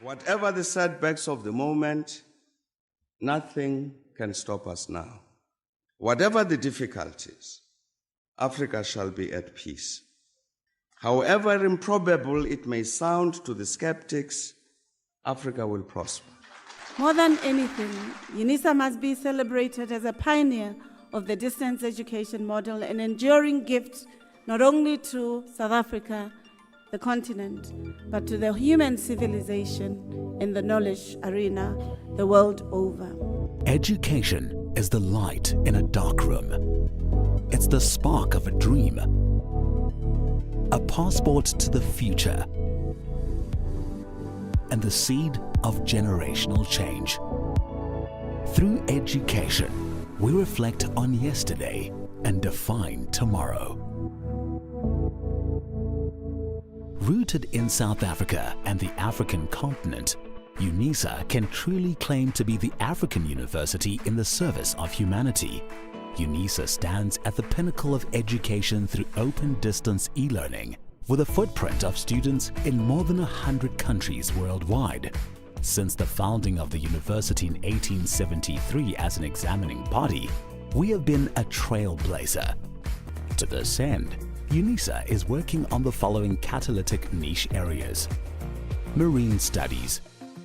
Whatever the setbacks of the moment, nothing can stop us now. Whatever the difficulties, Africa shall be at peace. However improbable it may sound to the skeptics, Africa will prosper. More than anything, Unisa must be celebrated as a pioneer of the distance education model, an enduring gift not only to South Africa, the continent, but to the human civilization in the knowledge arena the world over. Education is the light in a dark room. It's the spark of a dream, a passport to the future, and the seed of generational change. Through education, we reflect on yesterday and define tomorrow. Rooted in South Africa and the African continent, Unisa can truly claim to be the African university in the service of humanity. Unisa stands at the pinnacle of education through open distance e-learning, with a footprint of students in more than 100 countries worldwide. Since the founding of the university in 1873 as an examining body, we have been a trailblazer. To this end, Unisa is working on the following catalytic niche areas. Marine studies.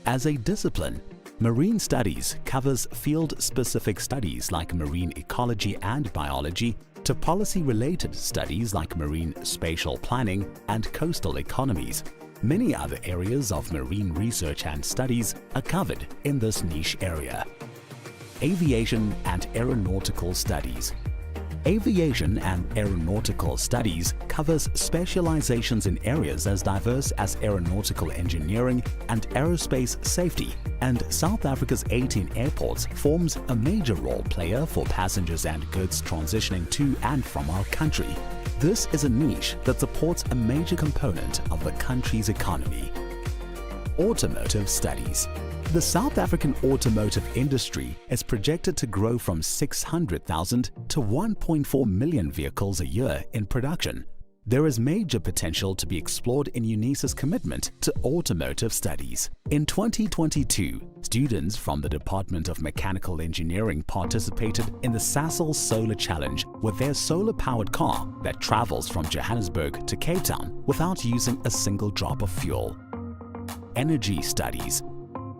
As a discipline, marine studies covers field-specific studies like marine ecology and biology to policy-related studies like marine spatial planning and coastal economies. Many other areas of marine research and studies are covered in this niche area. Aviation and aeronautical studies. Aviation and aeronautical studies covers specializations in areas as diverse as aeronautical engineering and aerospace safety, and South Africa's 18 airports forms a major role player for passengers and goods transitioning to and from our country. This is a niche that supports a major component of the country's economy. Automotive studies. The South African automotive industry is projected to grow from 600,000 to 1.4 million vehicles a year in production. There is major potential to be explored in Unisa's commitment to automotive studies. In 2022, students from the Department of Mechanical Engineering participated in the Sasol Solar Challenge with their solar-powered car that travels from Johannesburg to Cape Town without using a single drop of fuel. Energy studies.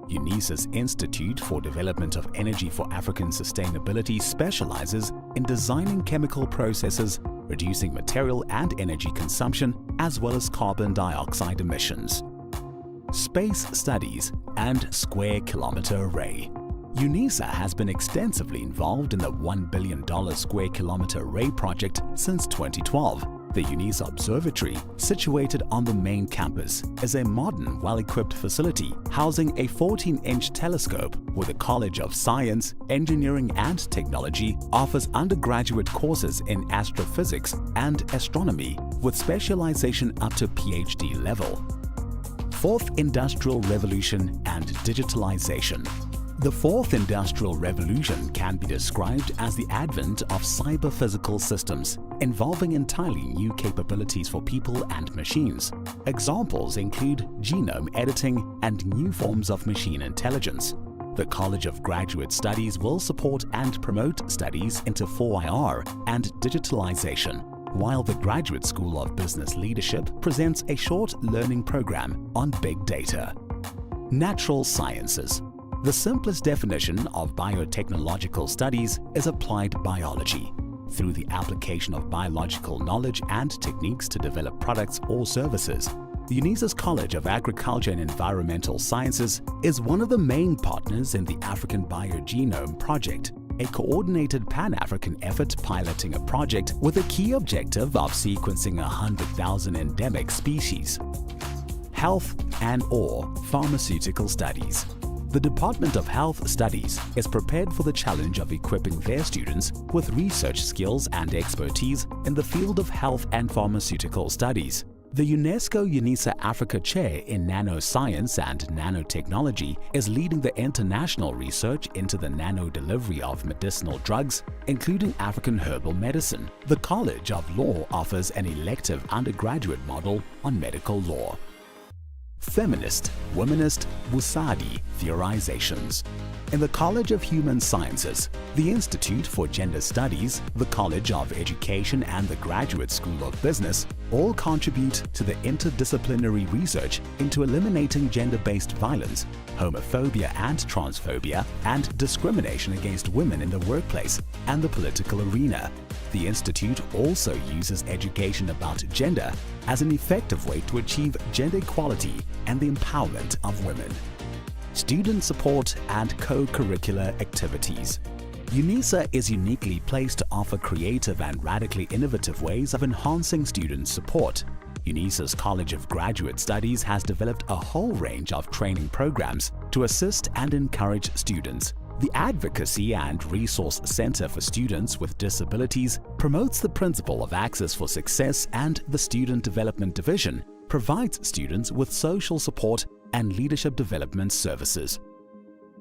Unisa's Institute for Development of Energy for African Sustainability specializes in designing chemical processes, reducing material and energy consumption, as well as carbon dioxide emissions. Space studies and Square Kilometer Array. Unisa has been extensively involved in the $1 billion Square Kilometer Array project since 2012. The Unisa Observatory, situated on the main campus, is a modern, well-equipped facility housing a 14-inch telescope where the College of Science, Engineering and Technology offers undergraduate courses in astrophysics and astronomy with specialization up to PhD level. Fourth Industrial Revolution and Digitalization. The fourth industrial revolution can be described as the advent of cyber-physical systems, involving entirely new capabilities for people and machines. Examples include genome editing and new forms of machine intelligence. The College of Graduate Studies will support and promote studies into 4IR and digitalization, while the Graduate School of Business Leadership presents a short learning program on big data. Natural sciences. The simplest definition of biotechnological studies is applied biology. Through the application of biological knowledge and techniques to develop products or services, Unisa's College of Agriculture and Environmental Sciences is one of the main partners in the African Biogenome Project, a coordinated Pan-African effort piloting a project with a key objective of sequencing 100,000 endemic species. Health and/or pharmaceutical studies. The Department of Health Studies is prepared for the challenge of equipping their students with research skills and expertise in the field of health and pharmaceutical studies. The UNESCO Unisa Africa Chair in Nanoscience and Nanotechnology is leading the international research into the nano-delivery of medicinal drugs, including African herbal medicine. The College of Law offers an elective undergraduate model on medical law. feminist, womanist, Busadi theorizations. In the College of Human Sciences, the Institute for Gender Studies, the College of Education and the Graduate School of Business all contribute to the interdisciplinary research into eliminating gender-based violence, homophobia and transphobia, and discrimination against women in the workplace and the political arena. The Institute also uses education about gender as an effective way to achieve gender equality and the empowerment of women. Student support and co-curricular activities. Unisa is uniquely placed to offer creative and radically innovative ways of enhancing student support. Unisa's College of Graduate Studies has developed a whole range of training programs to assist and encourage students. The Advocacy and Resource Center for Students with Disabilities promotes the principle of access for success, and the Student Development Division provides students with social support and leadership development services.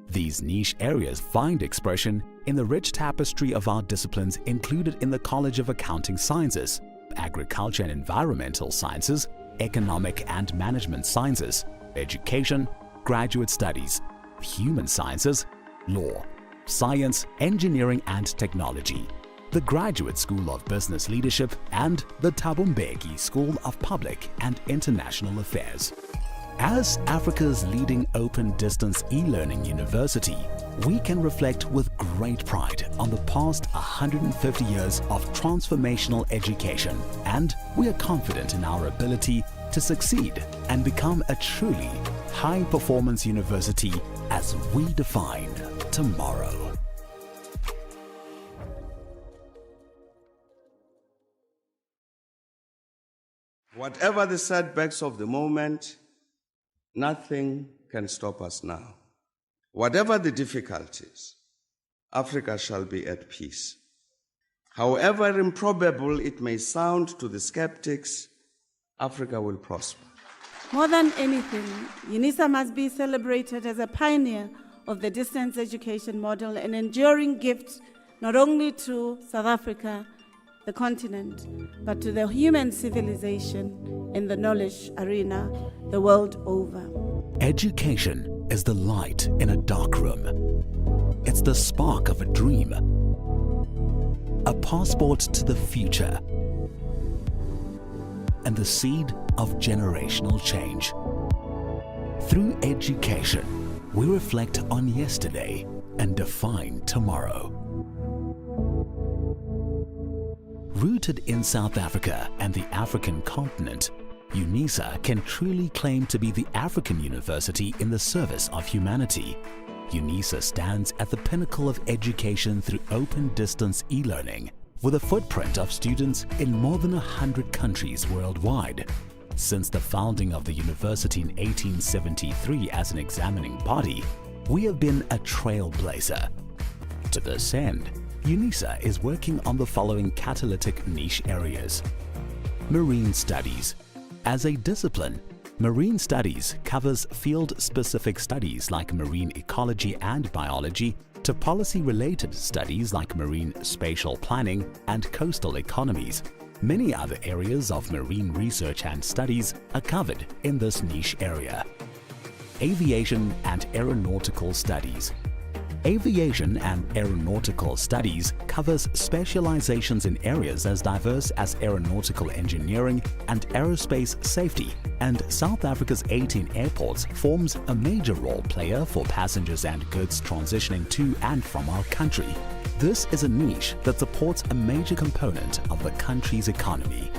These niche areas find expression in the rich tapestry of our disciplines included in the College of Accounting Sciences, Agriculture and Environmental Sciences, Economic and Management Sciences, Education, Graduate Studies, Human Sciences, Law, Science, Engineering and Technology, the Graduate School of Business Leadership, and the Thabo Mbeki School of Public and International Affairs. As Africa's leading open-distance e-learning university, we can reflect with great pride on the past 150 years of transformational education, and we are confident in our ability to succeed and become a truly high-performance university as we define tomorrow. Whatever the setbacks of the moment, nothing can stop us now. Whatever the difficulties, Africa shall be at peace. However improbable it may sound to the skeptics, Africa will prosper. More than anything, Unisa must be celebrated as a pioneer of the distance education model, an enduring gift not only to South Africa, the continent, but to the human civilization in the knowledge arena the world over. Education is the light in a dark room. It's the spark of a dream, a passport to the future, and the seed of generational change. Through education, we reflect on yesterday and define tomorrow. Rooted in South Africa and the African continent, Unisa can truly claim to be the African university in the service of humanity. Unisa stands at the pinnacle of education through open-distance e-learning, with a footprint of students in more than 100 countries worldwide. Since the founding of the university in 1873 as an examining body, we have been a trailblazer. To this end, Unisa is working on the following catalytic niche areas. Marine Studies. As a discipline, Marine Studies covers field-specific studies like marine ecology and biology to policy-related studies like marine spatial planning and coastal economies. Many other areas of marine research and studies are covered in this niche area. Aviation and Aeronautical Studies. Aviation and Aeronautical Studies covers specializations in areas as diverse as aeronautical engineering and aerospace safety, and South Africa's 18 airports forms a major role player for passengers and goods transitioning to and from our country. This is a niche that supports a major component of the country's economy.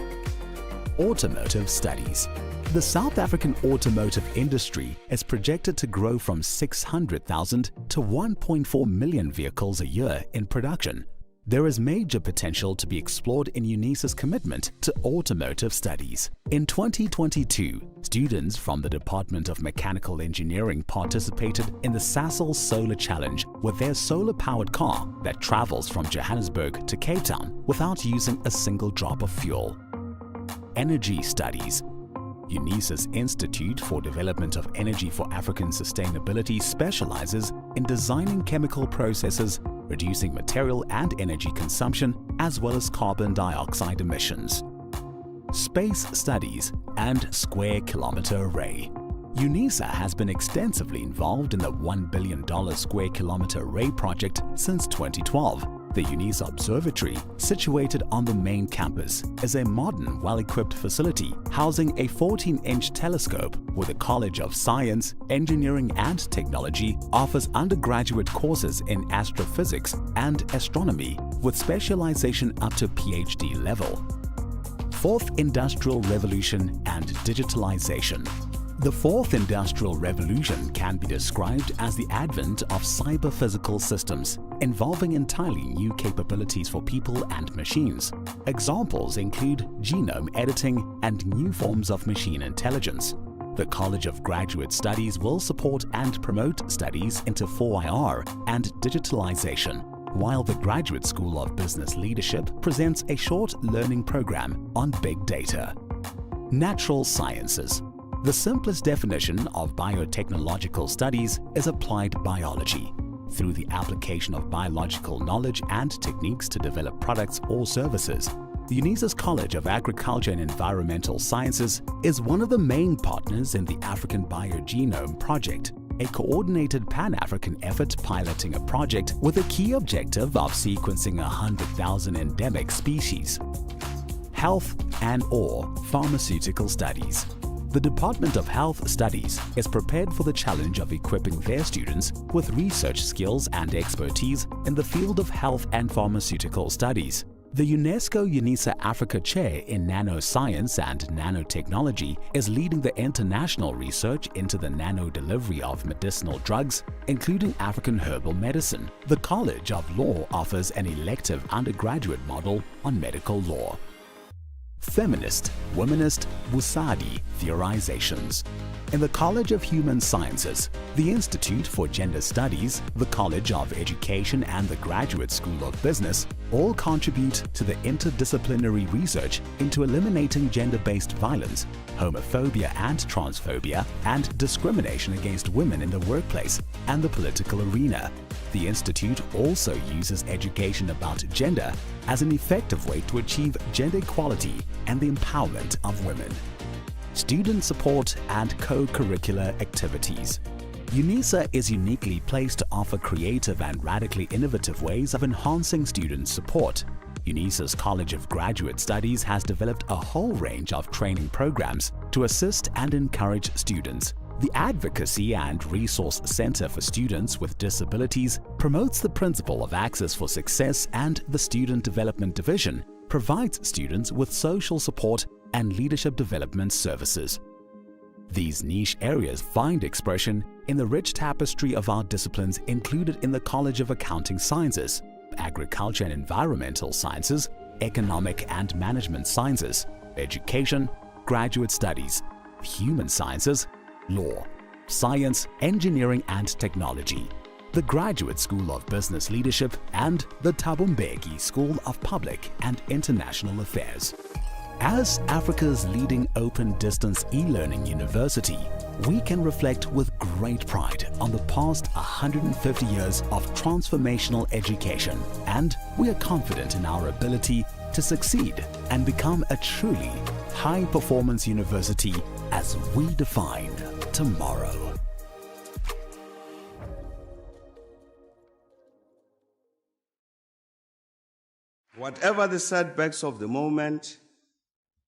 Automotive Studies. The South African automotive industry is projected to grow from 600,000 to 1.4 million vehicles a year in production. There is major potential to be explored in Unisa's commitment to automotive studies. In 2022, students from the Department of Mechanical Engineering participated in the Sasol Solar Challenge with their solar-powered car that travels from Johannesburg to Cape Town without using a single drop of fuel. Energy Studies. Unisa's Institute for Development of Energy for African Sustainability specializes in designing chemical processes, reducing material and energy consumption, as well as carbon dioxide emissions. Space Studies and Square Kilometer Array. Unisa has been extensively involved in the $1 billion square kilometer array project since 2012. The Unisa Observatory, situated on the main campus, is a modern, well-equipped facility housing a 14-inch telescope where the College of Science, Engineering and Technology offers undergraduate courses in astrophysics and astronomy with specialization up to PhD level. Fourth Industrial Revolution and Digitalization. The fourth industrial revolution can be described as the advent of cyber-physical systems, involving entirely new capabilities for people and machines. Examples include genome editing and new forms of machine intelligence. The College of Graduate Studies will support and promote studies into 4IR and digitalization, while the Graduate School of Business Leadership presents a short learning program on big data. Natural sciences. The simplest definition of biotechnological studies is applied biology. Through the application of biological knowledge and techniques to develop products or services, the Unisa's College of Agriculture and Environmental Sciences is one of the main partners in the African Biogenome Project, a coordinated Pan-African effort piloting a project with a key objective of sequencing 100,000 endemic species. Health and/or pharmaceutical studies. The Department of Health Studies is prepared for the challenge of equipping their students with research skills and expertise in the field of health and pharmaceutical studies. The UNESCO Unisa Africa Chair in Nanoscience and Nanotechnology is leading the international research into the nano-delivery of medicinal drugs, including African herbal medicine. The College of Law offers an elective undergraduate model on medical law. Feminist, womanist, Busadi theorizations. In the College of Human Sciences, the Institute for Gender Studies, the College of Education and the Graduate School of Business all contribute to the interdisciplinary research into eliminating gender-based violence, homophobia and transphobia, and discrimination against women in the workplace and the political arena. The Institute also uses education about gender as an effective way to achieve gender equality and the empowerment of women. Student support and co-curricular activities. Unisa is uniquely placed to offer creative and radically innovative ways of enhancing student support. Unisa's College of Graduate Studies has developed a whole range of training programs to assist and encourage students. The Advocacy and Resource Center for Students with Disabilities promotes the principle of access for success, and the Student Development Division provides students with social support and leadership development services. These niche areas find expression in the rich tapestry of our disciplines included in the College of Accounting Sciences, Agriculture and Environmental Sciences, Economic and Management Sciences, Education, Graduate Studies, Human Sciences, Law, Science, Engineering and Technology, the Graduate School of Business Leadership, and the Thabo Mbeki School of Public and International Affairs. As Africa's leading open-distance e-learning university, we can reflect with great pride on the past 150 years of transformational education, and we are confident in our ability to succeed and become a truly high-performance university as we define tomorrow. Whatever the setbacks of the moment,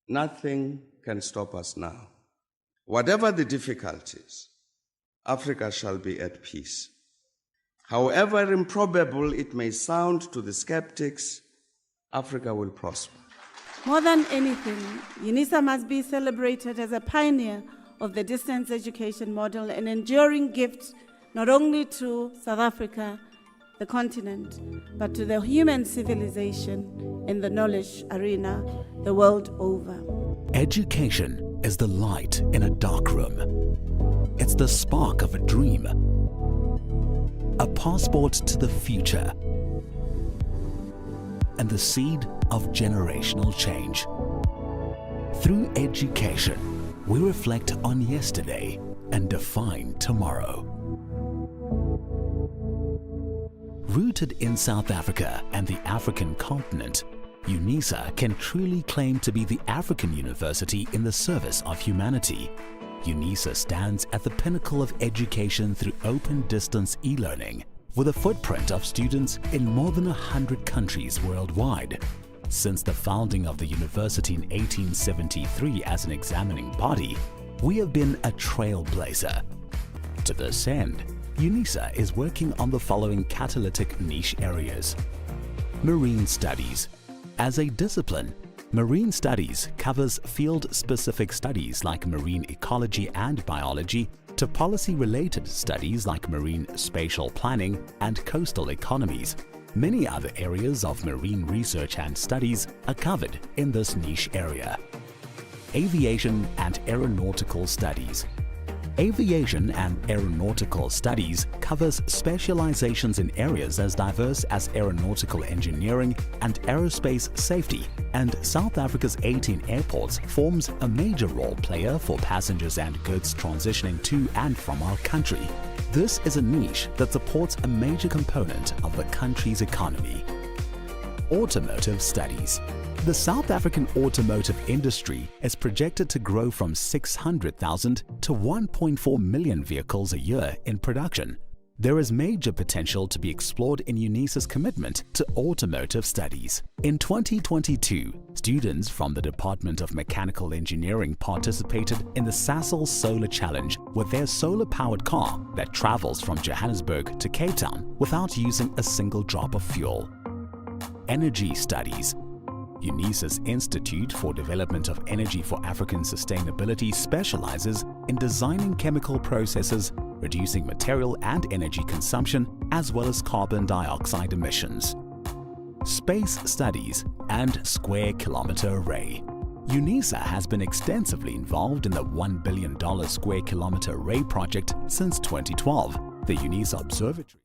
nothing can stop us now. Whatever the difficulties, Africa shall be at peace. However improbable it may sound to the skeptics, Africa will prosper. More than anything, Unisa must be celebrated as a pioneer of the distance education model, an enduring gift not only to South Africa, the continent, but to the human civilization in the knowledge arena the world over. Education is the light in a dark room. It's the spark of a dream, a passport to the future, and the seed of generational change. Through education, we reflect on yesterday and define tomorrow. Rooted in South Africa and the African continent, Unisa can truly claim to be the African university in the service of humanity. Unisa stands at the pinnacle of education through open distance e-learning, with a footprint of students in more than 100 countries worldwide. Since the founding of the university in 1873 as an examining body, we have been a trailblazer. To this end, Unisa is working on the following catalytic niche areas. Marine studies. As a discipline, marine studies covers field-specific studies like marine ecology and biology to policy-related studies like marine spatial planning and coastal economies. Many other areas of marine research and studies are covered in this niche area. Aviation and aeronautical studies. Aviation and aeronautical studies covers specializations in areas as diverse as aeronautical engineering and aerospace safety, and South Africa's 18 airports forms a major role player for passengers and goods transitioning to and from our country. This is a niche that supports a major component of the country's economy. Automotive studies. The South African automotive industry is projected to grow from 600,000 to 1.4 million vehicles a year in production. There is major potential to be explored in Unisa's commitment to automotive studies. In 2022, students from the Department of Mechanical Engineering participated in the Sasol Solar Challenge with their solar-powered car that travels from Johannesburg to Cape Town without using a single drop of fuel. Energy studies. Unisa's Institute for Development of Energy for African Sustainability specializes in designing chemical processes, reducing material and energy consumption, as well as carbon dioxide emissions. Space studies and square kilometer array. Unisa has been extensively involved in the $1 billion square kilometer array project since 2012. The Unisa Observatory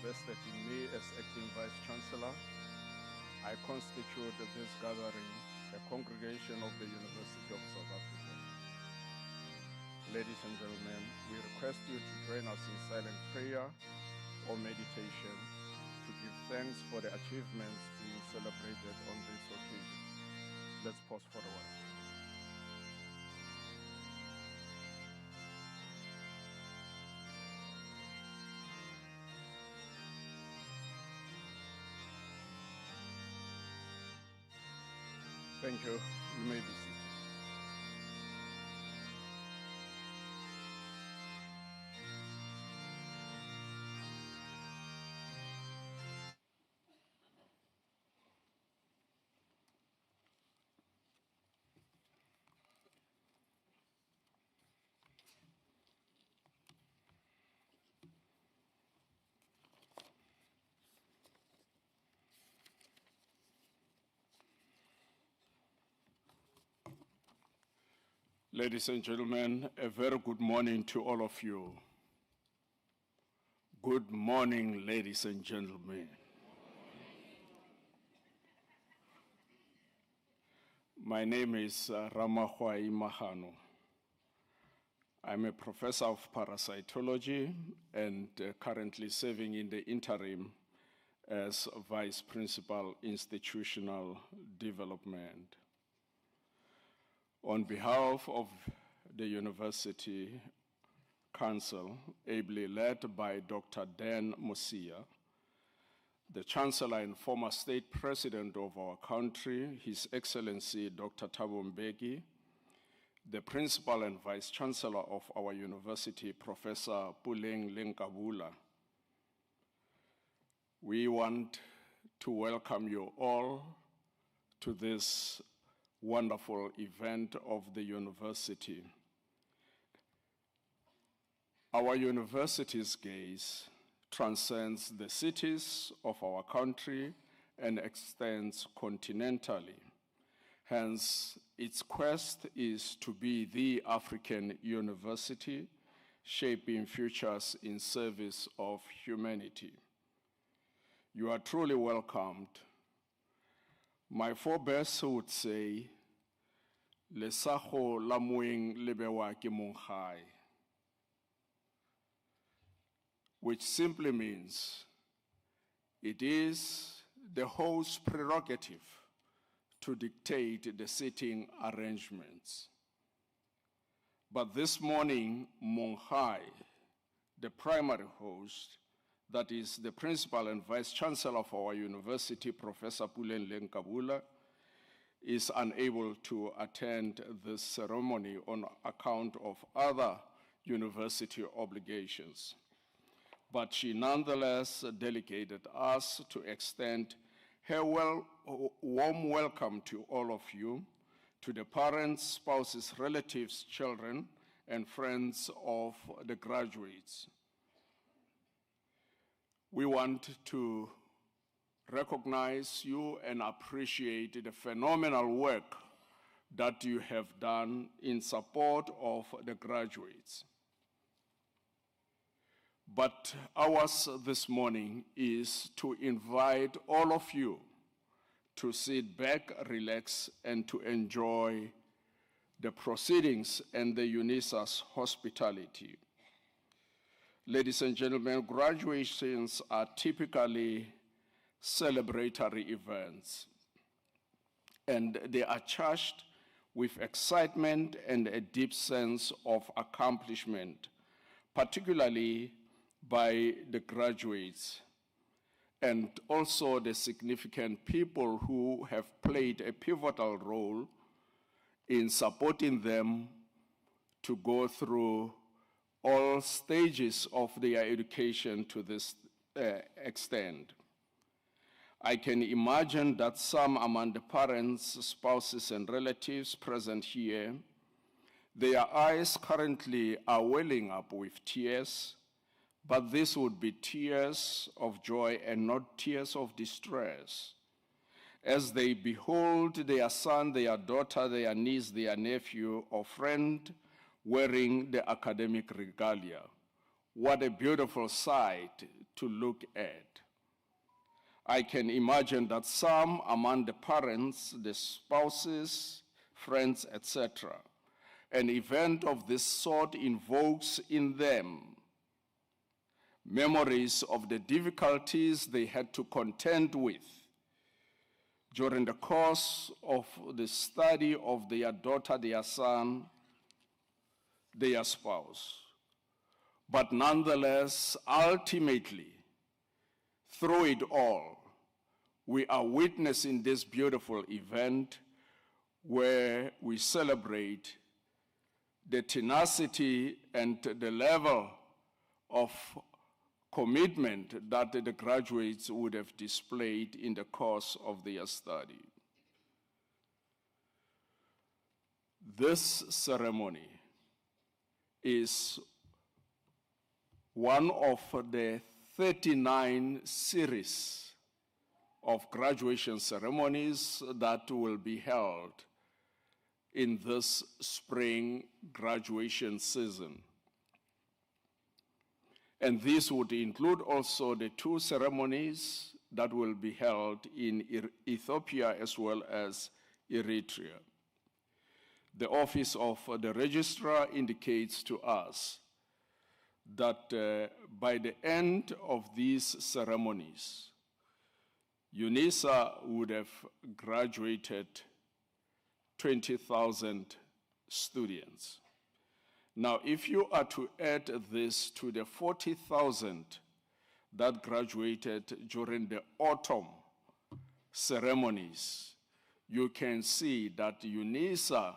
vested in me as Acting Vice Chancellor, I constitute this gathering a congregation of the University of South Africa. Ladies and gentlemen, we request you to join us in silent prayer or meditation to give thanks for the achievements being celebrated on this occasion. Let's pause for a while. Thank you. You may be seated. Ladies and gentlemen, a very good morning to all of you. Good morning, ladies and gentlemen. My name is Ramahwai Mahano. I'm a professor of parasitology and currently serving in the interim as Vice Principal Institutional Development. On behalf of the University Council, ably led by Dr. Dan Mosia, the Chancellor and former State President of our country, His Excellency Dr. Thabo Mbeki, the Principal and Vice Chancellor of our university, Professor Puleng Lenkabula, we want to welcome you all to this wonderful event of the university. Our university's gaze transcends the cities of our country and extends continentally. Hence, its quest is to be the African university, shaping futures in service of humanity. You are truly welcomed. My forebears would say, Lesaho lamuing lebewa ke monghai, which simply means it is the host's prerogative to dictate the seating arrangements. But this morning, Monghai, the primary host, that is the Principal and Vice Chancellor of our university, Professor Puleng Lenkabula, is unable to attend this ceremony on account of other university obligations. But she nonetheless delegated us to extend her warm welcome to all of you, to the parents, spouses, relatives, children, and friends of the graduates. We want to recognize you and appreciate the phenomenal work that you have done in support of the graduates. But ours this morning is to invite all of you to sit back, relax, and to enjoy the proceedings and the Unisa's hospitality. Ladies and gentlemen, graduations are typically celebratory events, and they are charged with excitement and a deep sense of accomplishment, particularly by the graduates, and also the significant people who have played a pivotal role in supporting them to go through all stages of their education to this extent. I can imagine that some among the parents, spouses, and relatives present here, their eyes currently are welling up with tears, but this would be tears of joy and not tears of distress, as they behold their son, their daughter, their niece, their nephew, or friend wearing the academic regalia, What a beautiful sight to look at. I can imagine that some among the parents, the spouses, friends, etc., an event of this sort invokes in them memories of the difficulties they had to contend with during the course of the study of their daughter, their son, their spouse. But nonetheless, ultimately, through it all, we are witnessing this beautiful event where we celebrate the tenacity and the level of commitment that the graduates would have displayed in the course of their study. This ceremony is one of the 39 series of graduation ceremonies that will be held in this spring graduation season. And this would include also the 2 ceremonies that will be held in Ethiopia as well as Eritrea. The office of the registrar indicates to us that by the end of these ceremonies, Unisa would have graduated 20,000 students. Now, if you are to add this to the 40,000 that graduated during the autumn ceremonies, you can see that Unisa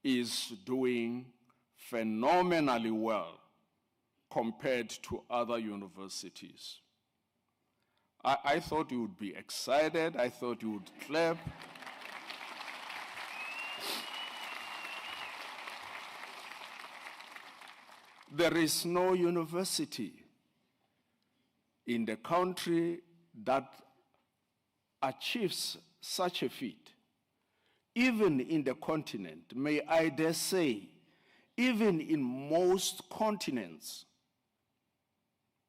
is doing phenomenally well compared to other universities. I thought you would be excited. I thought you would clap. There is no university in the country that achieves such a feat. Even in the continent, may I dare say, even in most continents,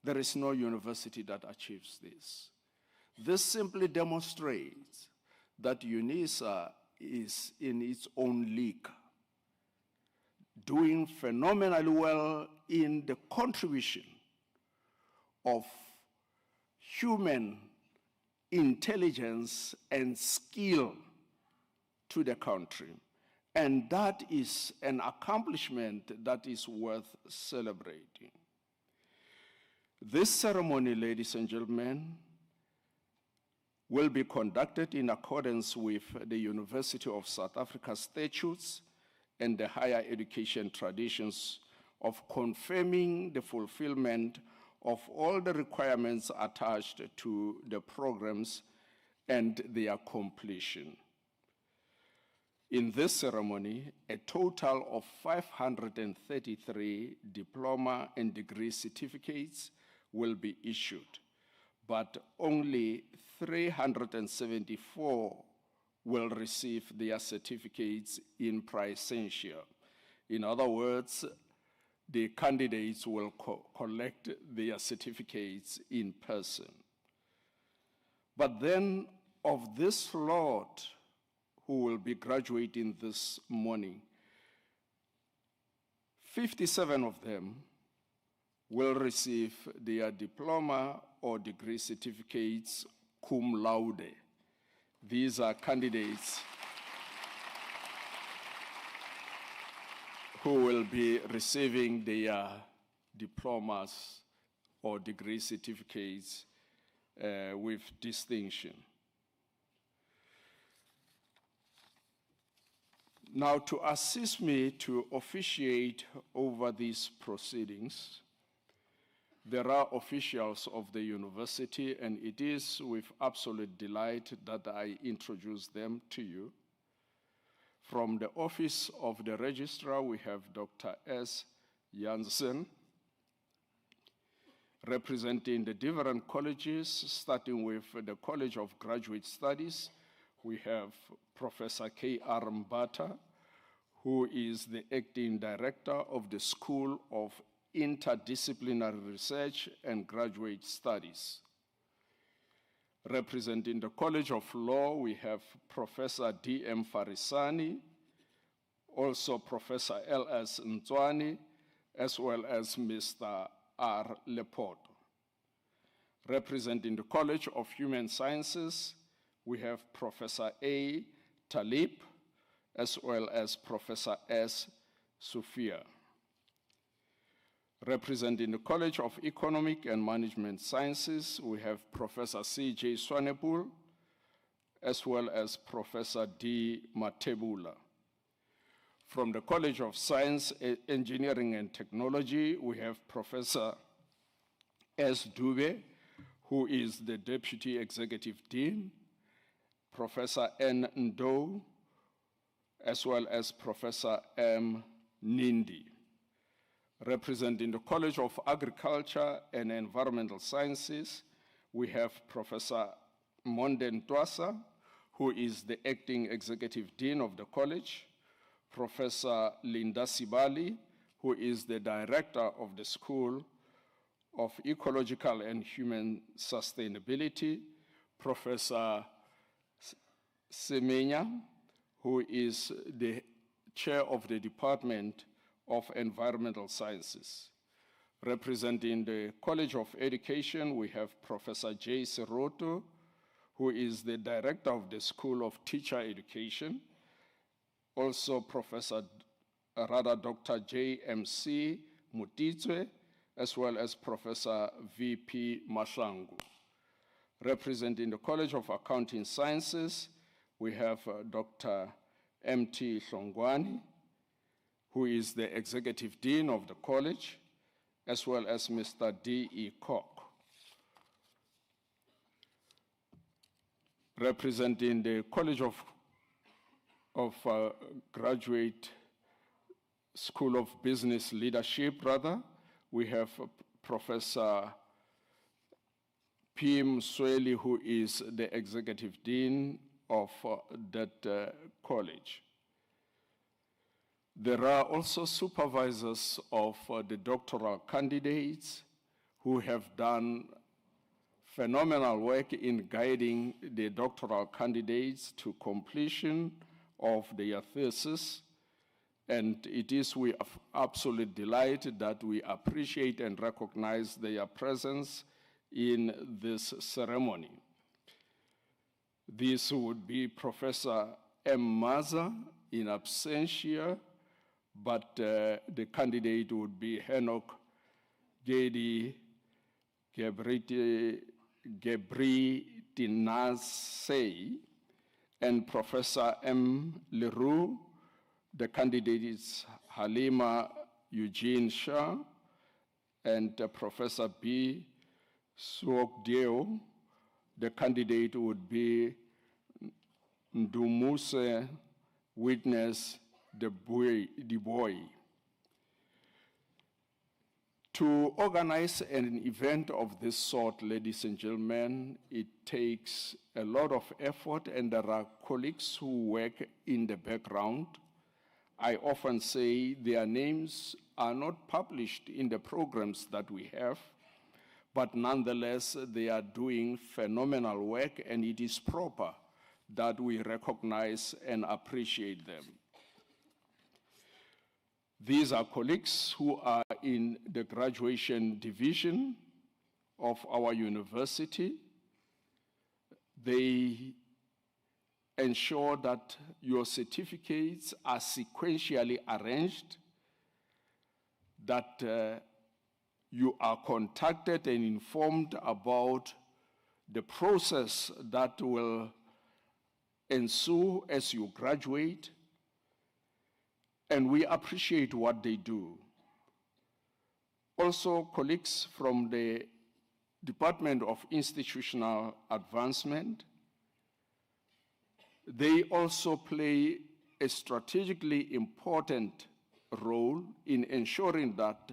there is no university that achieves this. This simply demonstrates that Unisa is in its own league, doing phenomenally well in the contribution of human intelligence and skill to the country. And that is an accomplishment that is worth celebrating. This ceremony, ladies and gentlemen, will be conducted in accordance with the University of South Africa statutes and the higher education traditions of confirming the fulfillment of all the requirements attached to the programs and their completion. In this ceremony, a total of 533 diploma and degree certificates will be issued, but only 374 will receive their certificates in presentia. In other words, the candidates will collect their certificates in person. But then of this lot who will be graduating this morning, 57 of them will receive their diploma or degree certificates cum laude. These are candidates who will be receiving their diplomas or degree certificates with distinction. Now, to assist me to officiate over these proceedings, there are officials of the university, and it is with absolute delight that I introduce them to you. From the office of the registrar, we have Dr. S. Jansen, representing the different colleges, starting with the College of Graduate Studies. We have Professor K.R. Mbata, who is the acting director of the School of interdisciplinary research and graduate studies. Representing the College of Law, we have Professor D.M. Farisani, also Professor L.S. Ntswani, as well as Mr. R. Lepoto. Representing the College of Human Sciences, we have Professor A. Talib, as well as Professor S. Sufia. Representing the College of Economic and Management Sciences, we have Professor C.J. Swanepoel, as well as Professor D. Matebula. From the College of Science, Engineering and Technology, we have Professor S. Dube, who is the Deputy Executive Dean, Professor N. Ndo, as well as Professor M. Nindi. Representing the College of Agriculture and Environmental Sciences, we have Professor Monden Twasa, who is the Acting Executive Dean of the College, Professor Linda Sibali, who is the Director of the School of Ecological and Human Sustainability, Professor Semenya, who is the Chair of the Department of Environmental Sciences. Representing the College of Education, we have Professor J. Seroto, who is the Director of the School of Teacher Education, also Dr. J.M.C. Mutitswe, as well as Professor V.P. Mashangu. Representing the College of Accounting Sciences, we have Dr. M.T. Hlongwani, who is the Executive Dean of the College, as well as Mr. D.E. Koch. Representing the College of Graduate School of Business Leadership, we have Professor P. Msweli, who is the Executive Dean of that college. There are also supervisors of the doctoral candidates who have done phenomenal work in guiding the doctoral candidates to completion of their thesis. And it is with absolute delight that we appreciate and recognize their presence in this ceremony. This would be Professor M. Maza in absentia, but the candidate would be Henok Gedi Gebritinasei, and Professor M. Leroux. The candidate is Halima Eugene Shah, and Professor B. Suokdeo. The candidate would be Ndumuse Witness Dubois. To organize an event of this sort, ladies and gentlemen, it takes a lot of effort, and there are colleagues who work in the background. I often say their names are not published in the programs that we have, but nonetheless, they are doing phenomenal work, and it is proper that we recognize and appreciate them. These are colleagues who are in the graduation division of our university. They ensure that your certificates are sequentially arranged, that you are contacted and informed about the process that will ensue as you graduate, and we appreciate what they do. Also, colleagues from the Department of Institutional Advancement, they also play a strategically important role in ensuring that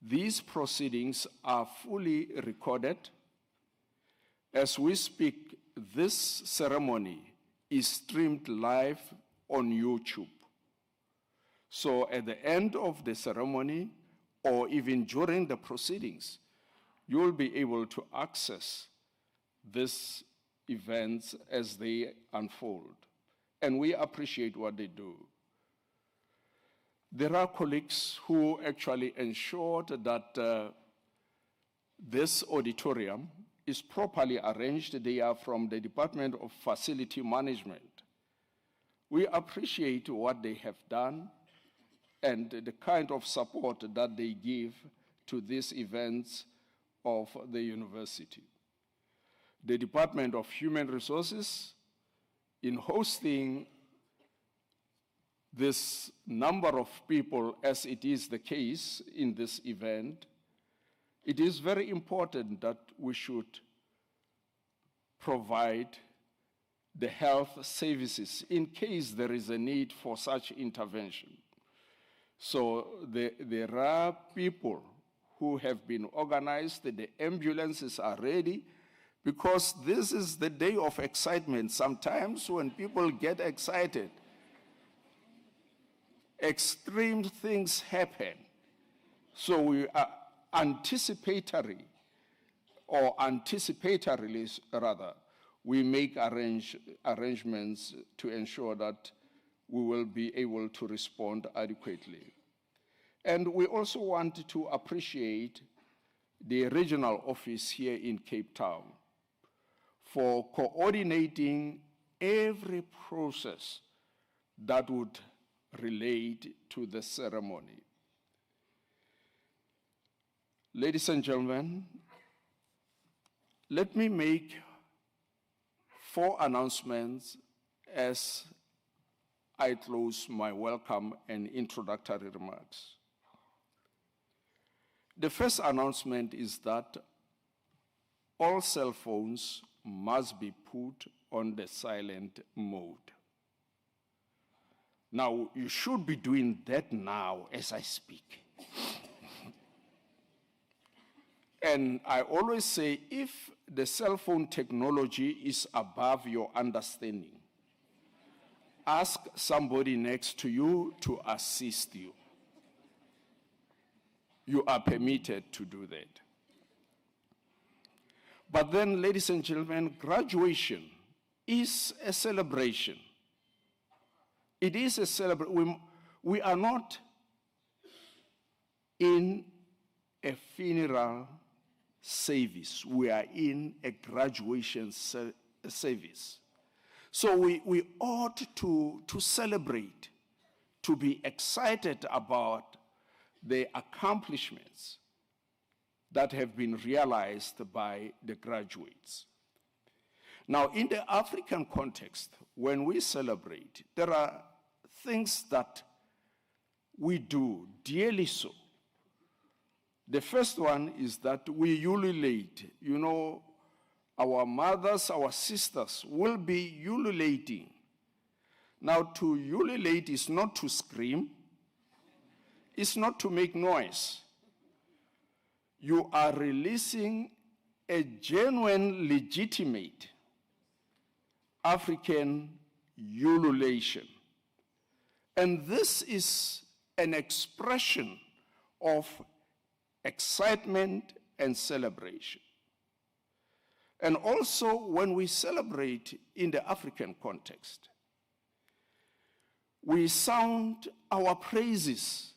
these proceedings are fully recorded. As we speak, this ceremony is streamed live on YouTube. So at the end of the ceremony, or even during the proceedings, you will be able to access these events as they unfold. And we appreciate what they do. There are colleagues who actually ensured that this auditorium is properly arranged. They are from the Department of Facility Management. We appreciate what they have done and the kind of support that they give to these events of the university. The Department of Human Resources, in hosting this number of people, as it is the case in this event, it is very important that we should provide the health services in case there is a need for such intervention. So there are people who have been organized, the ambulances are ready, because this is the day of excitement. Sometimes when people get excited, extreme things happen. So we are anticipatorily, we make arrangements to ensure that we will be able to respond adequately. And we also want to appreciate the regional office here in Cape Town for coordinating every process that would relate to the ceremony. Ladies and gentlemen, let me make 4 announcements as I close my welcome and introductory remarks. The first announcement is that all cell phones must be put on the silent mode. Now, you should be doing that now as I speak. And I always say, if the cell phone technology is above your understanding, ask somebody next to you to assist you. You are permitted to do that. But then, ladies and gentlemen, graduation is a celebration. It is a celebration. We are not in a funeral service. We are in a graduation service. So we ought to celebrate, to be excited about the accomplishments that have been realized by the graduates. Now, in the African context, when we celebrate, there are things that we do, dearly so. The first one is that we ululate. You know, our mothers, our sisters will be ululating. Now, to ululate is not to scream, it's not to make noise. You are releasing a genuine, legitimate African ululation. And this is an expression of excitement and celebration. And also, when we celebrate in the African context, we sound our praises,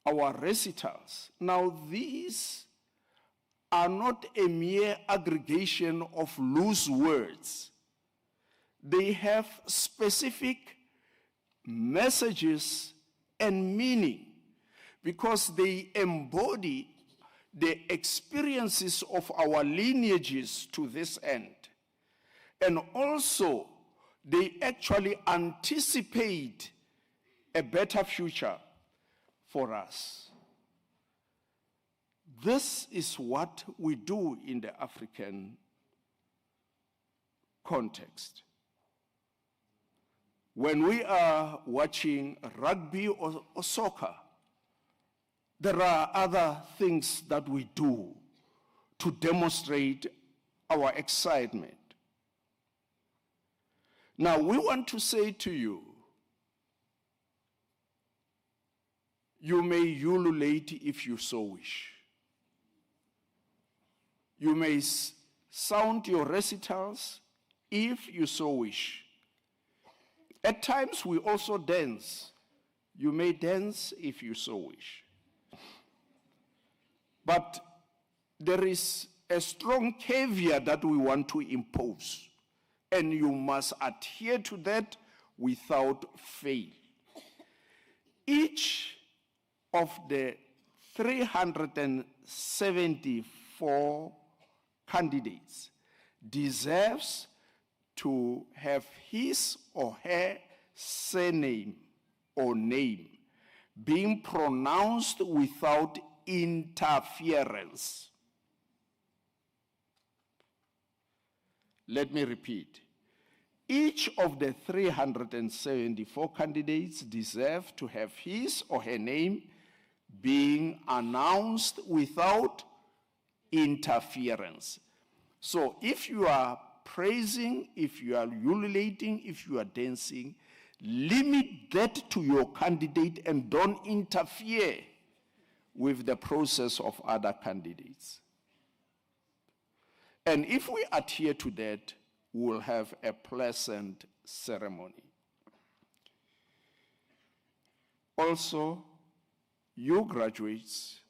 our recitals. Now, these are not a mere aggregation of loose words. They have specific messages and meaning because they embody the experiences of our lineages to this end. And also, they actually anticipate a better future for us. This is what we do in the African context. When we are watching rugby or soccer, there are other things that we do to demonstrate our excitement. Now, we want to say to you, You may ululate if you so wish. You may sound your recitals if you so wish. At times we also dance. You may dance if you so wish. But there is a strong caveat that we want to impose, and you must adhere to that without fail. Each of the 374 candidates deserves to have his or her surname or name being pronounced without interference. Let me repeat. Each of the 374 candidates deserve to have his or her name being announced without interference. So if you are praising, if you are ululating, if you are dancing, limit that to your candidate and don't interfere with the process of other candidates. And if we adhere to that, we will have a pleasant ceremony. Also, you graduates,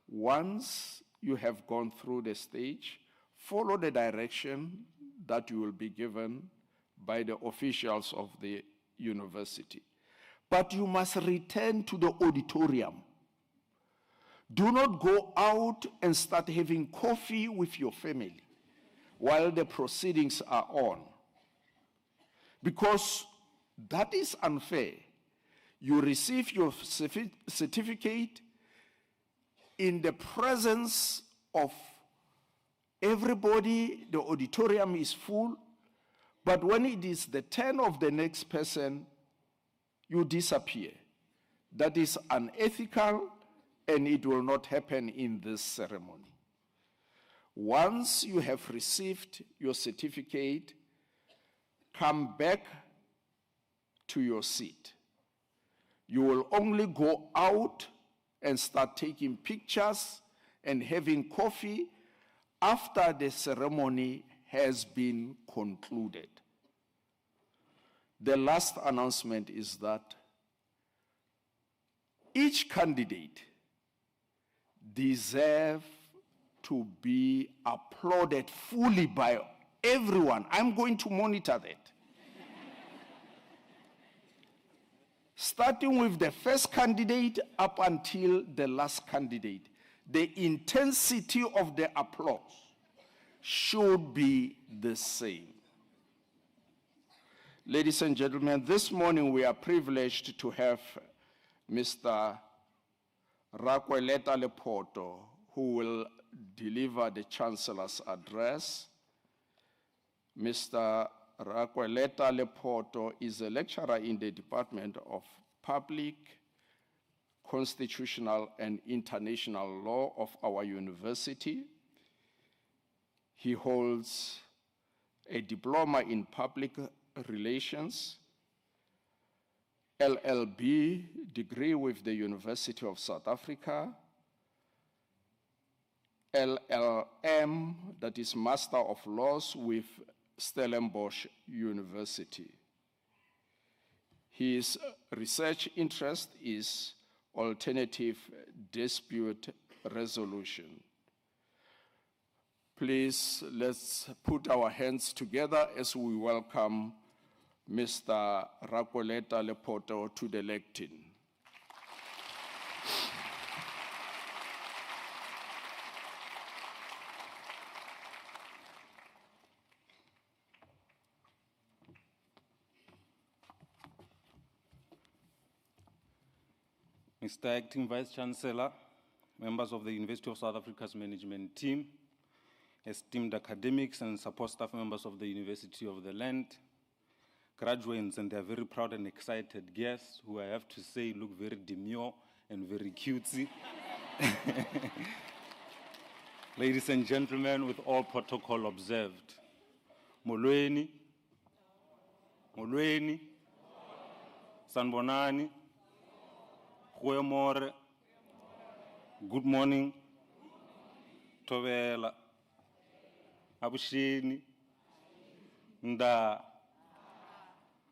once you have gone through the stage, follow the direction that you will be given by the officials of the university. But you must return to the auditorium. Do not go out and start having coffee with your family while the proceedings are on, because that is unfair. You receive your certificate in the presence of everybody, the auditorium is full, but when it is the turn of the next person, you disappear. That is unethical, and it will not happen in this ceremony. Once you have received your certificate, come back to your seat. You will only go out and start taking pictures and having coffee after the ceremony has been concluded. The last announcement is that each candidate deserves to be applauded fully by everyone. I'm going to monitor that. Starting with the first candidate up until the last candidate, the intensity of the applause should be the same. Ladies and gentlemen, this morning we are privileged to have Mr. Rakweleta Lepoto, who will deliver the Chancellor's address. Mr. Rakweleta Lepoto is a lecturer in the Department of Public, Constitutional, and International Law of our university. He holds a diploma in public relations, LLB degree with the University of South Africa, LLM, that is Master of Laws with Stellenbosch University. His research interest is alternative dispute resolution. Please, let's put our hands together as we welcome Mr. Rakweleta Lepoto to the lectern. Mr. Acting Vice Chancellor, members of the University of South Africa's management team, esteemed academics and support staff members of the University of the Land, graduates and their very proud and excited guests, who I have to say look very demure and very cutesy. Ladies and gentlemen, with all protocol observed, Molweni, Sanbonani, Goeiemorgen. Good morning. Tovela. Abushini. Nda.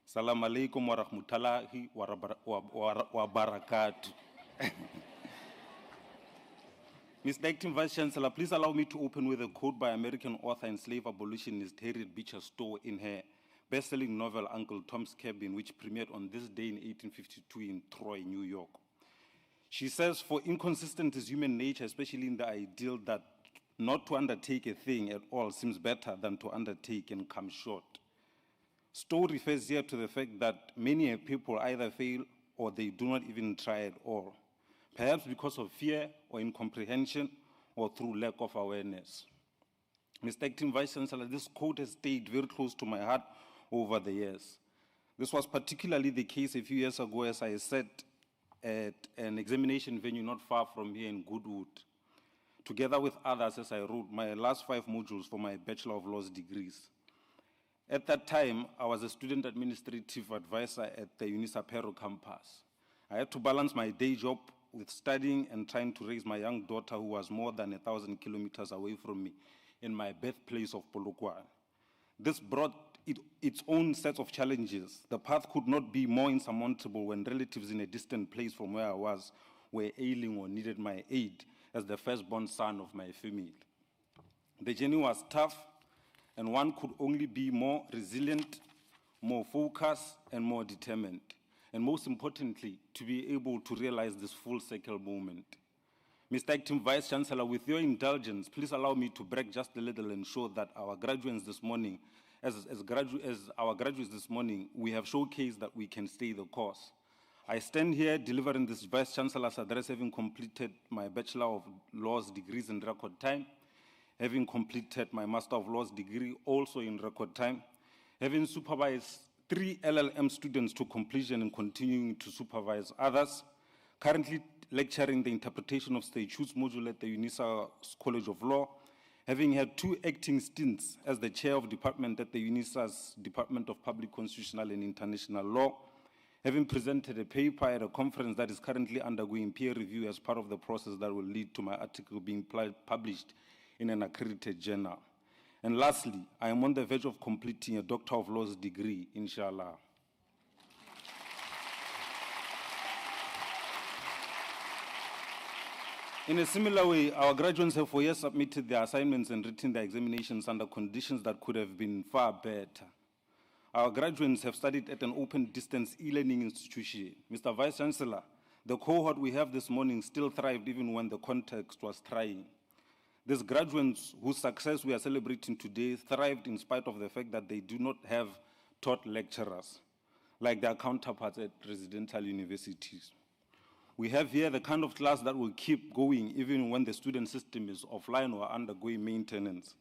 Salam alaikum wa rahmatullahi wa barakatuh. Mr. Acting Vice Chancellor, please allow me to open with a quote by American author and slave abolitionist Harriet Beecher Stowe in her best-selling novel Uncle Tom's Cabin, which premiered on this day in 1852 in Troy, New York. She says, "For inconsistent is human nature, especially in the ideal that not to undertake a thing at all seems better than to undertake and come short." Stowe refers here to the fact that many people either fail or they do not even try at all, perhaps because of fear or incomprehension or through lack of awareness. Mr. Acting Vice Chancellor, this quote has stayed very close to my heart over the years. This was particularly the case a few years ago as I sat at an examination venue not far from here in Goodwood, together with others as I wrote my last 5 modules for my Bachelor of Laws degrees. At that time, I was a student administrative advisor at the Unisa campus. I had to balance my day job with studying and trying to raise my young daughter who was more than 1,000 kilometers away from me in my birthplace of Polokwane. This brought its own set of challenges. The path could not be more insurmountable when relatives in a distant place from where I was were ailing or needed my aid as the firstborn son of my family. The journey was tough, and one could only be more resilient, more focused, and more determined. And most importantly, to be able to realize this full circle moment. Mr. Acting Vice Chancellor, with your indulgence, please allow me to brag just a little and show that our graduates this morning, as our graduates this morning, we have showcased that we can stay the course. I stand here delivering this Vice Chancellor's address, having completed my Bachelor of Laws degrees in record time, having completed my Master of Laws degree also in record time, having supervised 3 LLM students to completion and continuing to supervise others, currently lecturing the interpretation of statutes module at the Unisa College of Law, having had 2 acting stints as the chair of department at the Unisa's Department of Public Constitutional and International Law, having presented a paper at a conference that is currently undergoing peer review as part of the process that will lead to my article being published in an accredited journal. And lastly, I am on the verge of completing a Doctor of Laws degree, inshallah. In a similar way, our graduates have for years submitted their assignments and written their examinations under conditions that could have been far better. Our graduates have studied at an open distance e-learning institution. Mr. Vice Chancellor, the cohort we have this morning still thrived even when the context was trying. These graduates whose success we are celebrating today thrived in spite of the fact that they do not have taught lecturers like their counterparts at residential universities. We have here the kind of class that will keep going even when the student system is offline or undergoing maintenance.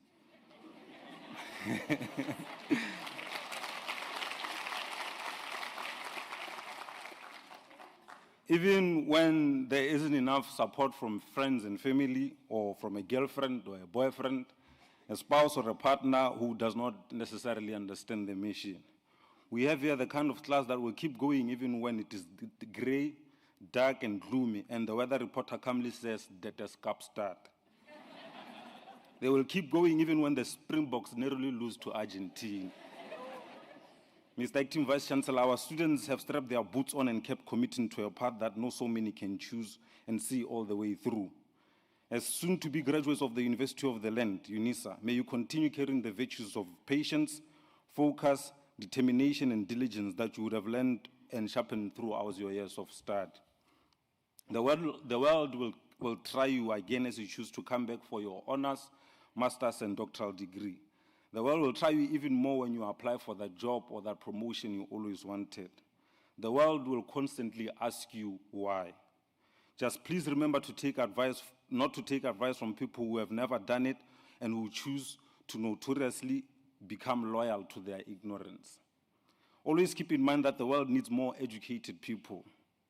Even when there isn't enough support from friends and family, or from a girlfriend or a boyfriend, a spouse or a partner who does not necessarily understand the mission. We have here the kind of class that will keep going even when it is gray, dark, and gloomy, and the weather reporter calmly says that the scap start. They will keep going even when the Springboks narrowly lose to Argentina. Mr. Acting Vice Chancellor, our students have strapped their boots on and kept committing to a path that not so many can choose and see all the way through. As soon-to-be graduates of the University of the Land, Unisa, may you continue carrying the virtues of patience, focus, determination, and diligence that you would have learned and sharpened throughout your years of study. The world will try you again as you choose to come back for your honors, master's, and doctoral degree. The world will try you even more when you apply for that job or that promotion you always wanted. The world will constantly ask you why. Just please remember to take advice, not to take advice from people who have never done it and who choose to notoriously become loyal to their ignorance. Always keep in mind that the world needs more educated people.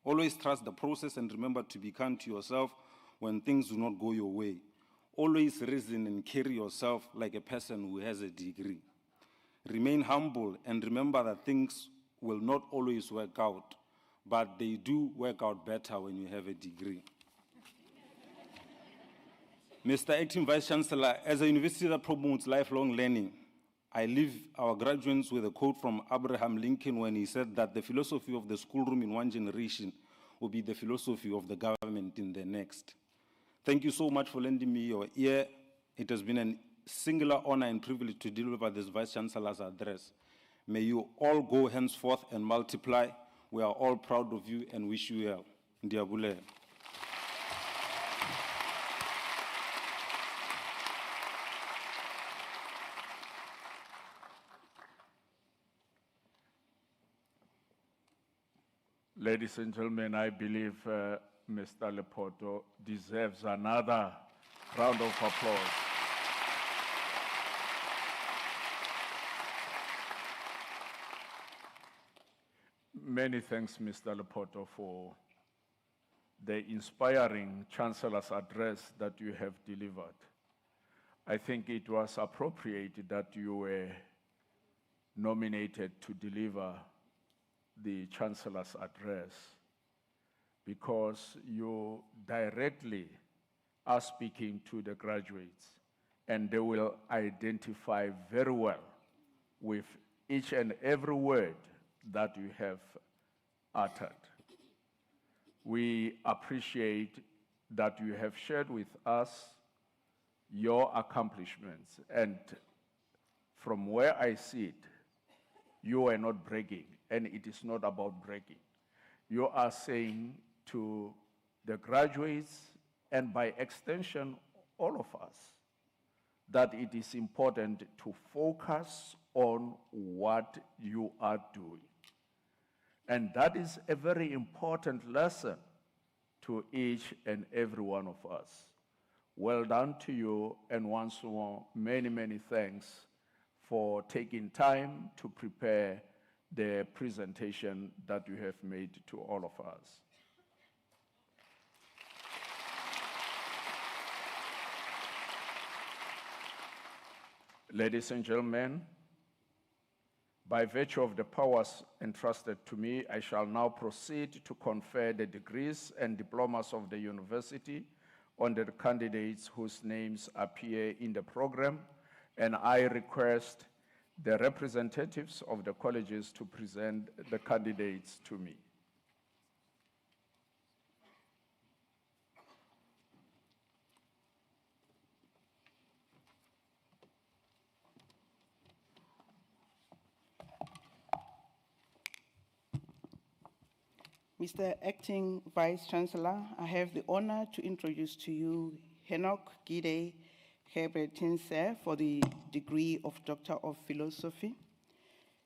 Always trust the process and remember to be kind to yourself when things do not go your way. Always reason and carry yourself like a person who has a degree. Remain humble and remember that things will not always work out, but they do work out better when you have a degree. Mr. Acting Vice-Chancellor, as a university that promotes lifelong learning, I leave our graduates with a quote from Abraham Lincoln when he said that the philosophy of the schoolroom in one generation will be the philosophy of the government in the next. Thank you so much for lending me your ear. It has been a singular honor and privilege to deliver this Vice-Chancellor's address. May you all go henceforth and multiply. We are all proud of you and wish you well. Ndiabule. Ladies and gentlemen, I believe Mr. Lepoto deserves another round of applause. Many thanks, Mr. Lepoto, for the inspiring Chancellor's address that you have delivered. I think it was appropriate that you were nominated to deliver the Chancellor's address because you directly are speaking to the graduates and they will identify very well with each and every word that you have uttered. We appreciate that you have shared with us your accomplishments, and from where I see it, you are not bragging, and it is not about bragging. You are saying to the graduates, and by extension, all of us, that it is important to focus on what you are doing. And that is a very important lesson to each and every one of us. Well done to you, and once more, many, many thanks for taking time to prepare the presentation that you have made to all of us. Ladies and gentlemen, by virtue of the powers entrusted to me, I shall now proceed to confer the degrees and diplomas of the university on the candidates whose names appear in the program, and I request the representatives of the colleges to present the candidates to me. Mr. Acting Vice-Chancellor, I have the honor to introduce to you Enoch Gide Hebretinse for the degree of Doctor of Philosophy.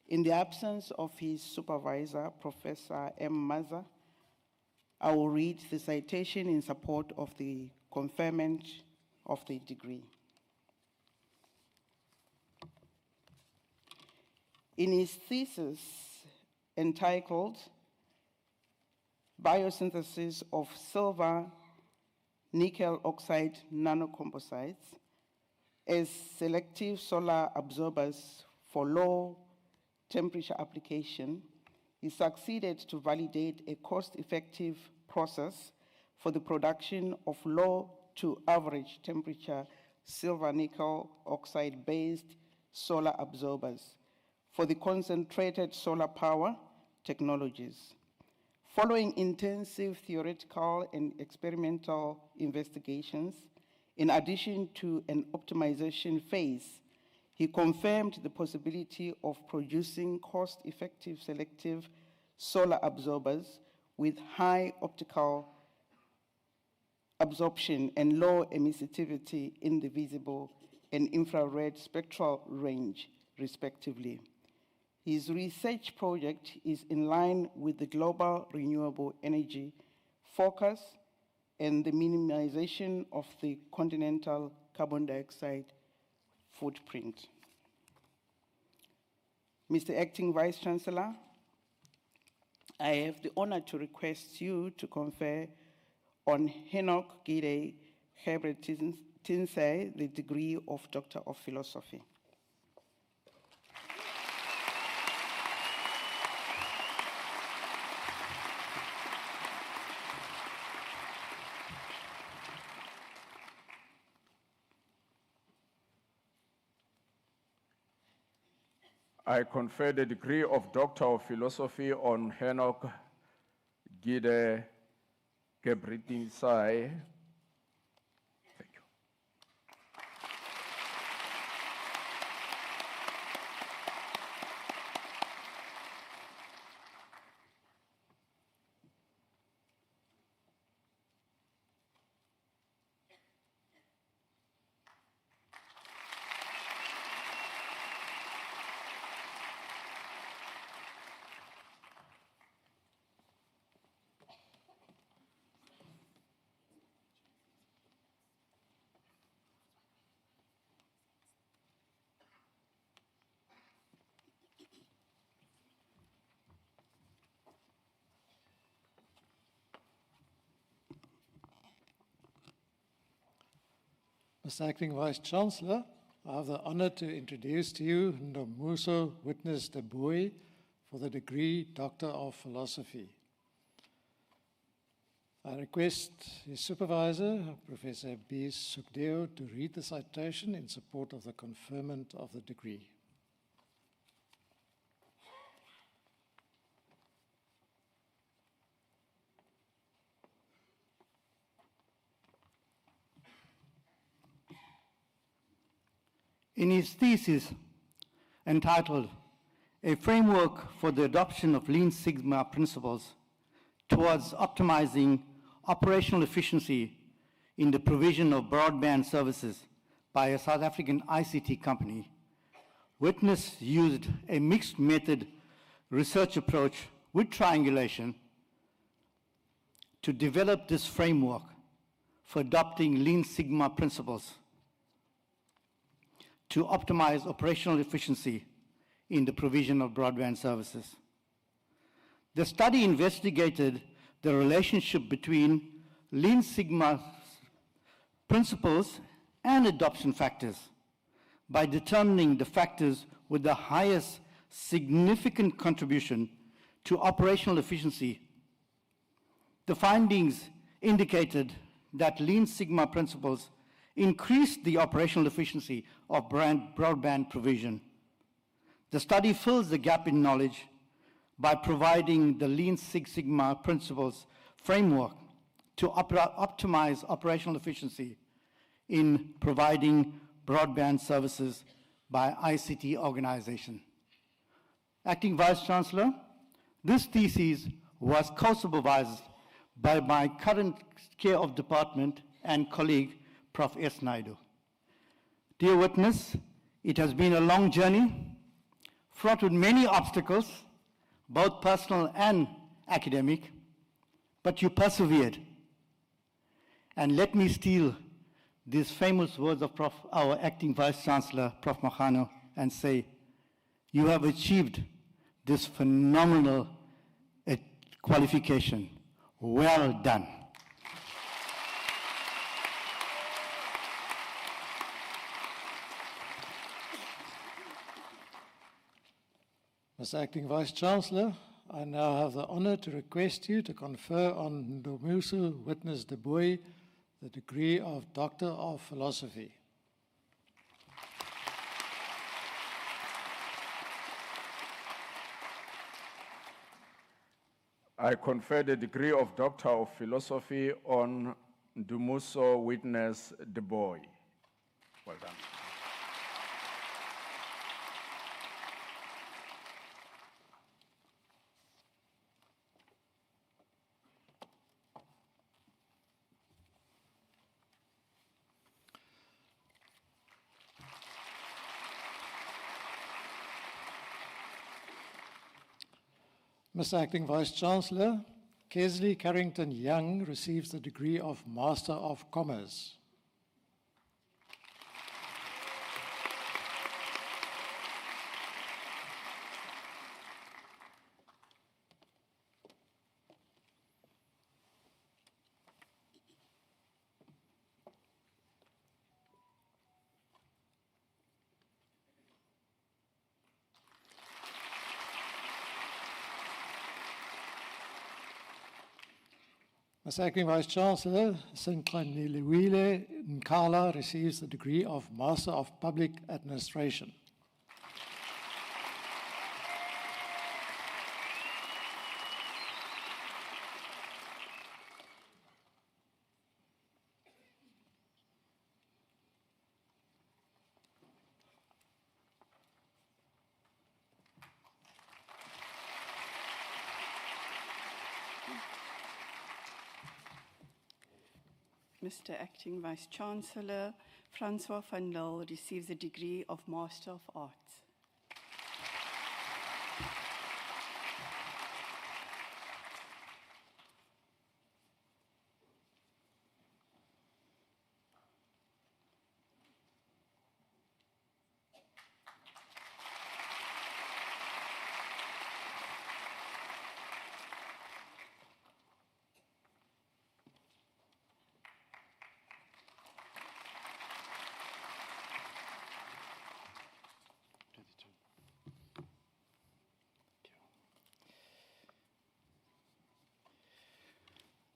In the absence of his supervisor, Professor M. Maza, I will read the citation in support of the conferment of the degree. In his thesis entitled Biosynthesis of Silver Nickel Oxide Nanocomposites as Selective Solar Absorbers for Low Temperature Application, he succeeded to validate a cost-effective process for the production of low to average temperature silver nickel oxide-based solar absorbers for the concentrated solar power technologies. Following intensive theoretical and experimental investigations, in addition to an optimization phase, he confirmed the possibility of producing cost-effective selective solar absorbers with high optical absorption and low emissivity in the visible and infrared spectral range, respectively. His research project is in line with the global renewable energy focus and the minimization of the continental carbon dioxide footprint. Mr. Acting Vice-Chancellor, I have the honor to request you to confer on Enoch Gide Hebretinse the degree of Doctor of Philosophy. I confer the degree of Doctor of Philosophy on Enoch Gide Gebretinsai. Thank you. Mr. Acting Vice-Chancellor, I have the honor to introduce to you Ndomuso Witness Deboy for the degree Doctor of Philosophy. I request his supervisor, Professor B. Sukdeo, to read the citation in support of the conferment of the degree. In his thesis entitled, A Framework for the Adoption of Lean Sigma Principles Towards Optimizing Operational Efficiency in the Provision of Broadband Services by a South African ICT company, Witness used a mixed method research approach with triangulation to develop this framework for adopting Lean Sigma principles to optimize operational efficiency in the provision of broadband services. The study investigated the relationship between Lean Sigma principles and adoption factors by determining the factors with the highest significant contribution to operational efficiency. The findings indicated that Lean Sigma principles increased the operational efficiency of broadband provision. The study fills the gap in knowledge by providing the Lean Six Sigma principles framework to optimize operational efficiency in providing broadband services by ICT organization. Acting Vice-Chancellor, this thesis was co-supervised by my current chair of department and colleague, Prof. S. Naidu. Dear witness, it has been a long journey, fraught with many obstacles, both personal and academic, but you persevered. And let me steal these famous words of our acting Vice-Chancellor, Prof. Mahano, and say, you have achieved this phenomenal qualification. Well done. Mr. Acting Vice-Chancellor, I now have the honor to request you to confer on Ndomuso Witness Deboy the degree of Doctor of Philosophy. I confer the degree of Doctor of Philosophy on Ndomuso Witness Deboy. Well done. Mr. Acting Vice-Chancellor, Kesley Carrington Young receives the degree of Master of Commerce. Mr. Acting Vice-Chancellor, Sinklaniliwile Nkala receives the degree of Master of Public Administration. Mr. Acting Vice-Chancellor, Francois van Lille receives the degree of Master of Arts.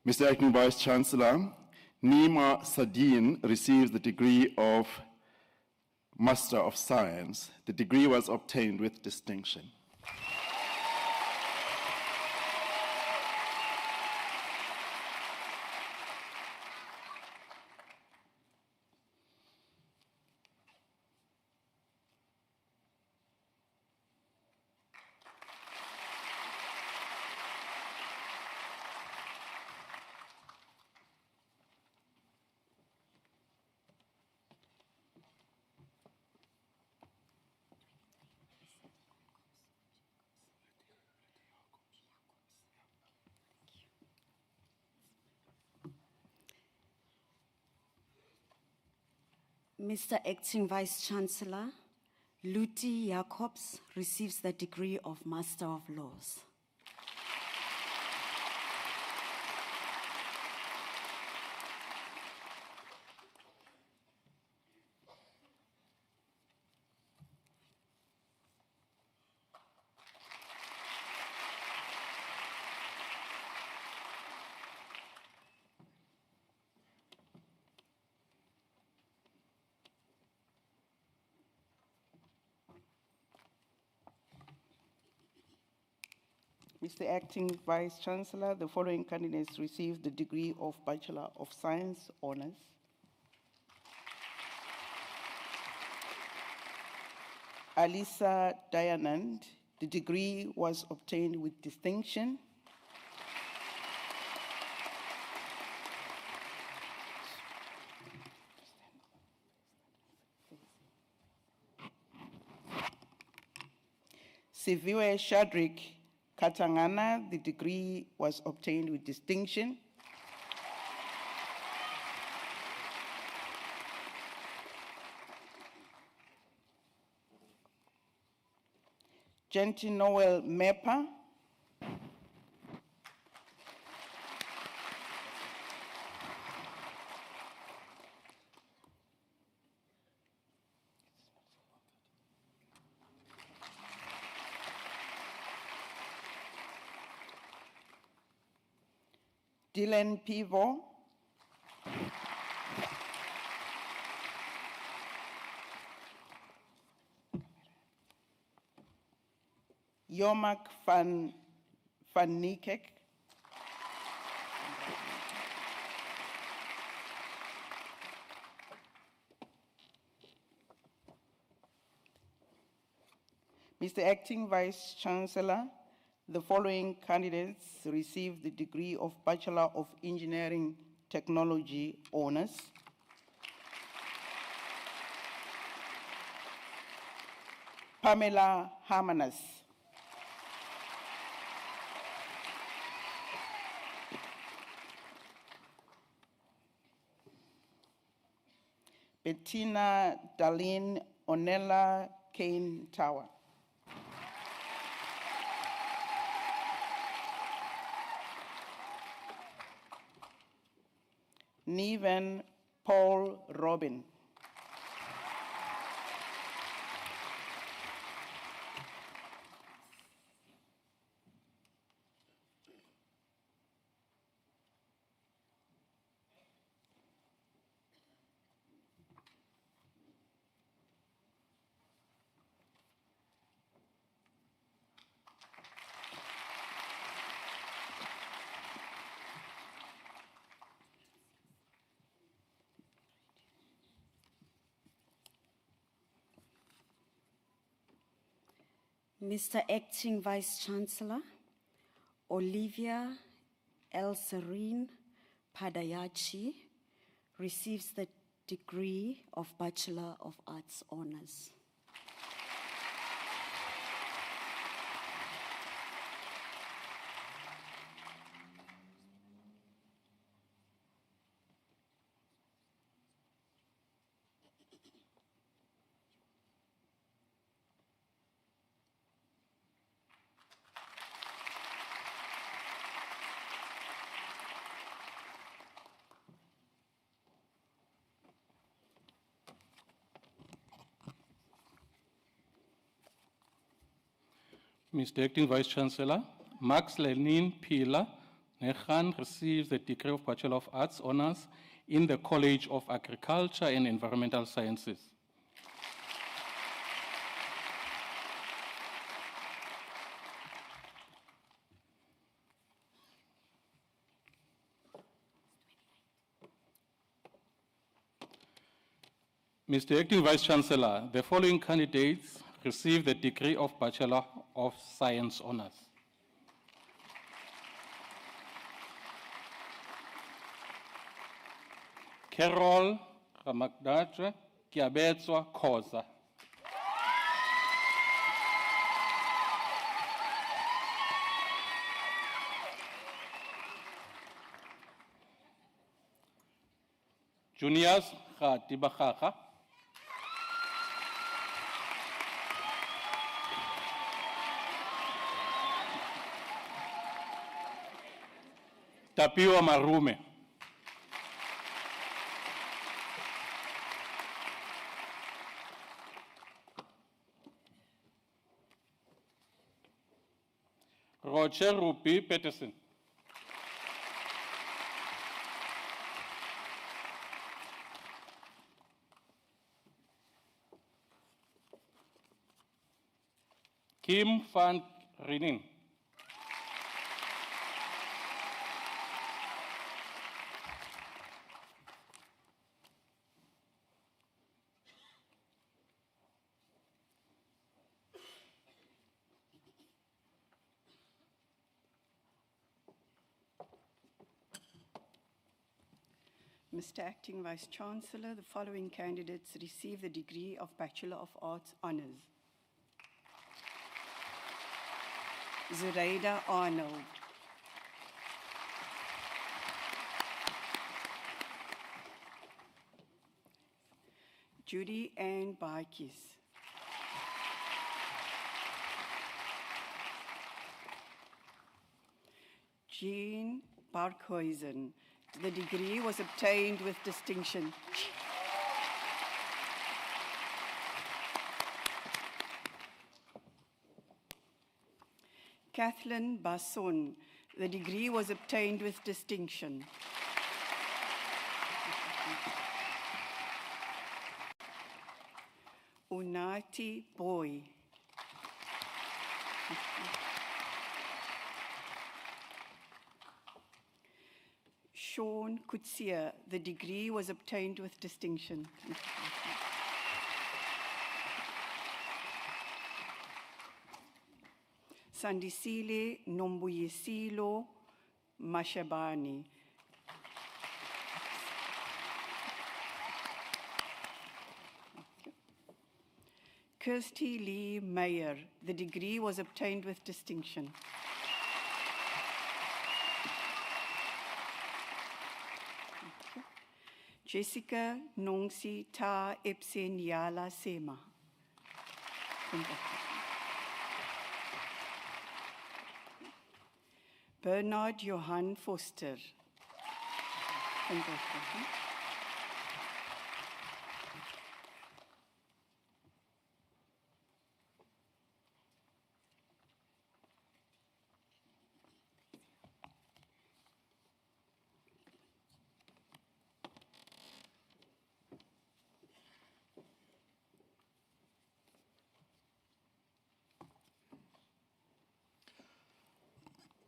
Mr. Acting Vice-Chancellor, Nima Sadine receives the degree of Master of Science. The degree was obtained with distinction. Mr. Acting Vice-Chancellor, Luti Jacobs receives the degree of Master of Laws. Mr. Acting Vice-Chancellor, the following candidates received the degree of Bachelor of Science Honours. Alisa Dayanand, the degree was obtained with distinction. Siviwe Shadrick Katangana, the degree was obtained with distinction. Genty Noel Mepa. Dylan Pivo. Yomak van Niekek. Mr. Acting Vice-Chancellor, the following candidates received the degree of Bachelor of Engineering Technology Honours. Pamela Hamanas. Bettina Darlene Onella Kane Tower. Neven Paul Robin. Mr. Acting Vice-Chancellor, Olivia El Serene Padayachi receives the degree of Bachelor of Arts Honours. Mr. Acting Vice-Chancellor, Max Lenin Pila Nekhan receives the degree of Bachelor of Arts Honours in the College of Agriculture and Environmental Sciences. Mr. Acting Vice-Chancellor, the following candidates receive the degree of Bachelor of Science Honours. Carol Ramakdatre Kiabetswa Khoza. Juniors Khatibakaka. Tapiwa Marume. Roger Rupi Peterson. Kim van Riening. Mr. Acting Vice-Chancellor, the following candidates receive the degree of Bachelor of Arts Honours. Zoraida Arnold. Judy Ann Baikis. Jean Barkhuizen. The degree was obtained with distinction. Kathleen Basson. The degree was obtained with distinction. Unati Boy. Sean Kutsia. The degree was obtained with distinction. Sandisile Nombuyisilo Mashabani. Kirsty Lee Mayer. The degree was obtained with distinction. Jessica Nongsi Ta Epsen Yala Sema. Bernard Johan Foster.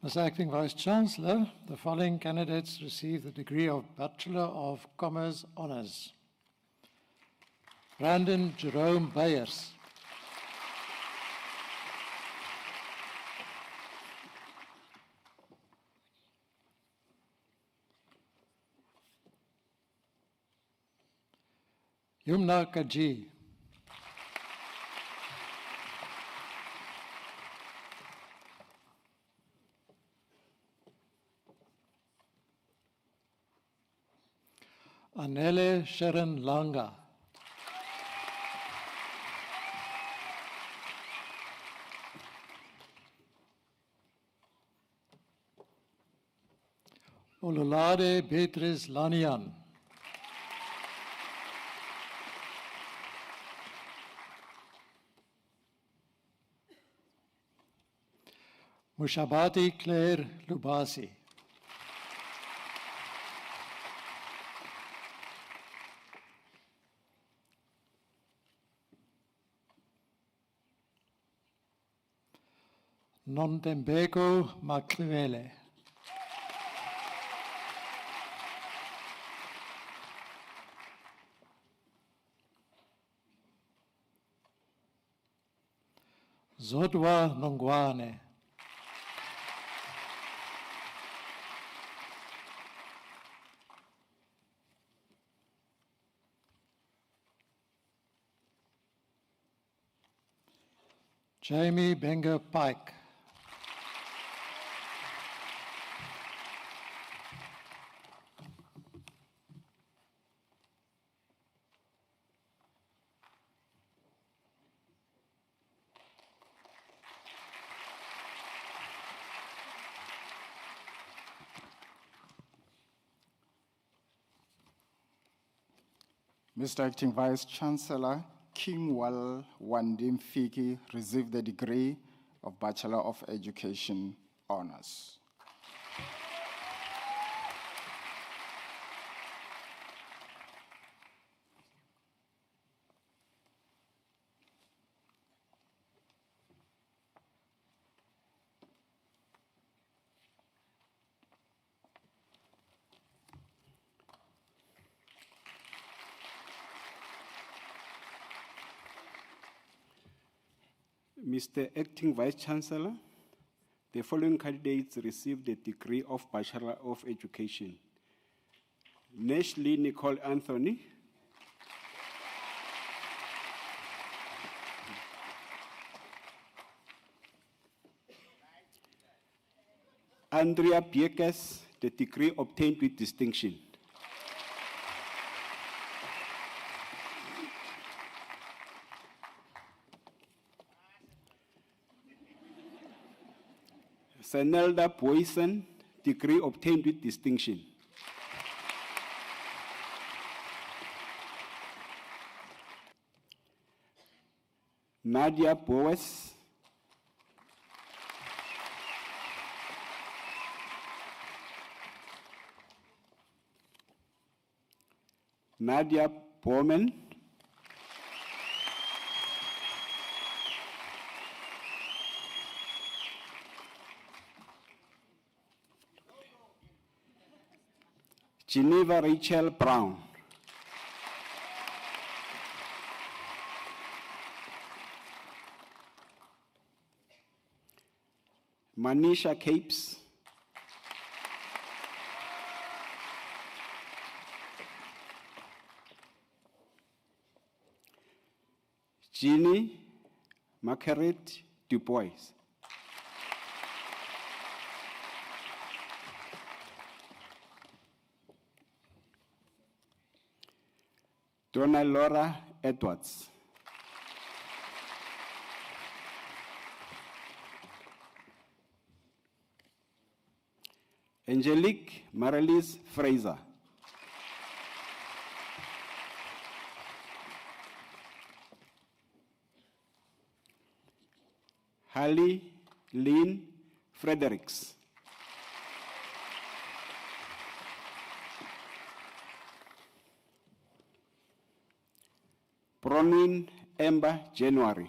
As Acting Vice-Chancellor, the following candidates receive the degree of Bachelor of Commerce Honours. Brandon Jerome Byers. Yumna Kaji. Anele Sharon Langa. Ololade Beatrice Lanian. Mushabati Claire Lubasi. Nontembeko Maklivele. Zodwa Nongwane. Jamie Benger Pike. Mr. Acting Vice Chancellor, Kingwal Wandim Fiki received the degree of Bachelor of Education Honors. Mr. Acting Vice Chancellor, the following candidates received the degree of Bachelor of Education. Neshle Nicole Anthony, Andrea Biekes, the degree obtained with distinction. Senelda Poison, degree obtained with distinction. Nadia Boas, Nadia Bowman, Geneva Rachel Brown, Manisha Capes, Jeannie Margaret Dubois, Donna Laura Edwards, Angelique Marilise Fraser, Hallie Lynn Fredericks, Bronwyn Ember January,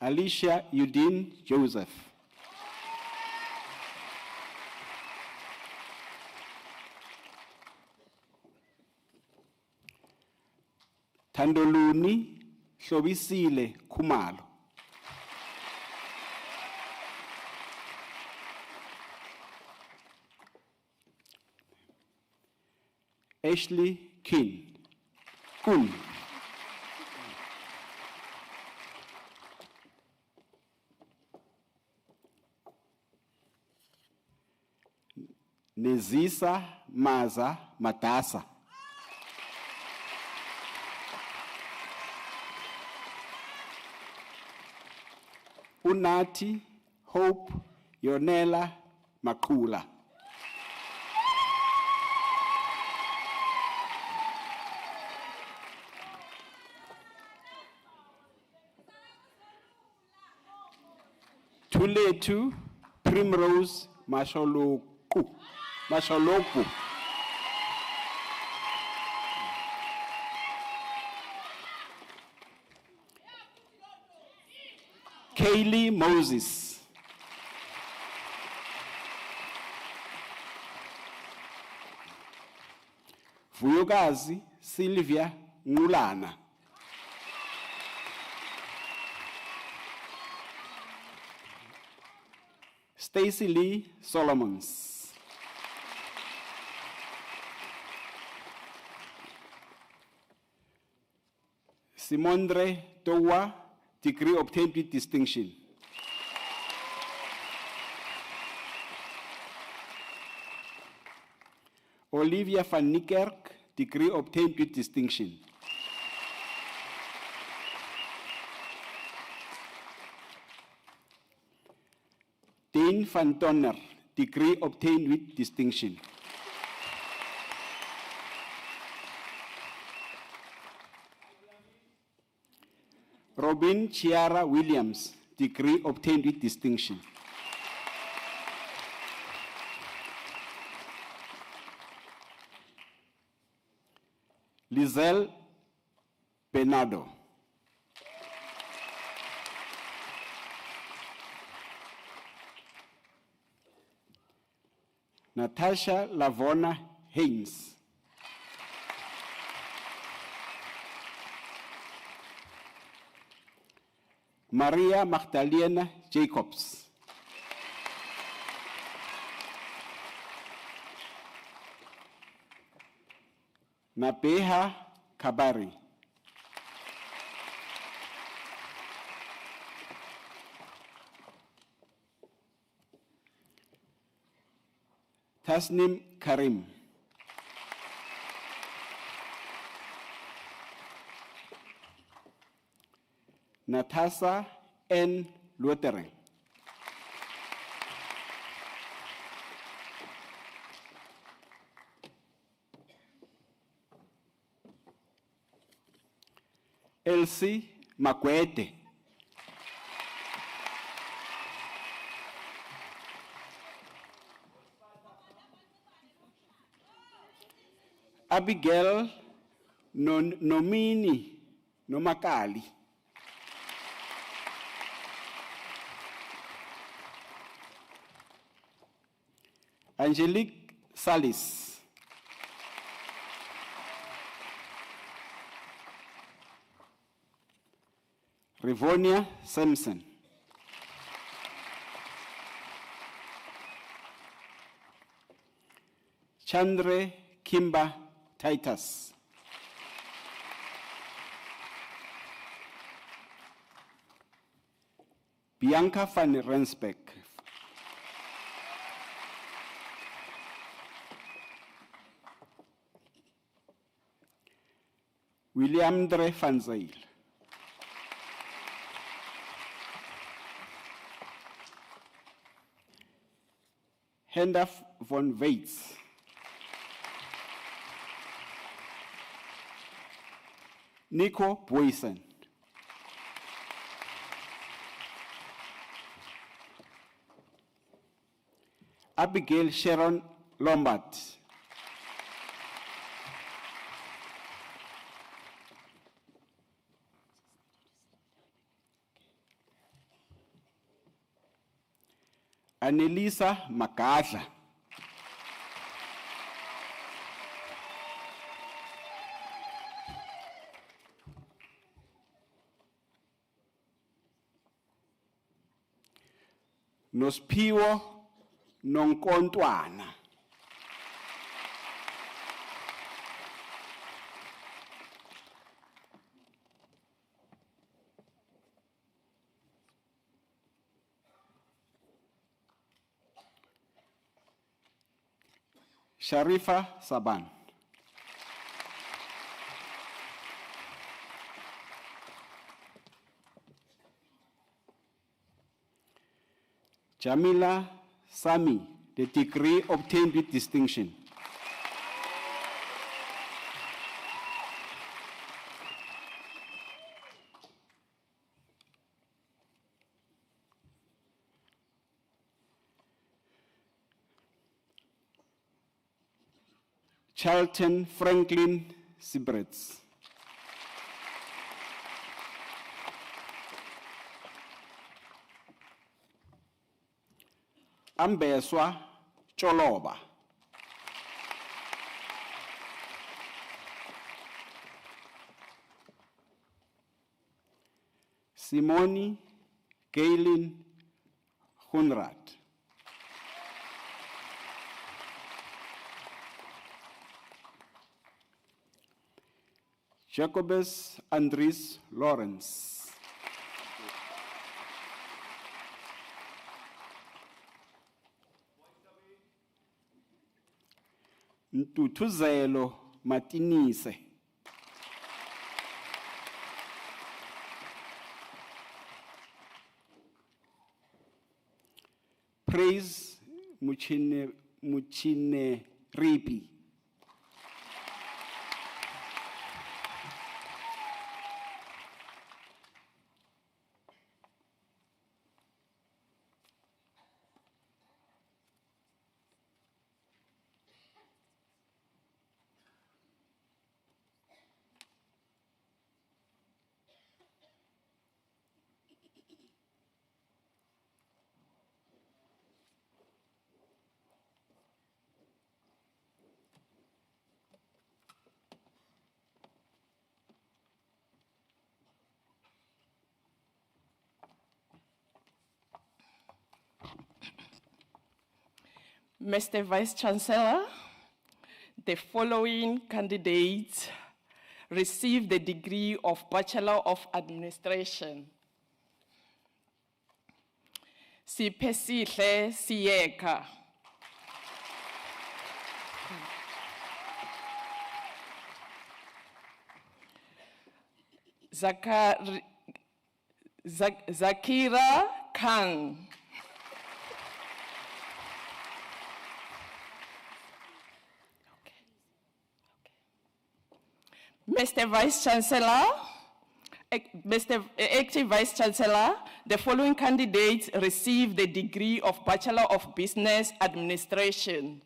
Alicia Eugene Joseph, Tandoluni Hlobisile Khumalo, Ashley Kun. Nezisa Maza Matasa. Unati Hope Yonela Makula. Tuletu Primrose Masholoku. Kaylee Moses. Vuyokazi Sylvia Ngulana. Stacy Lee Solomons. Simondre Towa, degree obtained with distinction. Olivia van Niekerk, degree obtained with distinction. Dane van Tonner, degree obtained with distinction. Robin Chiara Williams, degree obtained with distinction. Lizelle Bernardo. Natasha Lavona Haynes. Maria Magdalena Jacobs. Nabeha Kabari. Tasnim Karim. Natasa N. Luetering. Elsie Makwete. Abigail Nomini Nomakali. Angelique Salis. Rivonia Simpson. Chandre Kimba Titus. Bianca van Rensbeck. William Dre van Zyl. Henda von Weitz. Nico Boysen. Abigail Sharon Lombard. Annelisa Makadla. Nospiwo Nonkontwana. Sharifa Saban. Jamila Sami, the degree obtained with distinction. Charlton Franklin Sibretz. Ambeswa Choloba. Simoni Kaylin Hunrad. Jacobus Andres Lawrence. Ntutuzelo Martinise. Praise Muchine Ripi. Mr. Vice Chancellor, the following candidates received the degree of Bachelor of Administration. Sipesihle Siyeka. Zakira Khan. Mr. Vice Chancellor, Mr. Acting Vice Chancellor, the following candidates received the degree of Bachelor of Business Administration.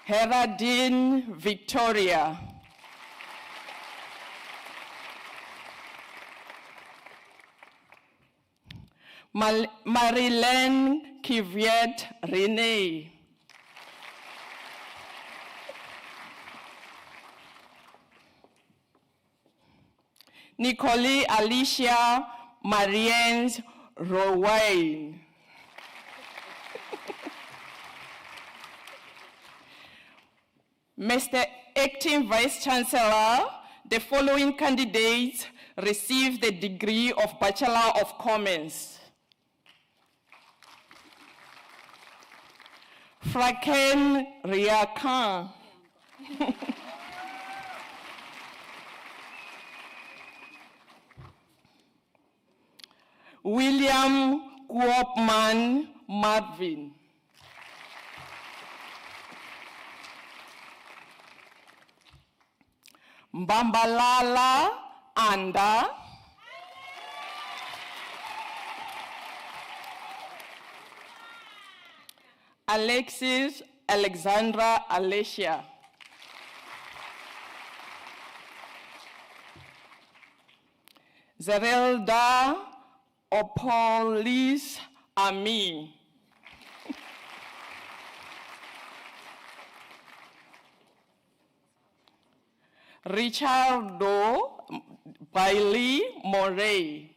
Heradine Victoria. Marilyn Kiviet Renee. Nicole Alicia Marianne Rowain. Mr. Acting Vice Chancellor, the following candidates received the degree of Bachelor of Commerce. Fraken Riakan. William Kuopman Marvin. Mbambalala Anda. Alexis Alexandra Alicia. Zerelda Opolis Ami. Richardo Bailey Morey.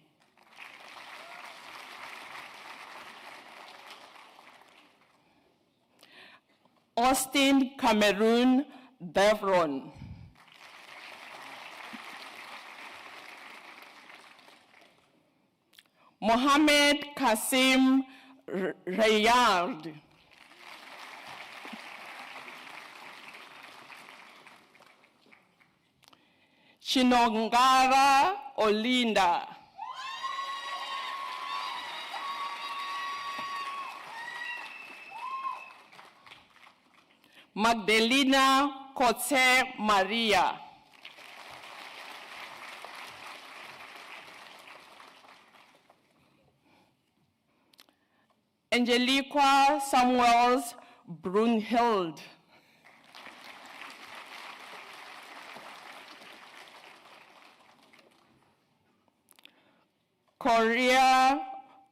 Austin Cameroon Devron. Mohammed Kasim Rayard. Chinongara Olinda. Magdalena Kotse Maria. Angelica Samuels Brunhild. Korea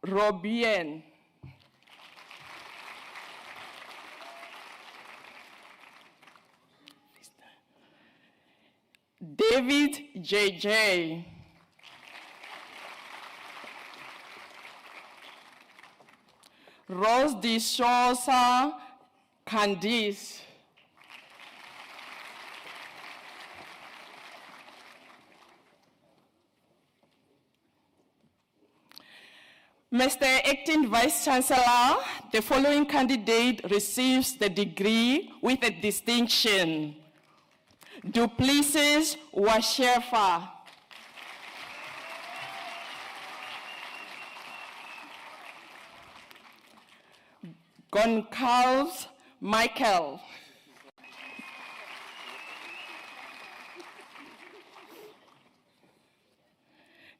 Robien. David JJ. Rose de Sousa Candice. Mr. Acting Vice Chancellor, the following candidate receives the degree with a distinction. Duplessis Washefa. Goncalves Michael.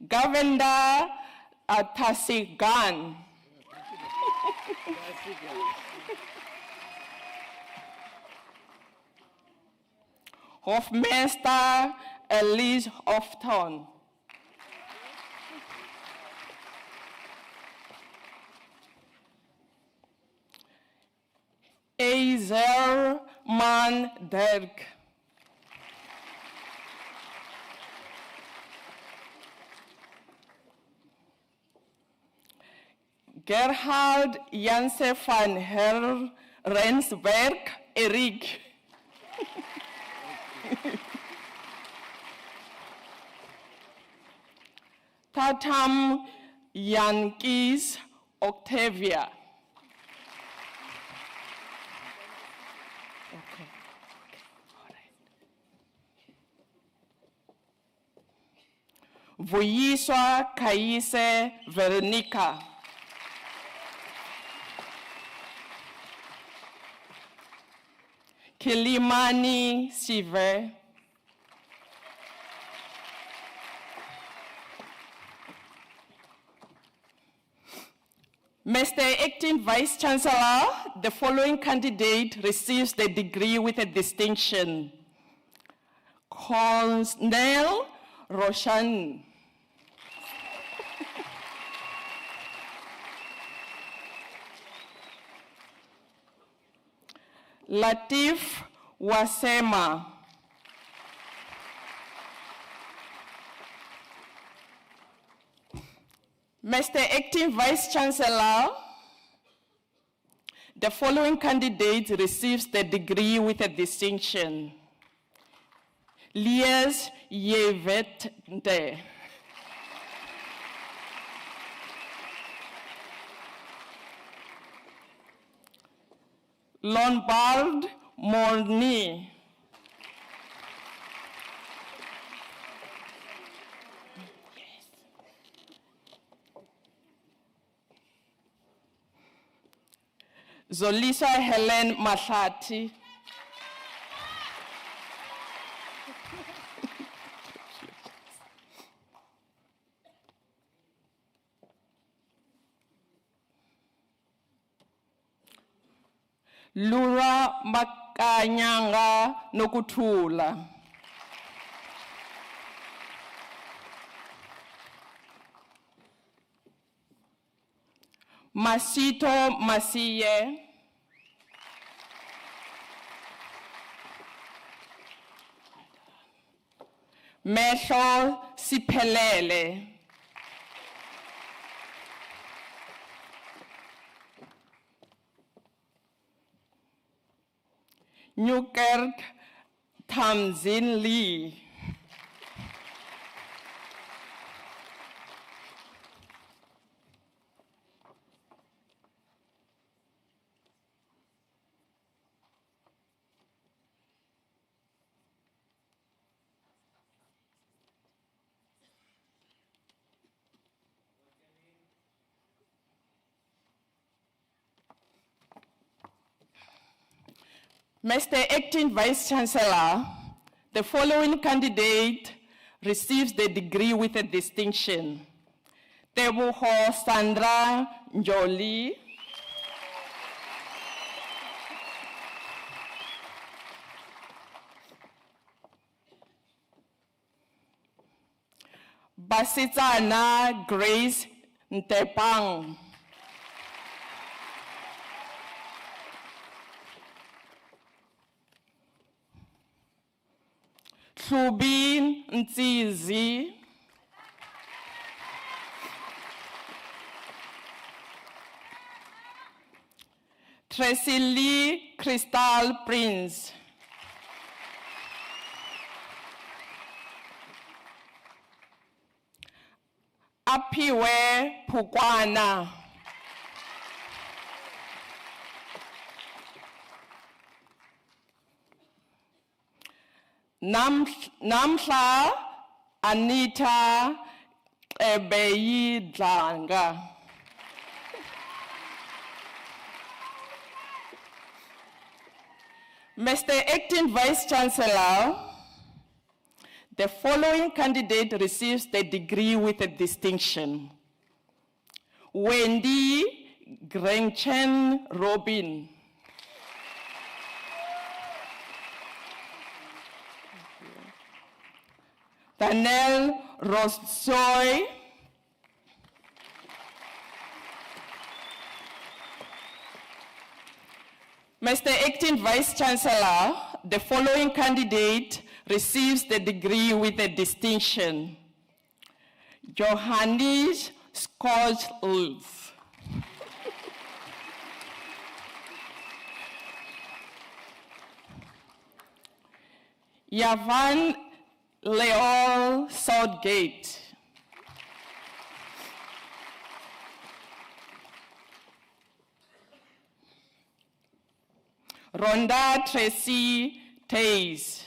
Governor Tasigan. Hofmeister Elise Ofton. Ezer Man Dirk. Gerhard Janse van Rensberg Erik. Tatam Yankis Octavia. Okay. All right. Vuyiswa Kaise Veronica. Kilimani Sive. Mr. Acting Vice Chancellor, the following candidate receives the degree with a distinction. Cornel Roshan. Latif Wasema. Mr. Acting Vice Chancellor, the following candidate receives the degree with a distinction. Lies Yevette. Lombard Morni. Zolisa Helen Mahlati. Lura Makanyanga Nokuthula. Masito Masiye. Mehlo Siphelele. Newkirk Tamzin Lee. Mr. Acting Vice Chancellor, the following candidate receives the degree with a distinction. Teboho Sandra Njoli. Basitsana Grace Ntepang. Tlubin Ntsizi. Tracy Lee Crystal Prince. Apiwe Pukwana. Namhla Anita Ebeyidlanga. Mr. Acting Vice Chancellor, the following candidate receives the degree with a distinction. Wendy Grenchen Robin. Daniel Rossoy. Mr. Acting Vice Chancellor, the following candidate receives the degree with a distinction. Johannes Scotch-Ulf. Yavan Leol Southgate. Rhonda Tracy Tays.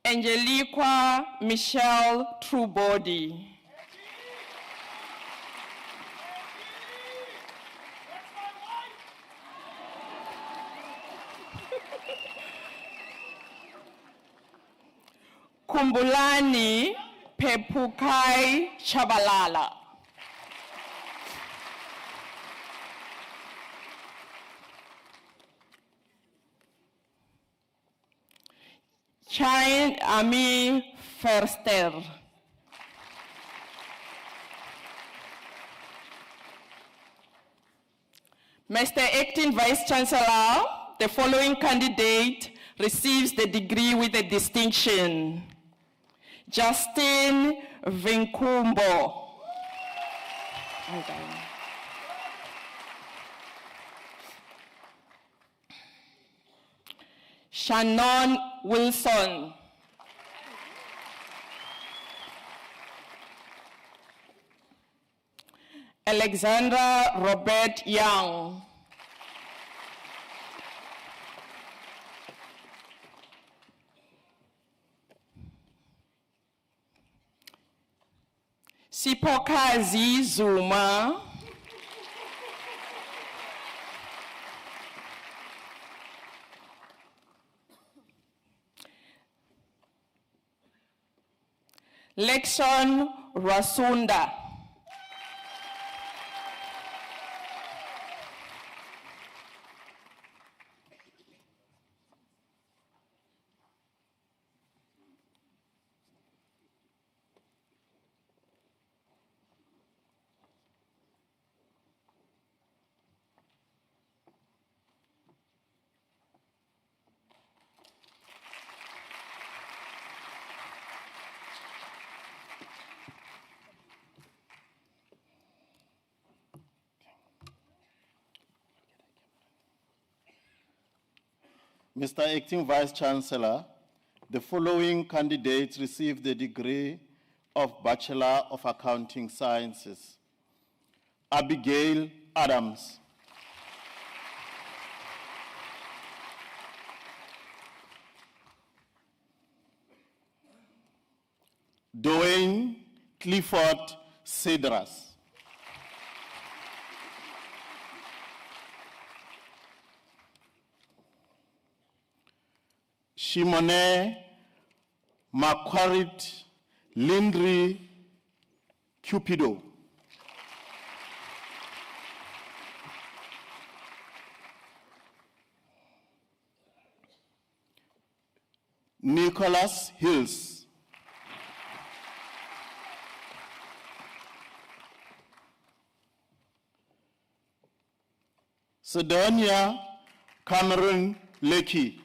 Angelica Michelle Truebody. Kumbulani Pepukai Chabalala. Chain Ami Ferster. Mr. Acting Vice Chancellor, the following candidate receives the degree with a distinction. Justin Vinkumbo. Shannon Wilson. Alexandra Robert Young. Sipokazi Zuma. Lexon Rasunda. Mr. Acting Vice Chancellor, the following candidates received the degree of Bachelor of Accounting Sciences. Abigail Adams. Dwayne Clifford Cedras. Shimone Makwarit Lindri Cupido. Nicholas Hills. Sidonia Cameron Lecky.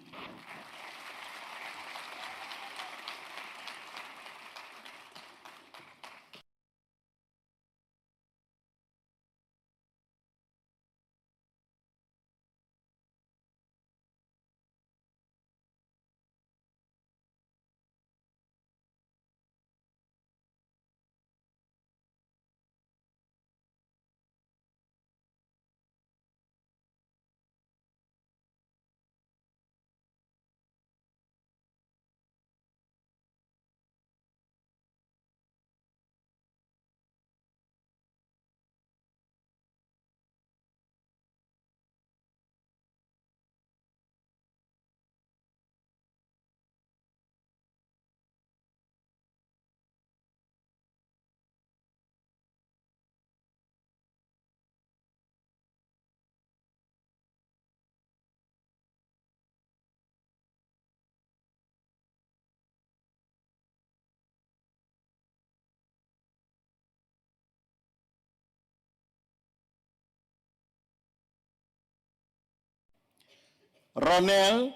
Ronel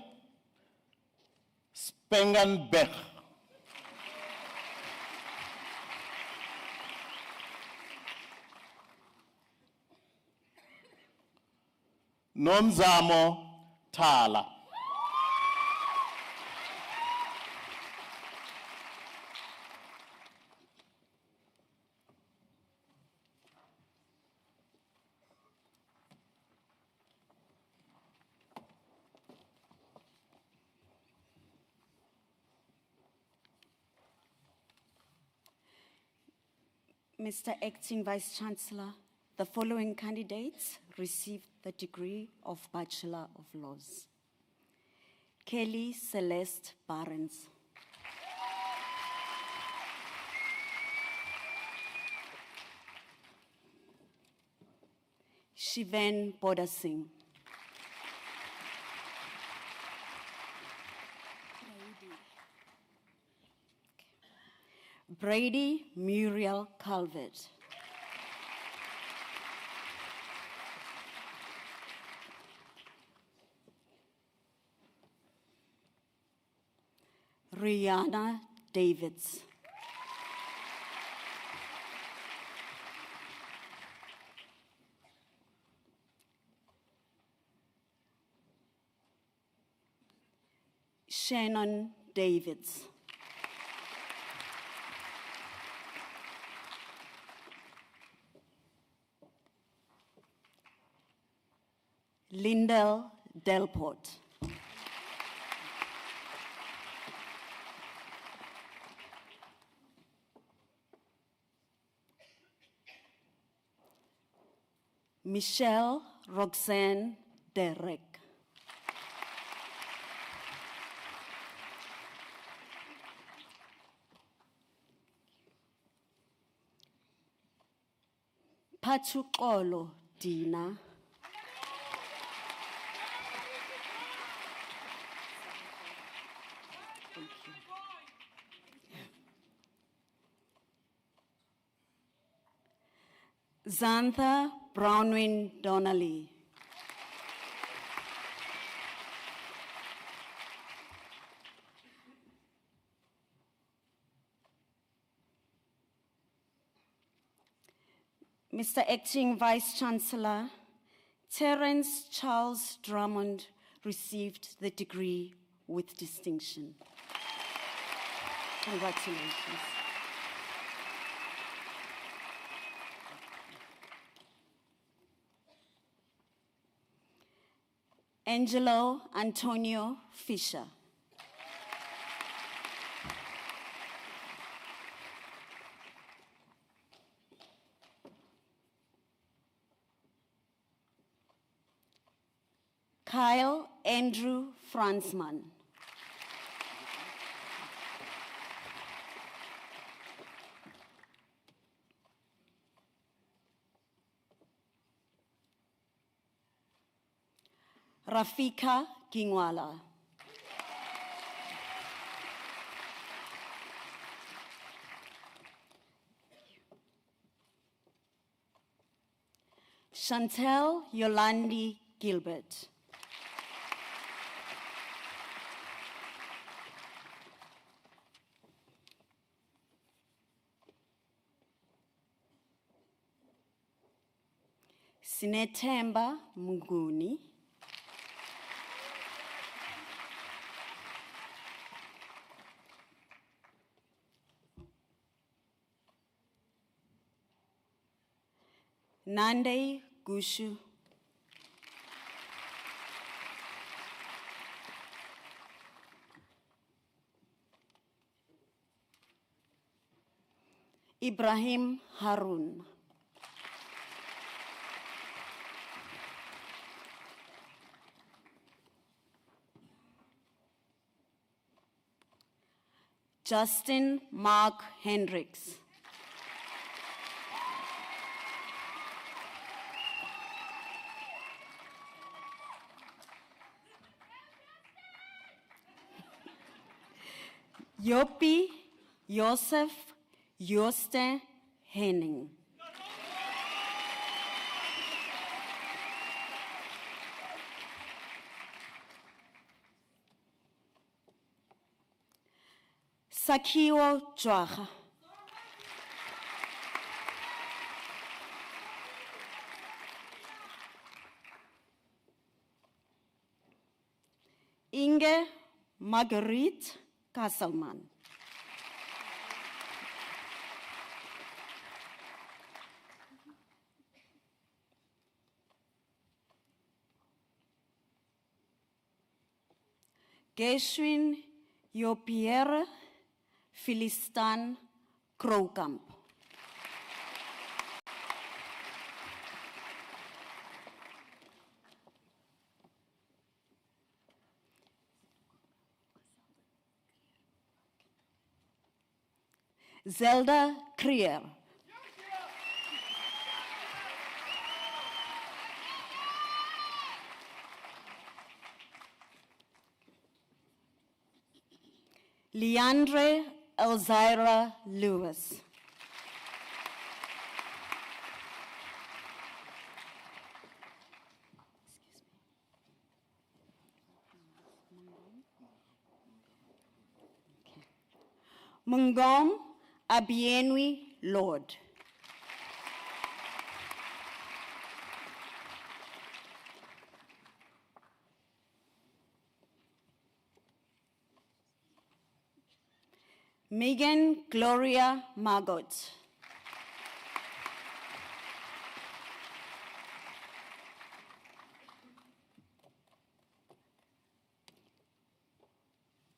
Spengenberg. Nomzamo Thala. Mr. Acting Vice-Chancellor, the following candidates received the degree of Bachelor of Laws. Kelly Celeste Barnes. Shiven Bodasing. Brady Muriel Calvert. Rihanna Davids. Shannon Davids. Lindell Delport. Michelle Roxanne Derek. Pachuqolo Dina. Xantha Brownwin Donnelly. Mr. Acting Vice-Chancellor, Terence Charles Drummond received the degree with distinction. Congratulations. Angelo Antonio Fisher. Kyle Andrew Fransman. Rafika Kingwala. Chantel Yolandi Gilbert. Sinetemba Mnguni. Nande Gushu. Ibrahim Harun. Justin Mark Hendricks. Yopi Joseph Joste Henning. Sakiwo Jwaha. Inge Marguerite Kasselman. Gershwin Jopierre Philistan Kroukamp. Zelda Krier. Leandre Elzira Lewis. Mungom Abienwi Lord. Megan Gloria Margot.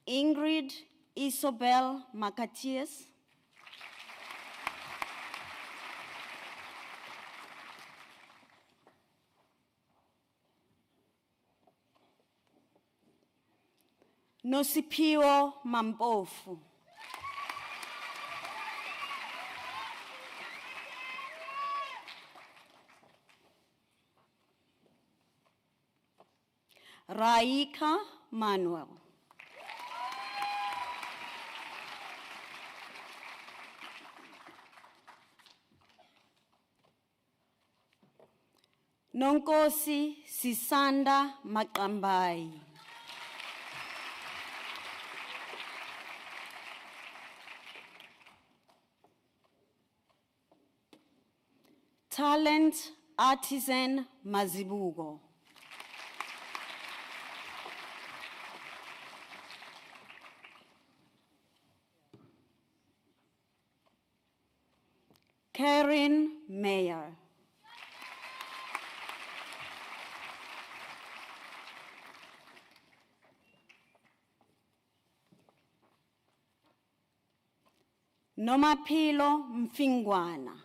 Ingrid Isobel Macatias. Nosipio Mambofu. Raika Manuel. Nonkosi Sisanda Makambai. Talent Artisan Mazibugo. Karen Mayer. Nomapilo Mfingwana.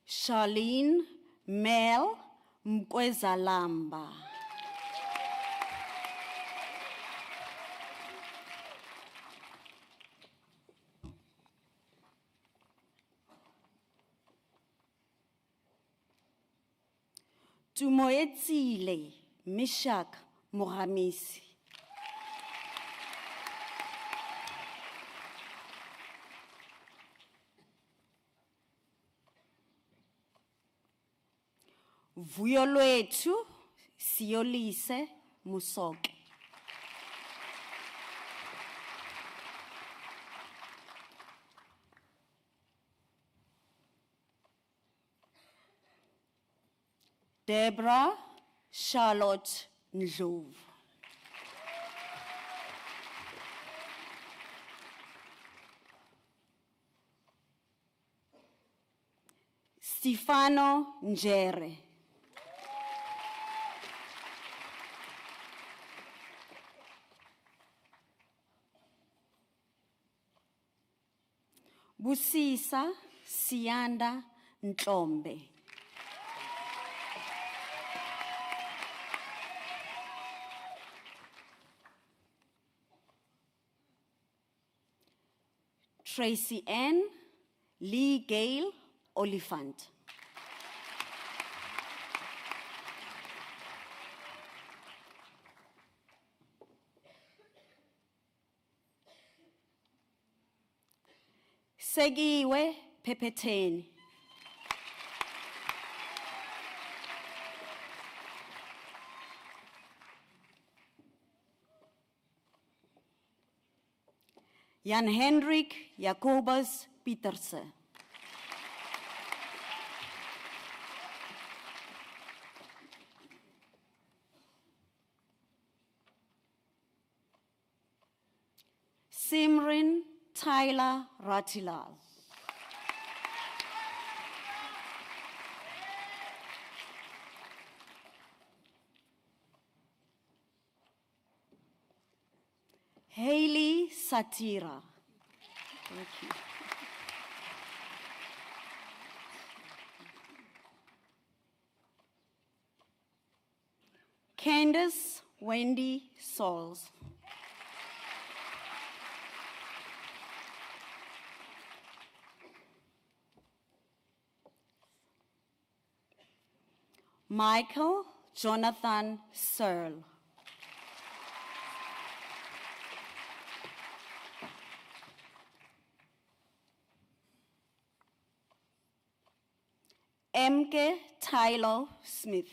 Charlene Mel Mkwezalamba. Tumoetsile Mishak Mohamisi. Vuyolwetu Siolise Musoke. Deborah Charlotte Ndlovu. Stefano Njere. Busisa Sianda Ntombe. Tracy Ann Lee Gale Oliphant. Segiwe Pepeteni. Jan Hendrik Jacobus Pieterse. Simrin Tyler Ratilal. Haley Satira. Thank you. Candace Wendy Sauls. Michael Jonathan Searle. Emke Tyler Smith.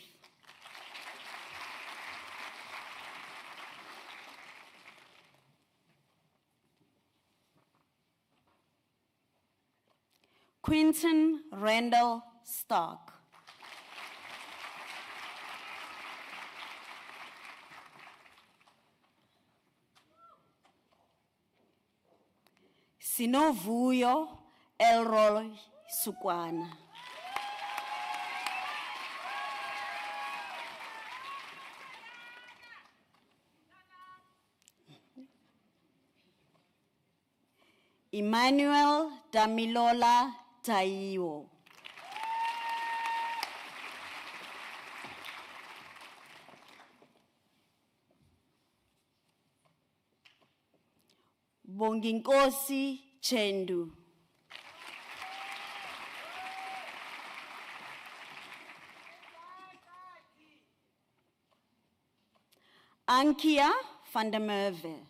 Quinton Randall Stark. Sinovuyo Elroy Sukwana. Emmanuel Damilola Taiwo. Bonginkosi Chendu. Ankia van der Merwe.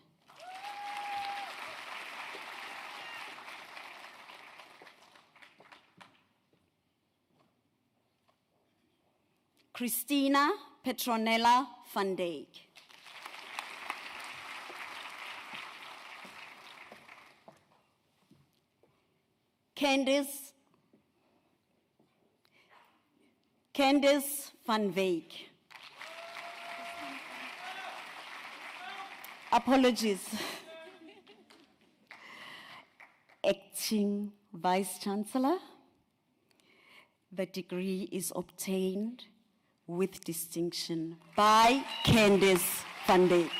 Christina Petronella van Dijk. Candice van Wyk. Apologies. Acting Vice Chancellor, the degree is obtained with distinction by Candice van Wyk.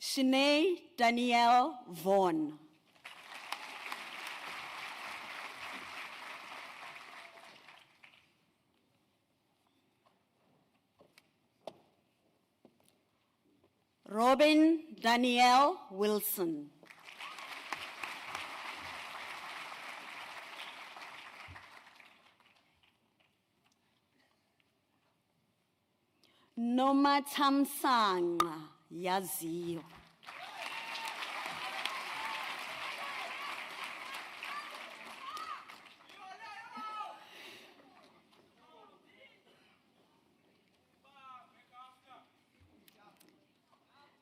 Shanae Danielle Vaughan. Robin Danielle Wilson. Nomathamsanga Yaziyo.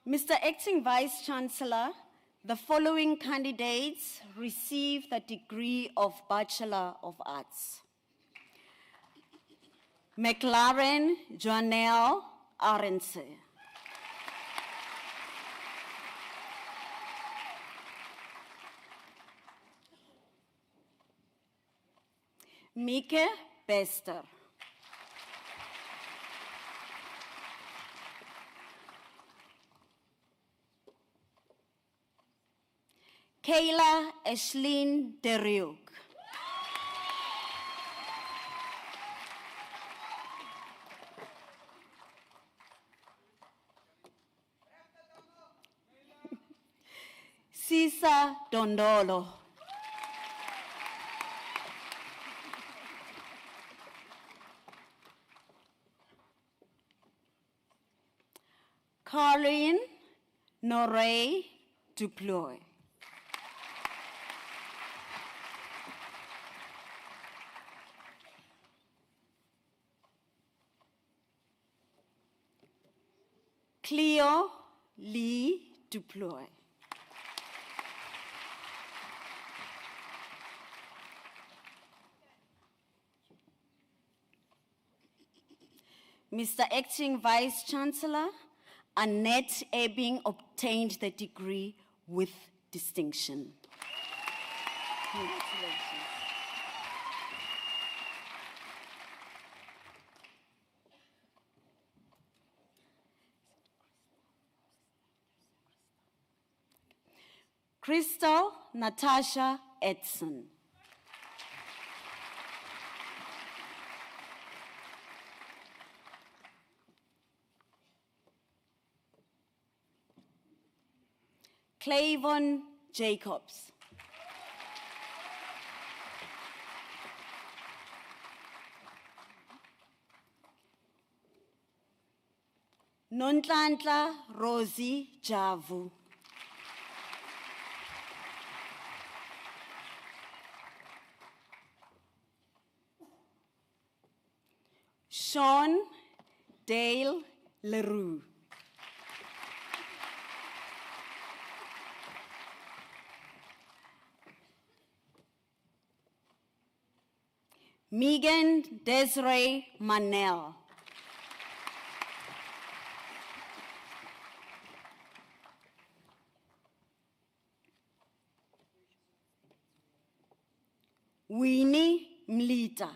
Mr. Acting Vice Chancellor, the following candidates receive the degree of Bachelor of Arts. McLaren Joanelle Arendse. Mike Bester. Kayla Ashleen Deriuk. Sisa Dondolo. Carlene Norey Duploy. Cleo Lee Duploy. Mr. Acting Vice Chancellor, Annette Ebbing obtained the degree with distinction. Congratulations. Crystal Natasha Edson. Clavon Jacobs. Nonhlanhla Rosie Javu. Sean Dale Leroux. Megan Desiree Manel. Winnie Mlita.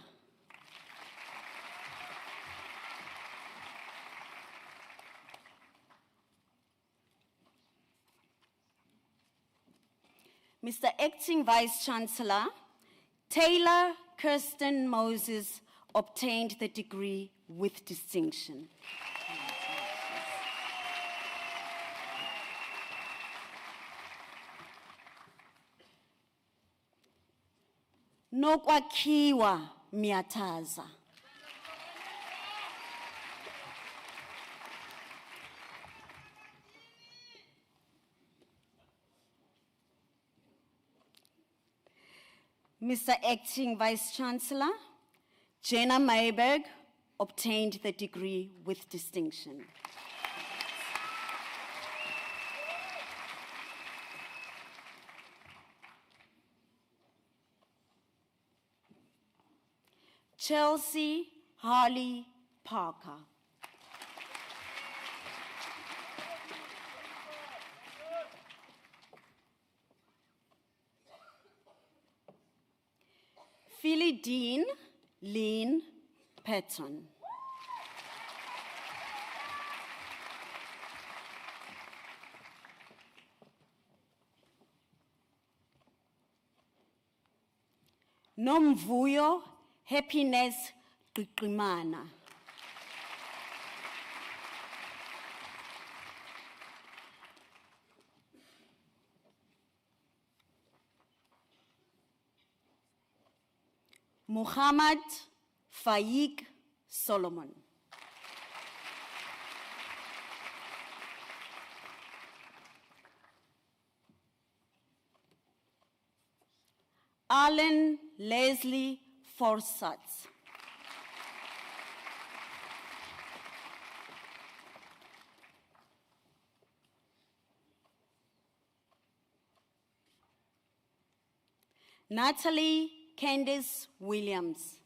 Mr. Acting Vice Chancellor, Taylor Kirsten Moses obtained the degree with distinction. Nokwakhiwa Miataza. Mr. Acting Vice Chancellor, Jenna Mayberg obtained the degree with distinction. Chelsea Harley Parker. Philly Dean Lean Patton. Nomvuyo Happiness Qiqimana. Muhammad Faik Solomon. Alan Leslie Forsatz. Natalie Candice Williams.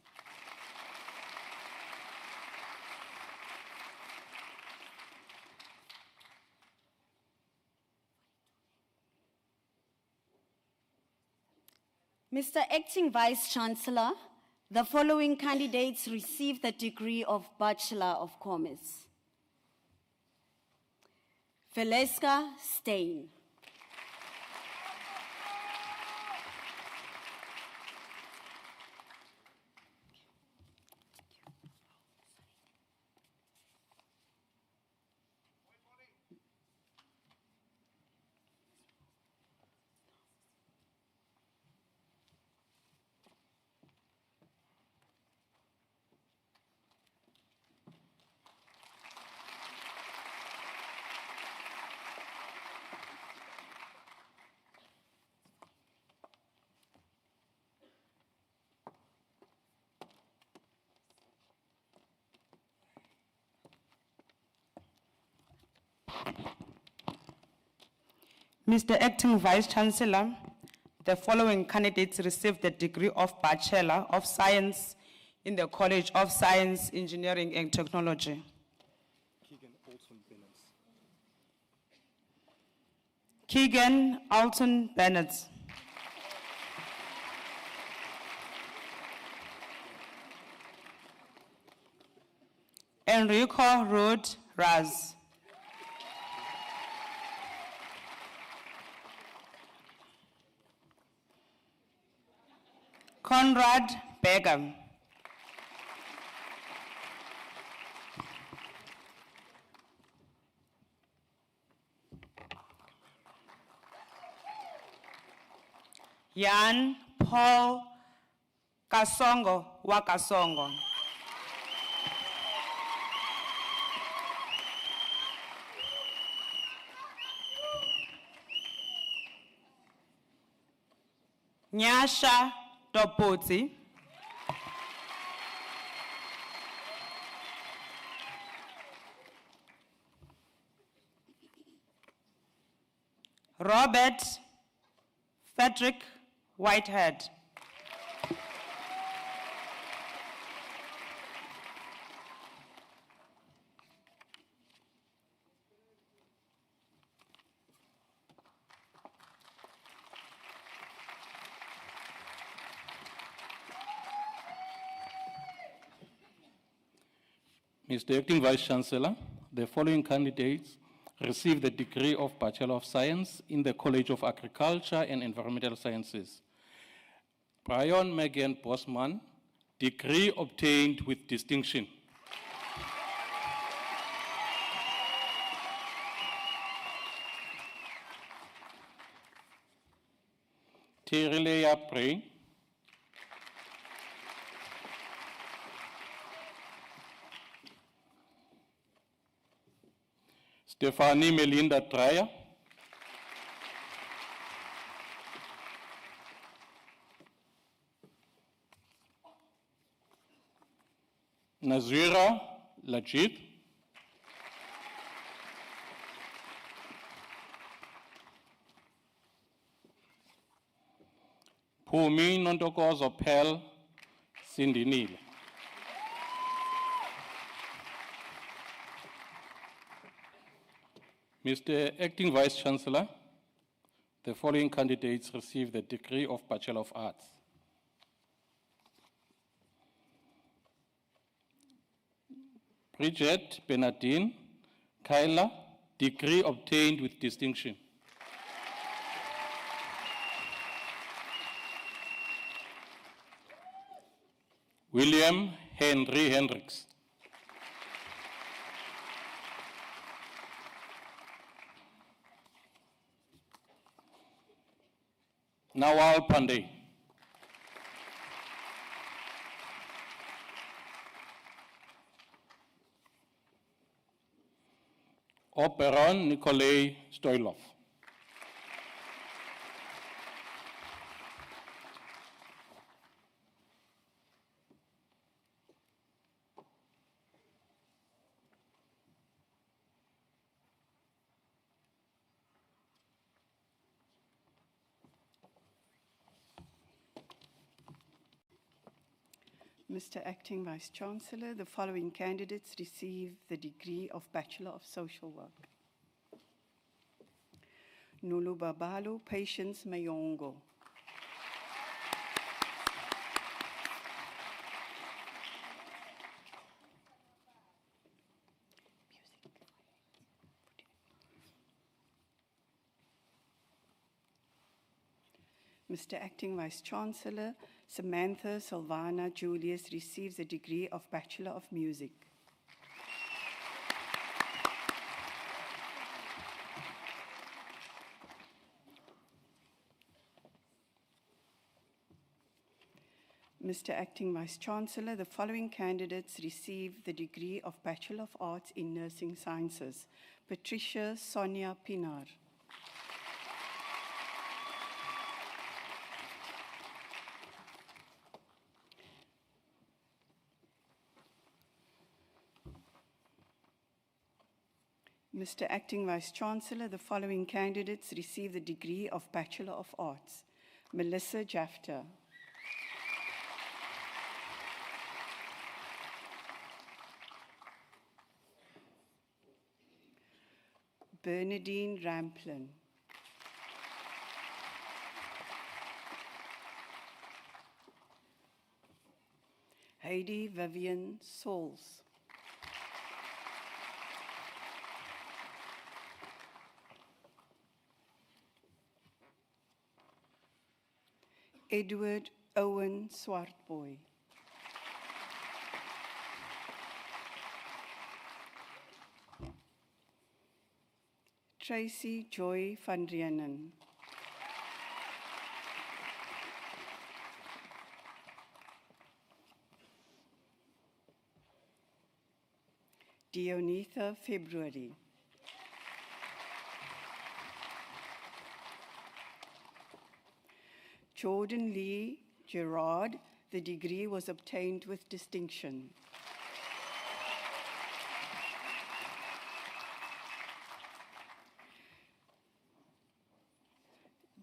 Mr. Acting Vice Chancellor, the following candidates received the degree of Bachelor of Commerce. Valeska Stein. Mr. Acting Vice Chancellor, the following candidates received the degree of Bachelor of Science in the College of Science, Engineering and Technology. Keegan Alton Bennett. Enrico Rudd Raz. Conrad Begum. Jan Paul Kasongo wa Kasongo. Nyasha Topoti. Robert Frederick Whitehead. Mr. Acting Vice Chancellor, the following candidates received the degree of Bachelor of Science in the College of Agriculture and Environmental Sciences. Brian Megan Bosman, degree obtained with distinction. Terileya Prey. Stephanie Melinda Dreyer. Nazira Lajid. Phumi Nontokozo Pel Sindinile. Mr. Acting Vice Chancellor, the following candidates received the degree of Bachelor of Arts. Bridget Bernardine Kyla, degree obtained with distinction. William Henry Hendricks. Nawal Pandey. Operon Nikolai Stoilov. Mr. Acting Vice-Chancellor, the following candidates receive the degree of Bachelor of Social Work. Nulu Babalo, Patience Mayongo. Mr. Acting Vice-Chancellor, Samantha Silvana Julius receives the degree of Bachelor of Music. Mr. Acting Vice-Chancellor, the following candidates receive the degree of Bachelor of Arts in Nursing Sciences. Patricia Sonia Pinar. Mr. Acting Vice-Chancellor, the following candidates receive the degree of Bachelor of Arts. Melissa Jafta. Bernadine Ramplin. Heidi Vivian Sauls. Edward Owen Swartboy. Tracy Joy van Rienen. Dionetha February. Jordan Lee Gerard, the degree was obtained with distinction.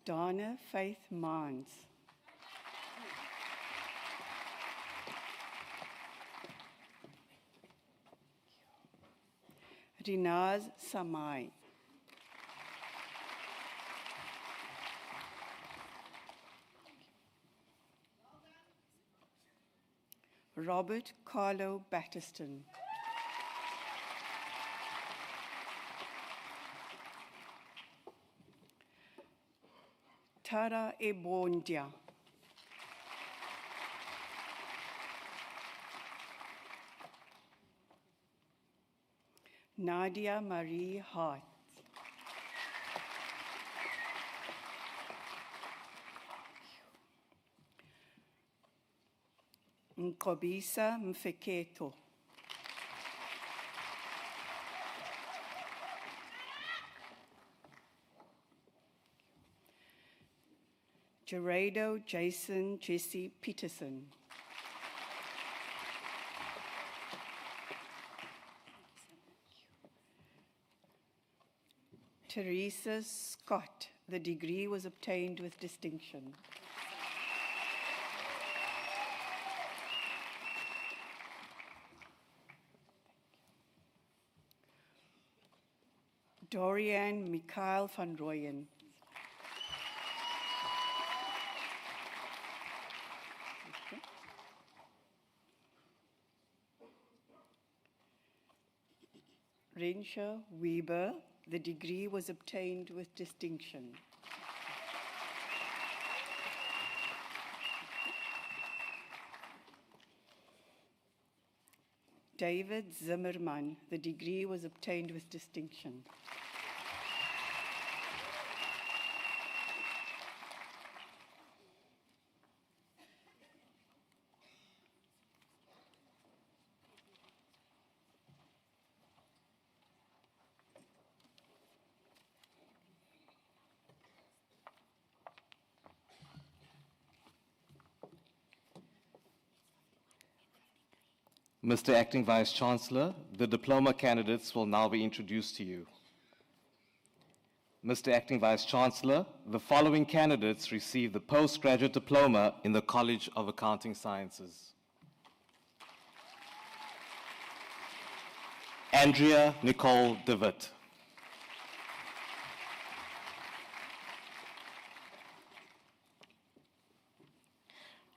Donna Faith Mans. Rinaz Samai. Robert Carlo Battiston. Tara Ebondia. Nadia Marie Hart. Nkobisa Mfeketo. Gerardo Jason Jesse Peterson. Teresa Scott. The degree was obtained with distinction. Dorian Mikhail van Rooyen. Rensha Weber, the degree was obtained with distinction. David Zimmerman, the degree was obtained with distinction. Mr. Acting Vice-Chancellor, the diploma candidates will now be introduced to you. Mr. Acting Vice-Chancellor, the following candidates received the postgraduate diploma in the College of Accounting Sciences. Andrea Nicole DeWitt.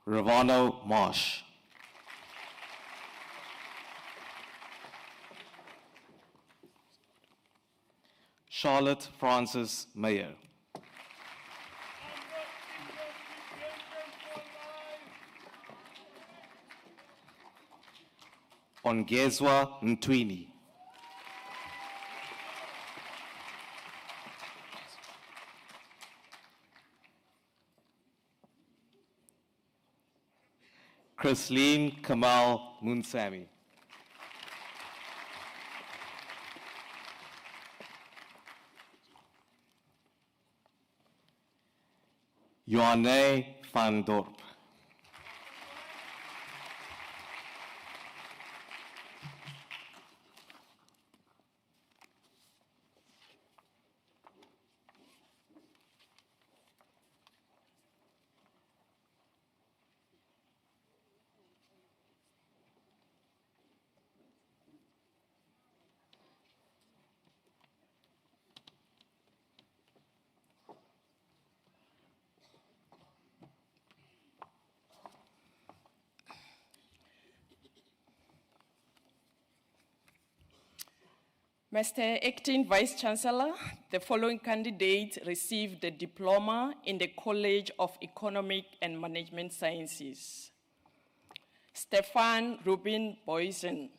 Ravano Marsh. Charlotte Frances Mayer. Ongezwa Ntwini. Chrisleen Kamal Munsami. Joanne van Dorp. Mr. Acting Vice-Chancellor, the following candidates received the diploma in the College of Economic and Management Sciences. Stefan Rubin Boysen.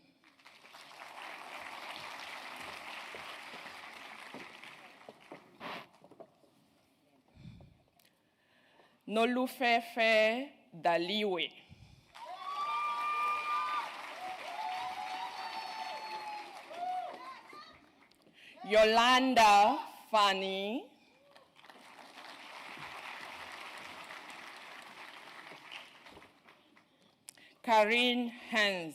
Nolufefe Daliwe. Yolanda Fanny. Karin Hans.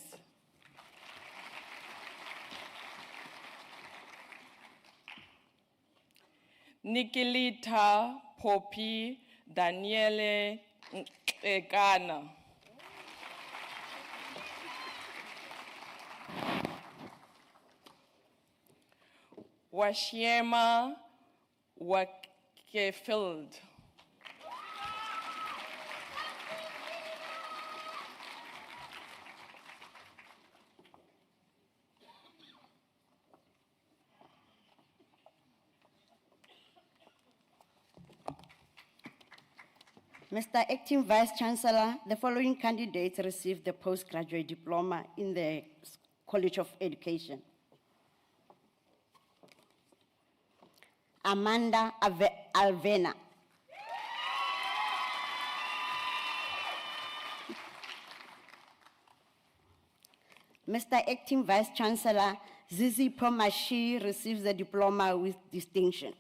Nikilita Poppy Daniele Ekana. Washiema Wakefield. Mr. Acting Vice-Chancellor, the following candidates received the postgraduate diploma in the College of Education. Amanda Alvena. Mr. Acting Vice-Chancellor, Zizi Promashi receives the diploma with distinction.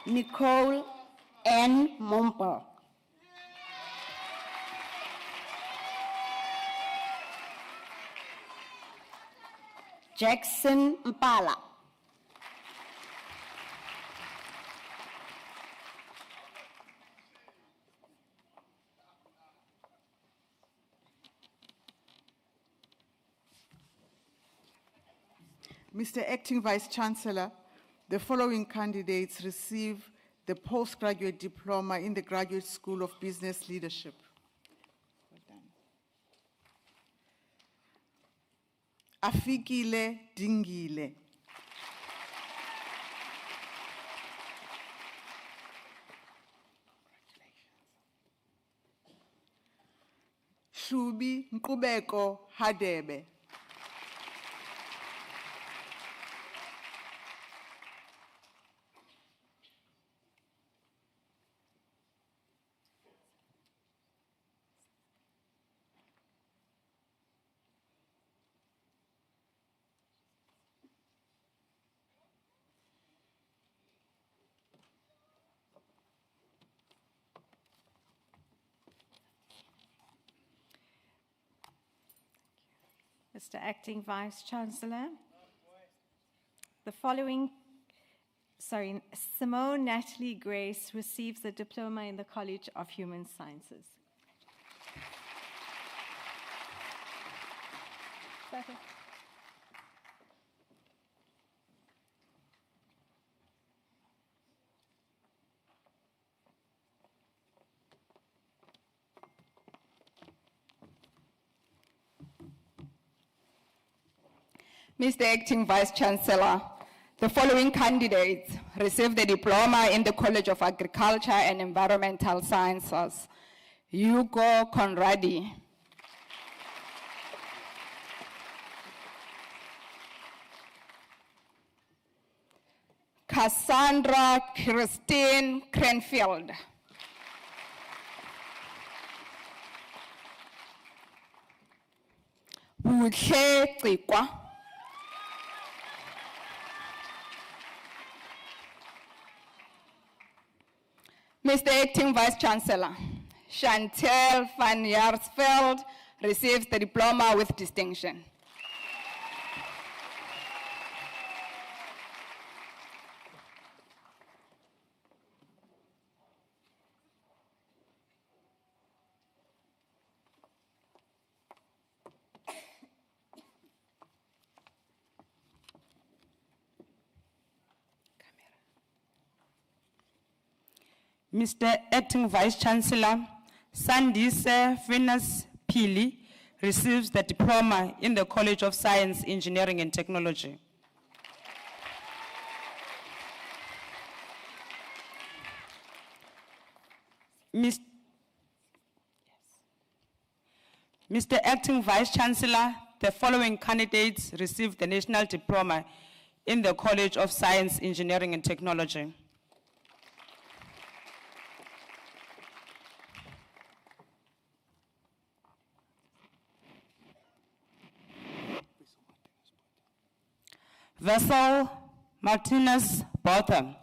Nicole N. Momper. Jackson Mpala. Mr. Acting Vice-Chancellor, the following candidates receive the postgraduate diploma in the Graduate School of Business Leadership. Afikile Dingile. Shubi Nkubeko Hadebe. Mr. Acting Vice Chancellor, the following, Simone Natalie Grace receives the Diploma in the College of Human Sciences. Mr. Acting Vice Chancellor, the following candidates received the Diploma in the College of Agriculture and Environmental Sciences. Hugo Conradi. Cassandra Christine Cranfield. Buhle Cikwa. Mr. Acting Vice Chancellor, Chantel van Jaarsveld receives the Diploma with distinction. Mr. Acting Vice Chancellor, Sandise Venus Pili receives the Diploma in the College of Science, Engineering and Technology. Mr. Acting Vice Chancellor, the following candidates received the National Diploma in the College of Science, Engineering and Technology. Vessel Martinez Botham.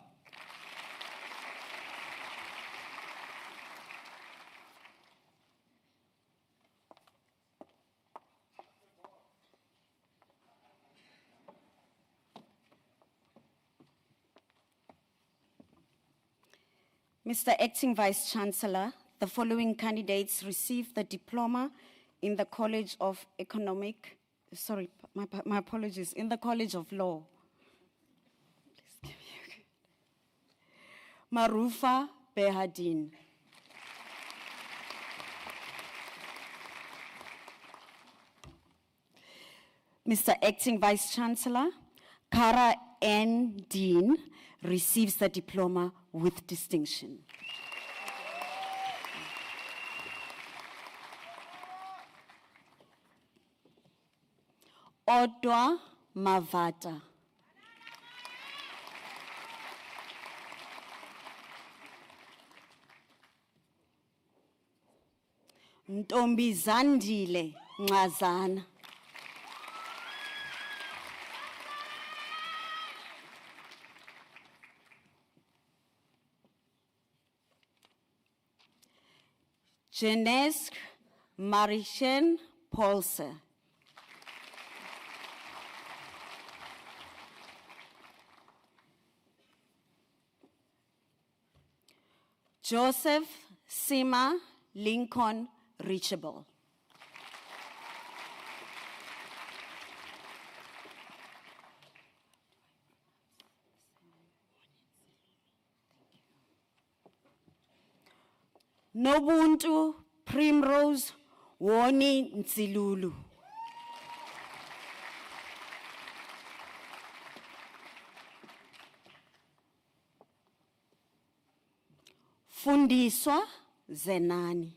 Mr. Acting Vice Chancellor, the following candidates received the Diploma in the College of Economic, my apologies, in the College of Law. Marufa Behadin. Mr. Acting Vice Chancellor, Kara N. Dean receives the Diploma with distinction. Odwa Mavata. Ntombizandile Ngazana. Jenesk Marishen Polse. Joseph Sima Lincoln Reachable. Nobuntu Primrose Woni Nzilulu. Fundiswa Zenani.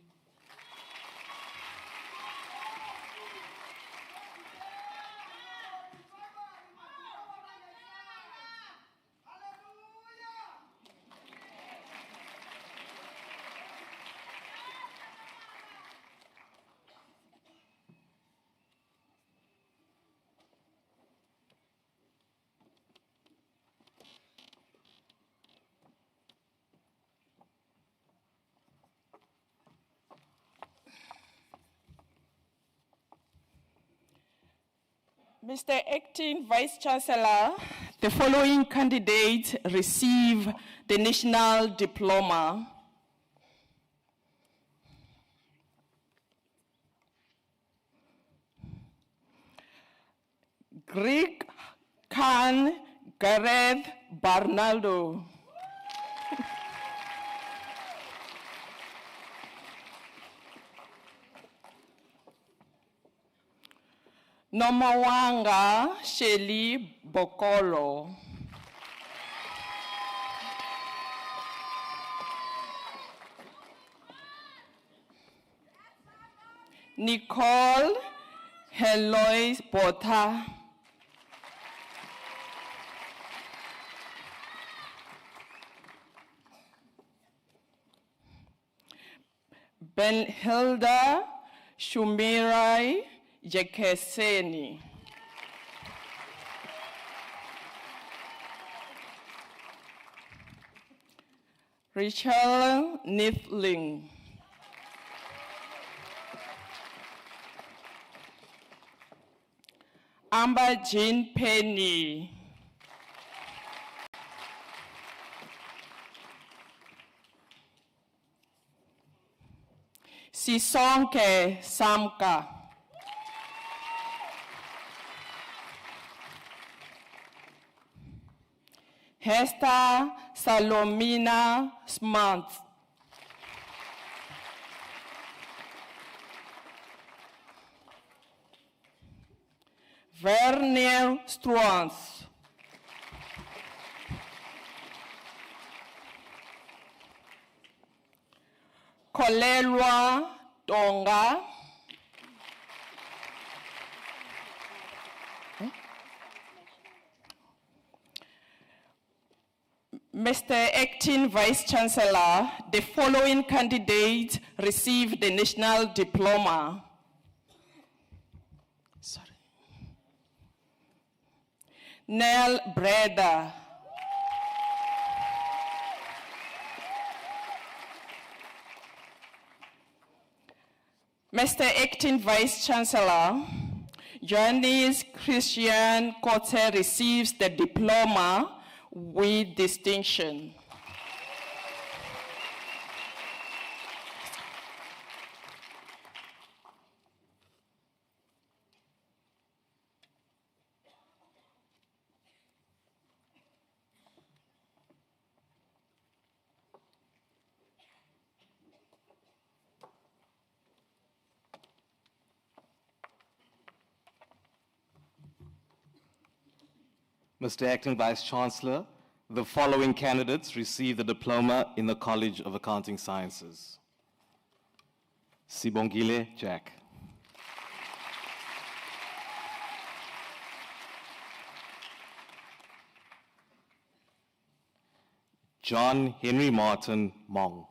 Mr. Acting Vice-Chancellor, the following candidates receive the National Diploma. Greg Khan Gareth Barnaldo. Nomawanga Sheli Bokolo. Nicole Heloise Bota. Benhilda Shumirai Jekeseni. Rachel Nifling. Amber Jean Penny. Sisonke Samka. Hester Salomina Smart. Vernier Struans. Kolelwa Tonga. Mr. Acting Vice-Chancellor, the following candidates received the National Diploma. Nell Breda. Mr. Acting Vice-Chancellor, Johannes Christian Cotte receives the diploma with distinction. Mr. Acting Vice-Chancellor, the following candidates receive the diploma in the College of Accounting Sciences. Sibongile Jack. John Henry Martin Mong.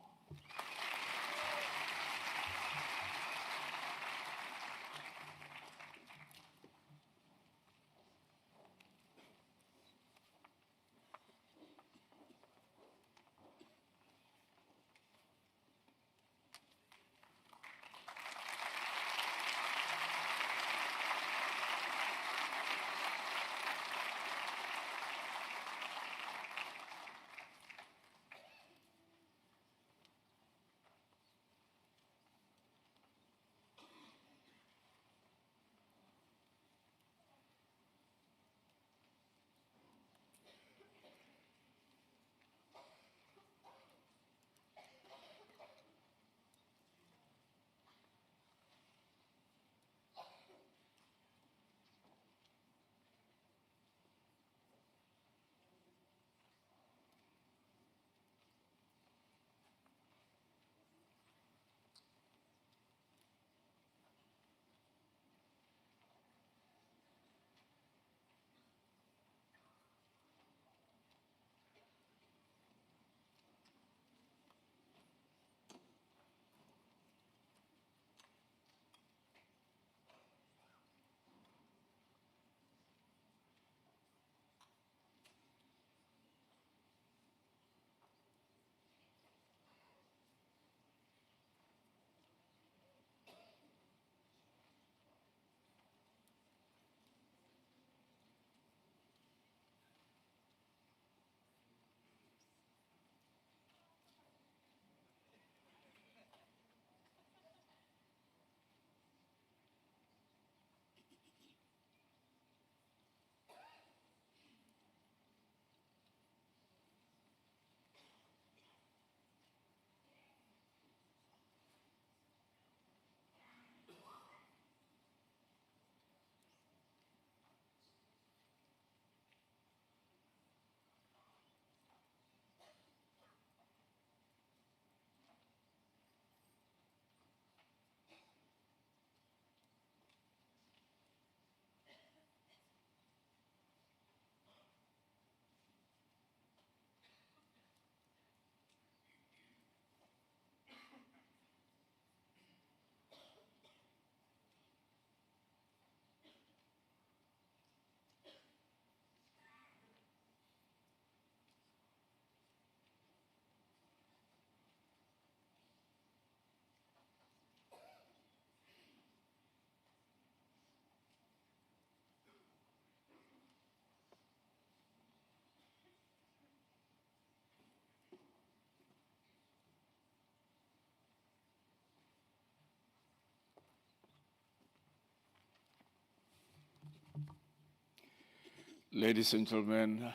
Ladies and gentlemen,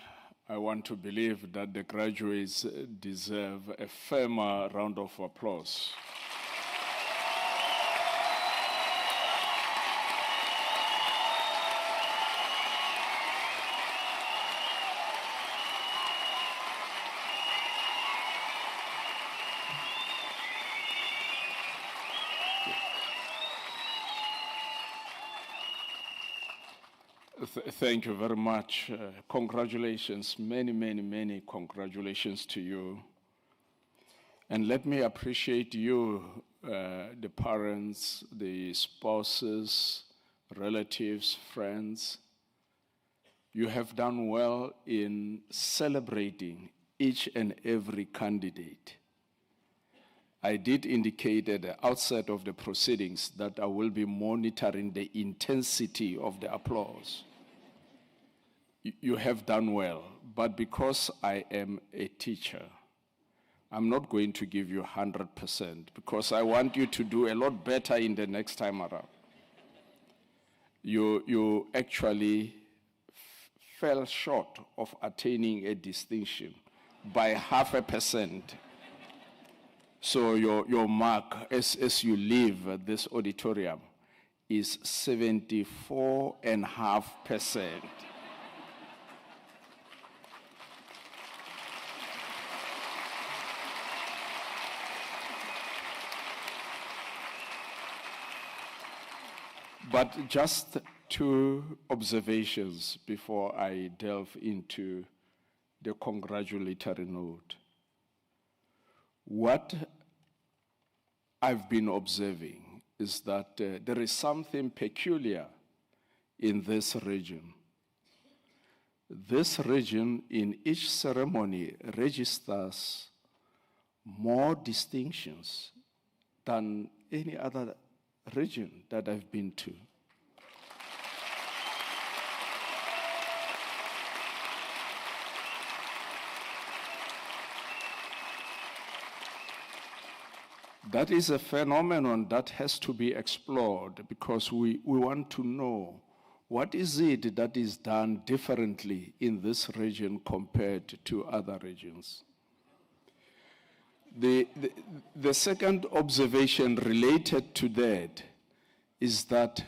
I want to believe that the graduates deserve a firmer round of applause. Thank you very much. Congratulations, many congratulations to you. And let me appreciate you, the parents, the spouses, relatives, friends. You have done well in celebrating each and every candidate. I did indicate at the outset of the proceedings that I will be monitoring the intensity of the applause. You have done well, but because I am a teacher, I'm not going to give you 100% because I want you to do a lot better in the next time around. You actually fell short of attaining a distinction by 0.5%. So your mark as you leave this auditorium is 74.5%. But just two observations before I delve into the congratulatory note. What I've been observing is that there is something peculiar in this region. This region, in each ceremony, registers more distinctions than any other region that I've been to. That is a phenomenon that has to be explored because we want to know what is it that is done differently in this region compared to other regions. The second observation related to that is that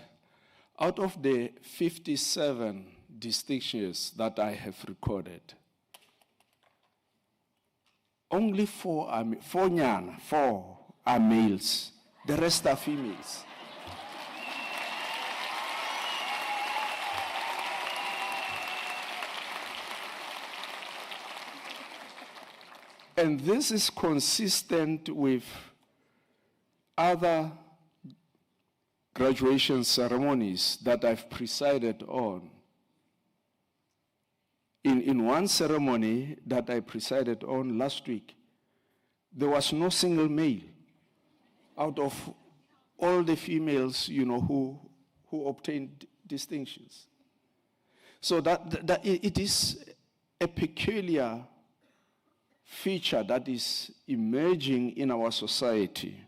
out of the 57 distinctions that I have recorded, only four are males, the rest are females. And this is consistent with other graduation ceremonies that I've presided on. In one ceremony that I presided on last week, there was no single male out of all the females, who obtained distinctions. So that it is a peculiar feature that is emerging in our society.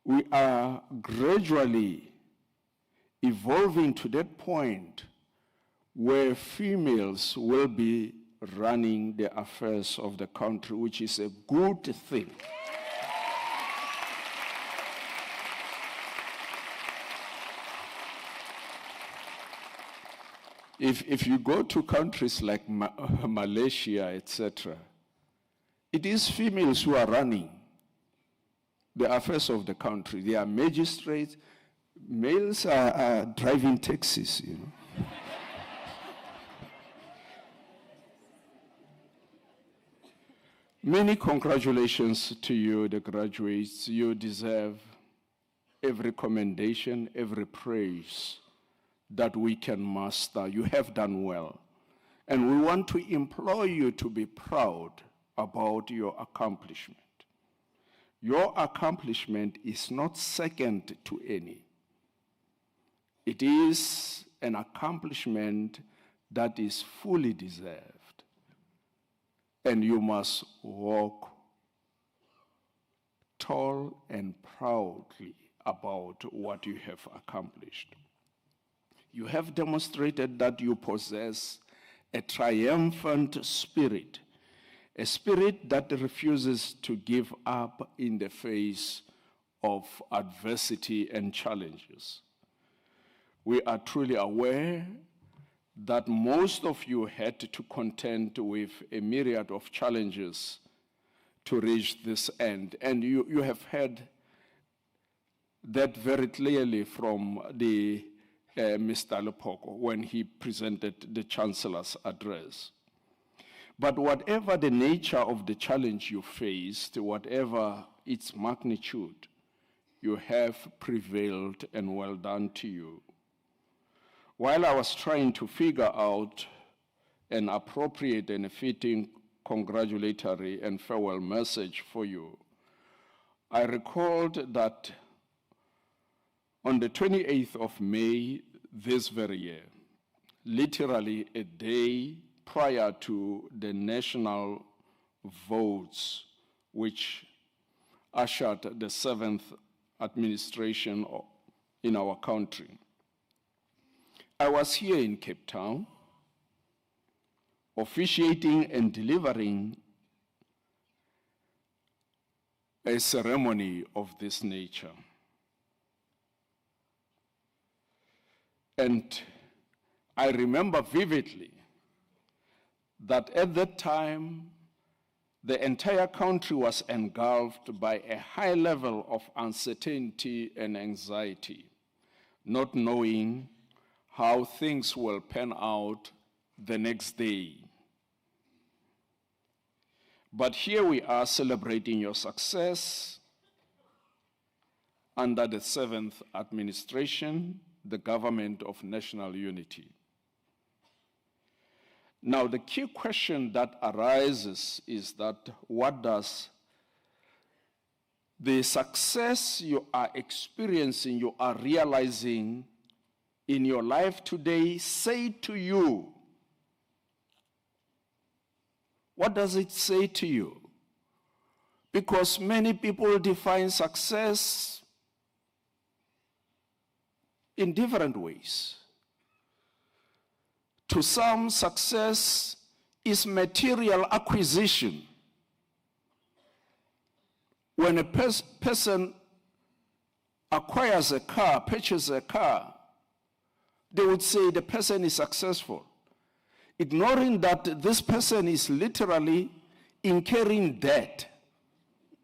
We are gradually evolving to that point where females will be running the affairs of the country, which is a good thing. If you go to countries like Malaysia, etc., it is females who are running the affairs of the country. They are magistrates. Males are driving taxis, Many congratulations to you, the graduates. You deserve every commendation, every praise that we can muster. You have done well. And we want to implore you to be proud about your accomplishment. Your accomplishment is not second to any. It is an accomplishment that is fully deserved. And you must walk tall and proudly about what you have accomplished. You have demonstrated that you possess a triumphant spirit, a spirit that refuses to give up in the face of adversity and challenges. We are truly aware that most of you had to contend with a myriad of challenges to reach this end. And you have heard that very clearly from the Mr. Lepoko when he presented the Chancellor's address. But whatever the nature of the challenge you faced, whatever its magnitude, you have prevailed, and well done to you. While I was trying to figure out an appropriate and fitting congratulatory and farewell message for you, I recalled that on the 28th of May this very year, literally a day prior to the national votes which ushered the 7th administration in our country, I was here in Cape Town officiating and delivering a ceremony of this nature. And I remember vividly that at that time, the entire country was engulfed by a high level of uncertainty and anxiety, not knowing how things will pan out the next day. But here we are celebrating your success under the 7th administration, the government of national unity. Now, the key question that arises is that what does the success you are experiencing, you are realizing in your life today say to you? What does it say to you? Because many people define success in different ways. To some, success is material acquisition. When a person acquires a car, purchases a car, they would say the person is successful, ignoring that this person is literally incurring debt.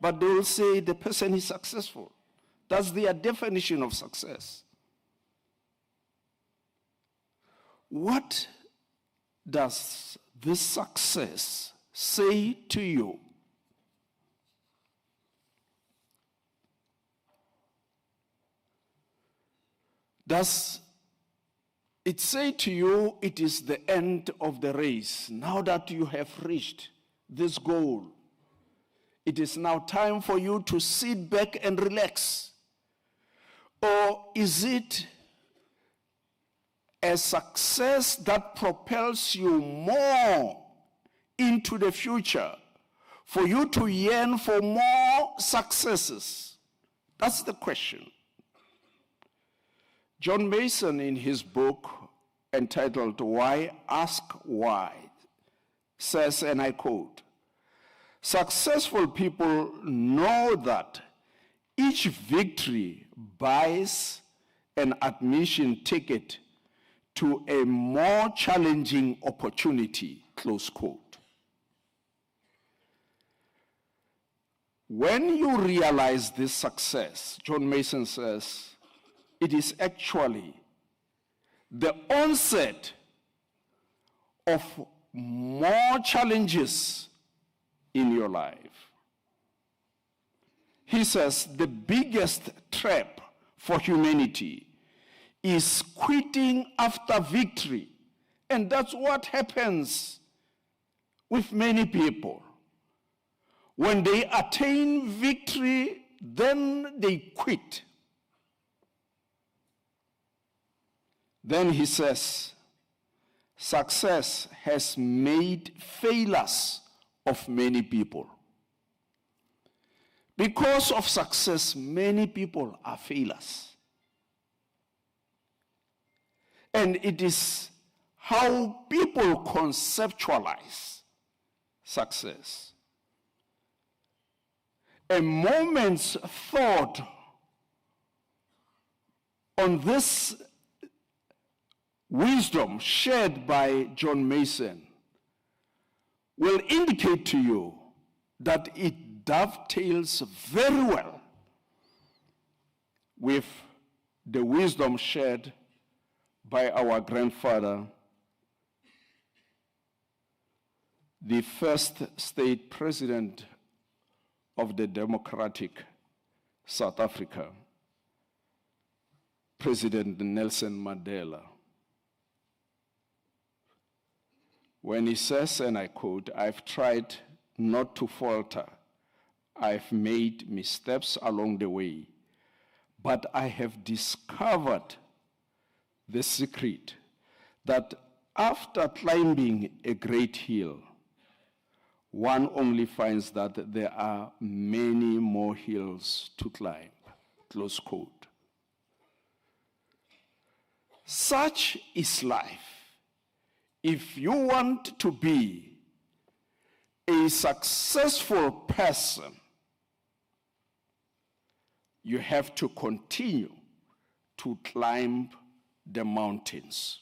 But they will say the person is successful. That's their definition of success. What does this success say to you? Does it say to you it is the end of the race? Now that you have reached this goal, it is now time for you to sit back and relax? Or is it a success that propels you more into the future, for you to yearn for more successes? That's the question. John Mason, in his book entitled Why Ask Why, says, and I quote, "Successful people know that each victory buys an admission ticket to a more challenging opportunity," close quote. When you realize this success, John Mason says, it is actually the onset of more challenges in your life. He says the biggest trap for humanity is quitting after victory. And that's what happens with many people. When they attain victory, then they quit. Then he says, success has made failures of many people. Because of success, many people are failures. And it is how people conceptualize success. A moment's thought on this wisdom shared by John Mason will indicate to you that it dovetails very well with the wisdom shared by our grandfather, the first state president of the democratic South Africa, President Nelson Mandela, when he says, and I quote, "I've tried not to falter. I've made missteps along the way, but I have discovered the secret that after climbing a great hill, one only finds that there are many more hills to climb," close quote. Such is life. If you want to be a successful person, you have to continue to climb the mountains.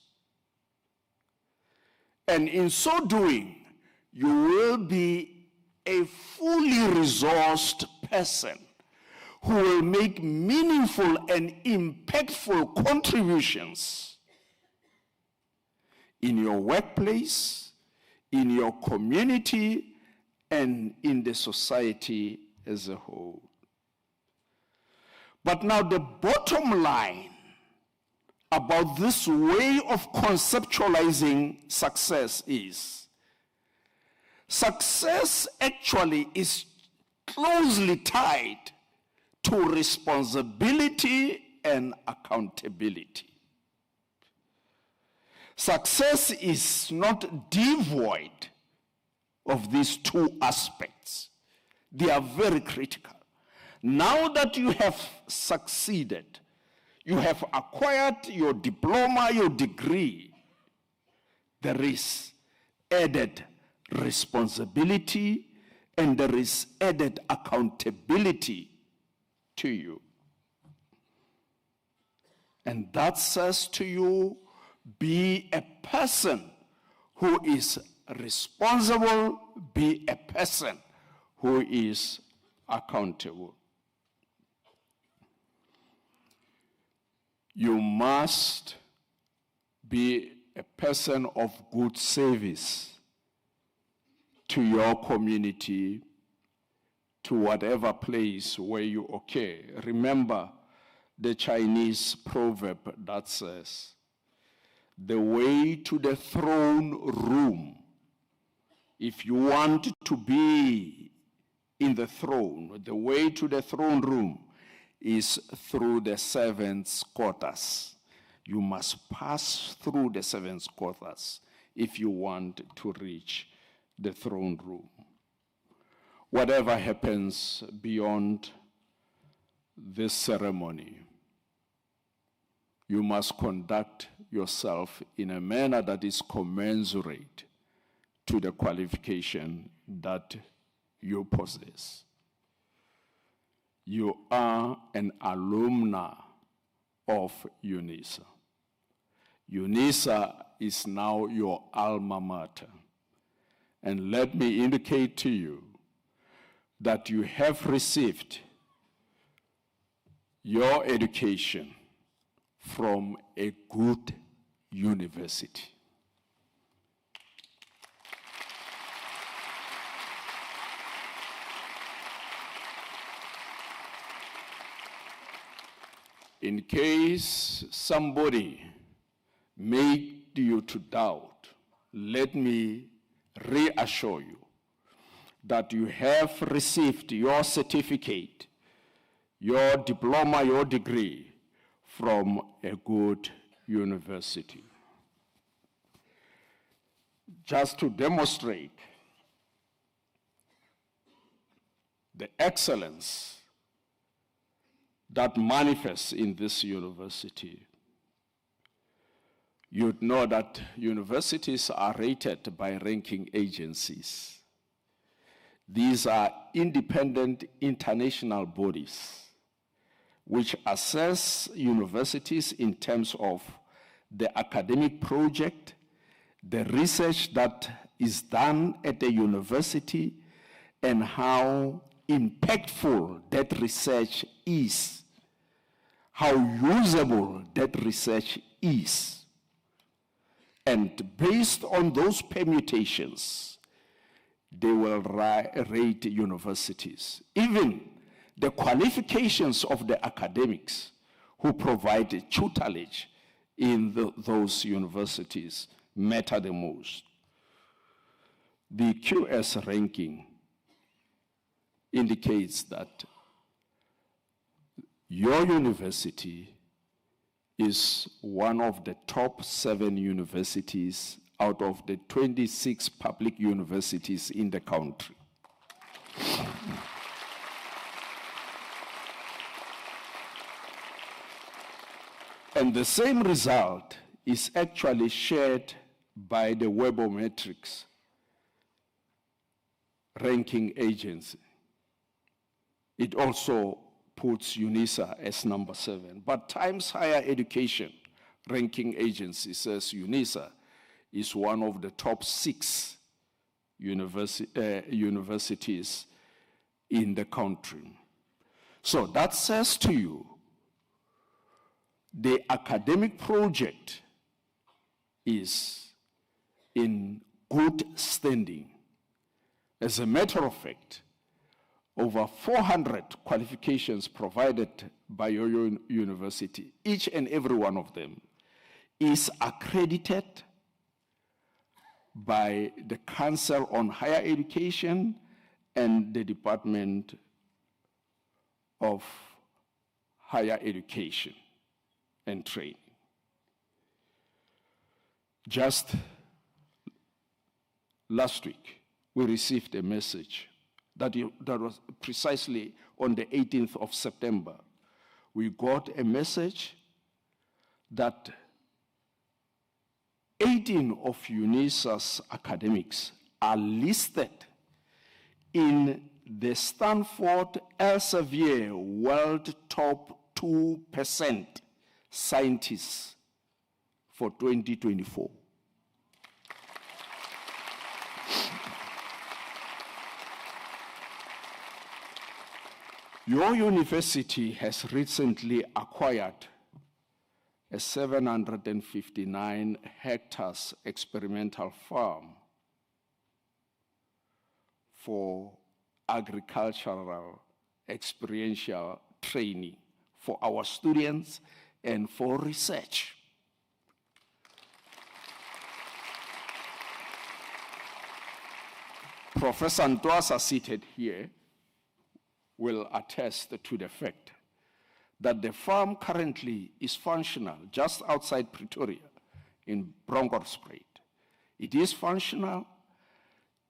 And in so doing, you will be a fully resourced person who will make meaningful and impactful contributions in your workplace, in your community, and in the society as a whole. But now the bottom line about this way of conceptualizing success is, success actually is closely tied to responsibility and accountability. Success is not devoid of these two aspects. They are very critical. Now that you have succeeded, you have acquired your diploma, your degree, there is added responsibility and there is added accountability to you. And that says to you, be a person who is responsible, be a person who is accountable. You must be a person of good service to your community, to whatever place where you occur. Remember the Chinese proverb that says, the way to the throne room, if you want to be in the throne, the way to the throne room is through the servants' quarters. You must pass through the servants' quarters if you want to reach the throne room. Whatever happens beyond this ceremony, you must conduct yourself in a manner that is commensurate to the qualification that you possess. You are an alumna of Unisa. Unisa is now your alma mater. And let me indicate to you that you have received your education from a good university. In case somebody made you to doubt, let me reassure you that you have received your certificate, your diploma, your degree from a good university. Just to demonstrate the excellence that manifests in this university, you'd know that universities are rated by ranking agencies. These are independent international bodies which assess universities in terms of the academic project, the research that is done at the university, and how impactful that research is, how usable that research is. And based on those permutations, they will rate universities. Even the qualifications of the academics who provide tutelage in those universities matter the most. The QS ranking indicates that your university is one of the top 7 universities out of the 26 public universities in the country. And the same result is actually shared by the Webometrics ranking agency. It also puts Unisa as number 7. But Times Higher Education ranking agency says Unisa is one of the top 6 universities in the country. So that says to you, the academic project is in good standing. As a matter of fact, over 400 qualifications provided by your university, each and every one of them is accredited by the Council on Higher Education and the Department of Higher Education and Training. Just last week, we received a message that was precisely on the 18th of September. We got a message that 18 of Unisa's academics are listed in the Stanford Elsevier World Top 2% scientists for 2024. Your university has recently acquired a 759 hectares experimental farm for agricultural experiential training for our students and for research. Professor Ntwasa, seated here, will attest to the fact that the farm currently is functional just outside Pretoria in Bronkhorstspruit. It is functional.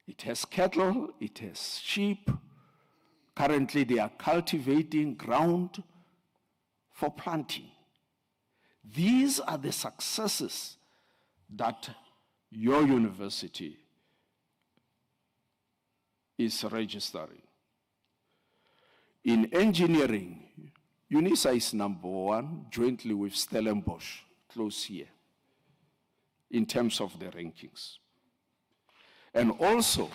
It has cattle, it has sheep. Currently, they are cultivating ground for planting. These are the successes that your university is registering. In engineering, Unisa is number 1, jointly with Stellenbosch, close here, in terms of the rankings. And also,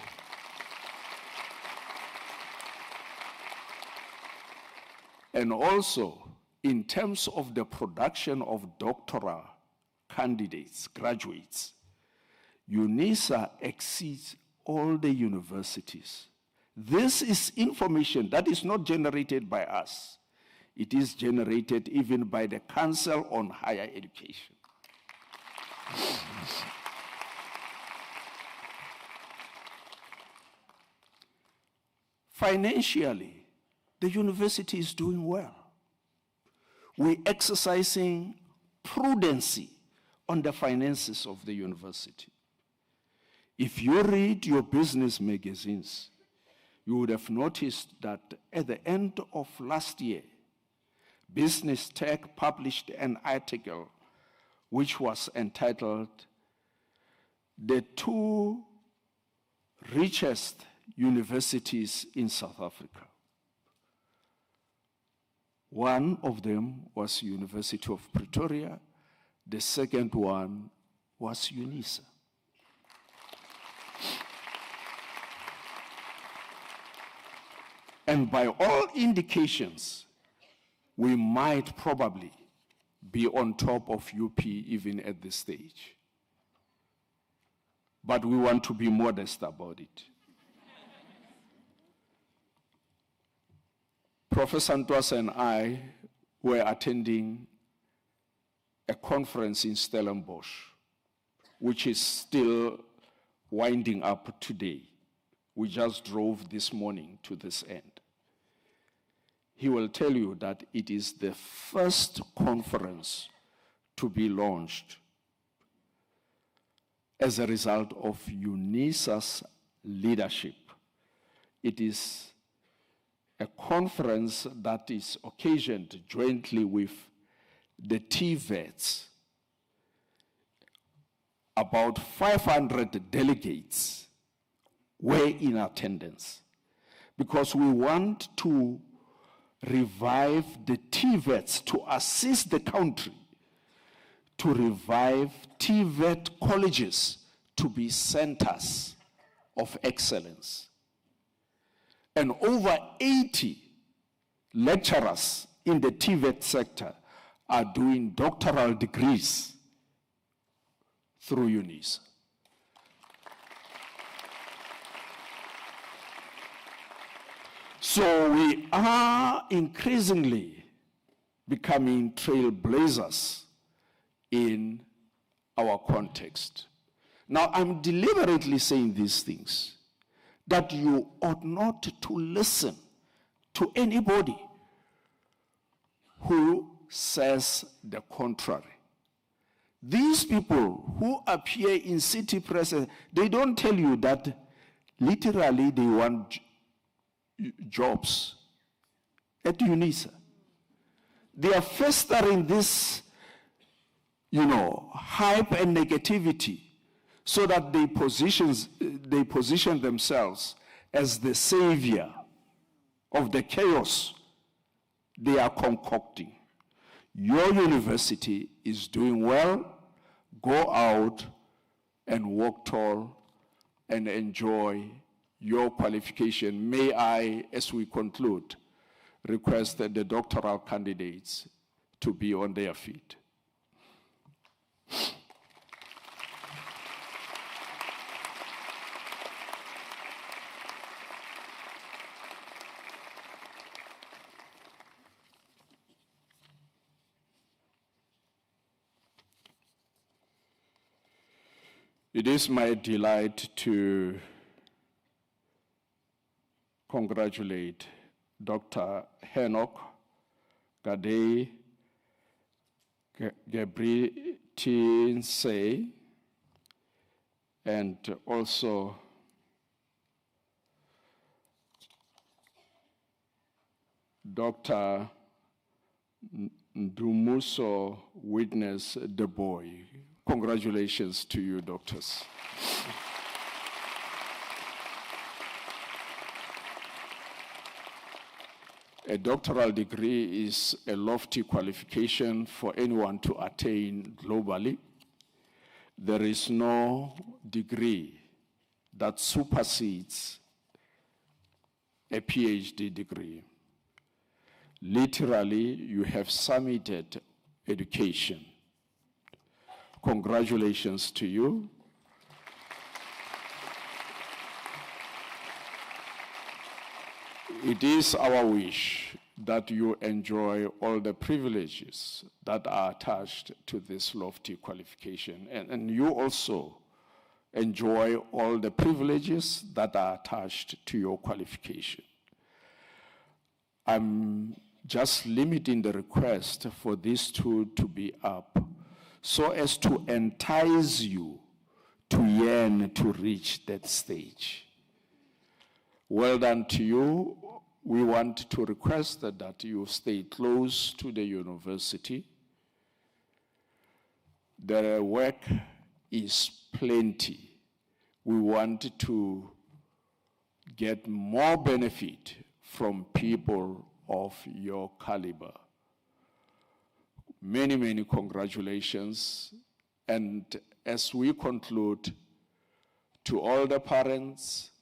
in terms of the production of doctoral candidates, graduates, Unisa exceeds all the universities. This is information that is not generated by us. It is generated even by the Council on Higher Education. Financially, the university is doing well. We're exercising prudency on the finances of the university. If you read your business magazines, you would have noticed that at the end of last year, Business Tech published an article which was entitled The Two Richest Universities in South Africa. One of them was University of Pretoria. The second one was Unisa. And by all indications, we might probably be on top of UP even at this stage. But we want to be modest about it. Professor Ntwasa and I were attending a conference in Stellenbosch, which is still winding up today. We just drove this morning to this end. He will tell you that it is the first conference to be launched as a result of Unisa's leadership. It is a conference that is occasioned jointly with the TVETs. About 500 delegates were in attendance because we want to revive the TVETs to assist the country to revive TVET colleges to be centers of excellence. And over 80 lecturers in the TVET sector are doing doctoral degrees through Unisa. So we are increasingly becoming trailblazers in our context. Now, I'm deliberately saying these things, that you ought not to listen to anybody who says the contrary. These people who appear in city press, they don't tell you that literally they want jobs at Unisa. They are festering this, hype and negativity so that they position themselves as the savior of the chaos they are concocting. Your university is doing well. Go out and walk tall and enjoy your qualification. May I, as we conclude, request that the doctoral candidates to be on their feet. It is my delight to congratulate Dr. Henok Gadei Gebrtinse and also Dr. Ndumuso Witness Deboy. Congratulations to you, doctors. A doctoral degree is a lofty qualification for anyone to attain globally. There is no degree that supersedes a PhD degree. Literally, you have summited education. Congratulations to you. It is our wish that you enjoy all the privileges that are attached to this lofty qualification, and you also enjoy all the privileges that are attached to your qualification. I'm just limiting the request for these two to be up so as to entice you to yearn to reach that stage. Well done to you. We want to request that you stay close to the university. The work is plenty. We want to get more benefit from people of your caliber. Many, many congratulations. And as we conclude, to all the parents,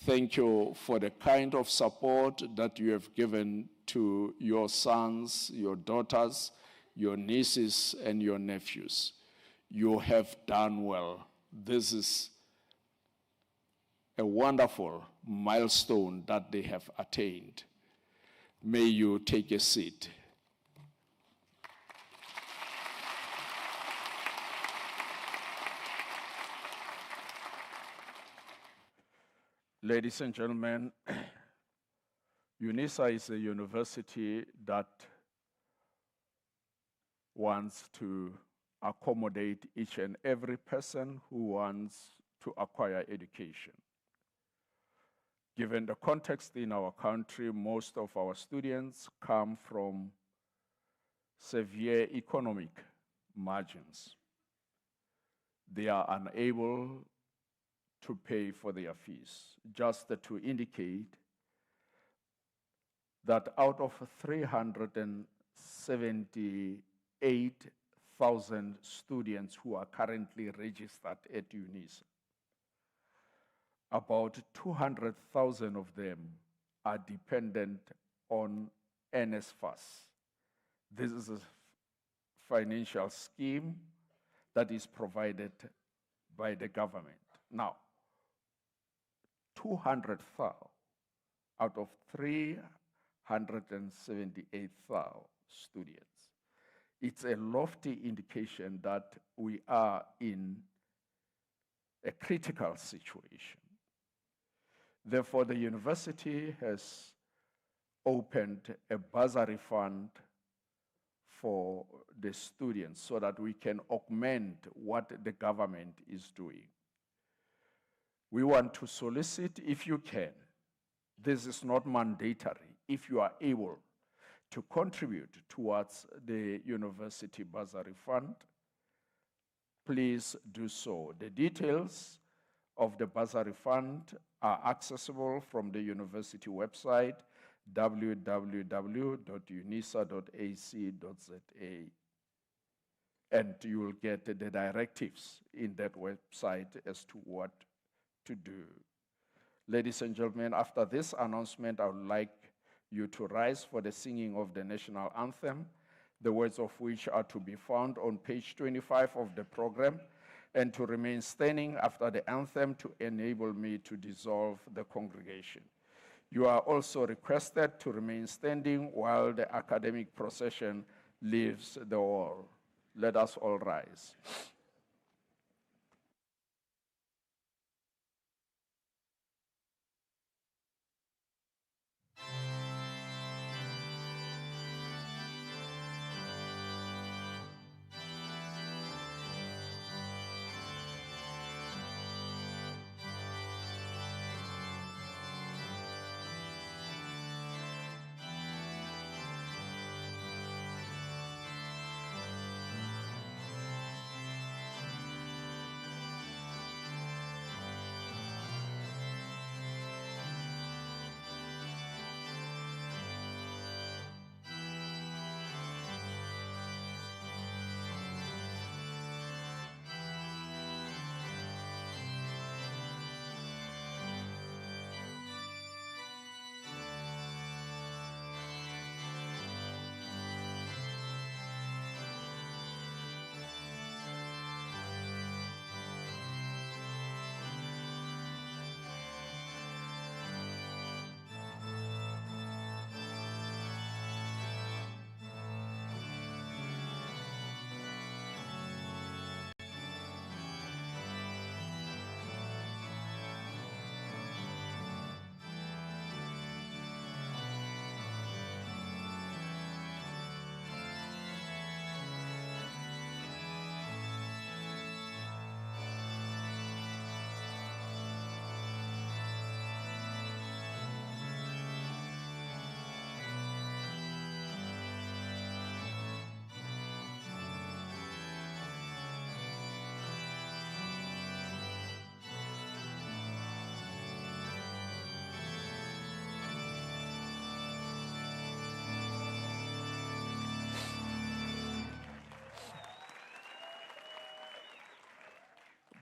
thank you for the kind of support that you have given to your sons, your daughters, your nieces, and your nephews. You have done well. This is a wonderful milestone that they have attained. May you take a seat. Ladies and gentlemen, Unisa is a university that wants to accommodate each and every person who wants to acquire education. Given the context in our country, most of our students come from severe economic margins. They are unable to pay for their fees. Just to indicate that out of 378,000 students who are currently registered at Unisa, about 200,000 of them are dependent on NSFAS. This is a financial scheme that is provided by the government. Now, 200,000 out of 378,000 students. It's a lofty indication that we are in a critical situation. Therefore, the university has opened a bursary fund for the students so that we can augment what the government is doing. We want to solicit, if you can, this is not mandatory, if you are able to contribute towards the university bursary fund, please do so. The details of the bursary fund are accessible from the university website, www.unisa.ac.za. And you will get the directives in that website as to what to do. Ladies and gentlemen, after this announcement, I would like you to rise for the singing of the national anthem, the words of which are to be found on page 25 of the program, and to remain standing after the anthem to enable me to dissolve the congregation. You are also requested to remain standing while the academic procession leaves the hall. Let us all rise.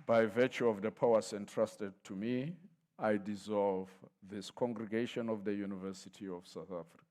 By virtue of the powers entrusted to me, I dissolve this congregation of the University of South Africa.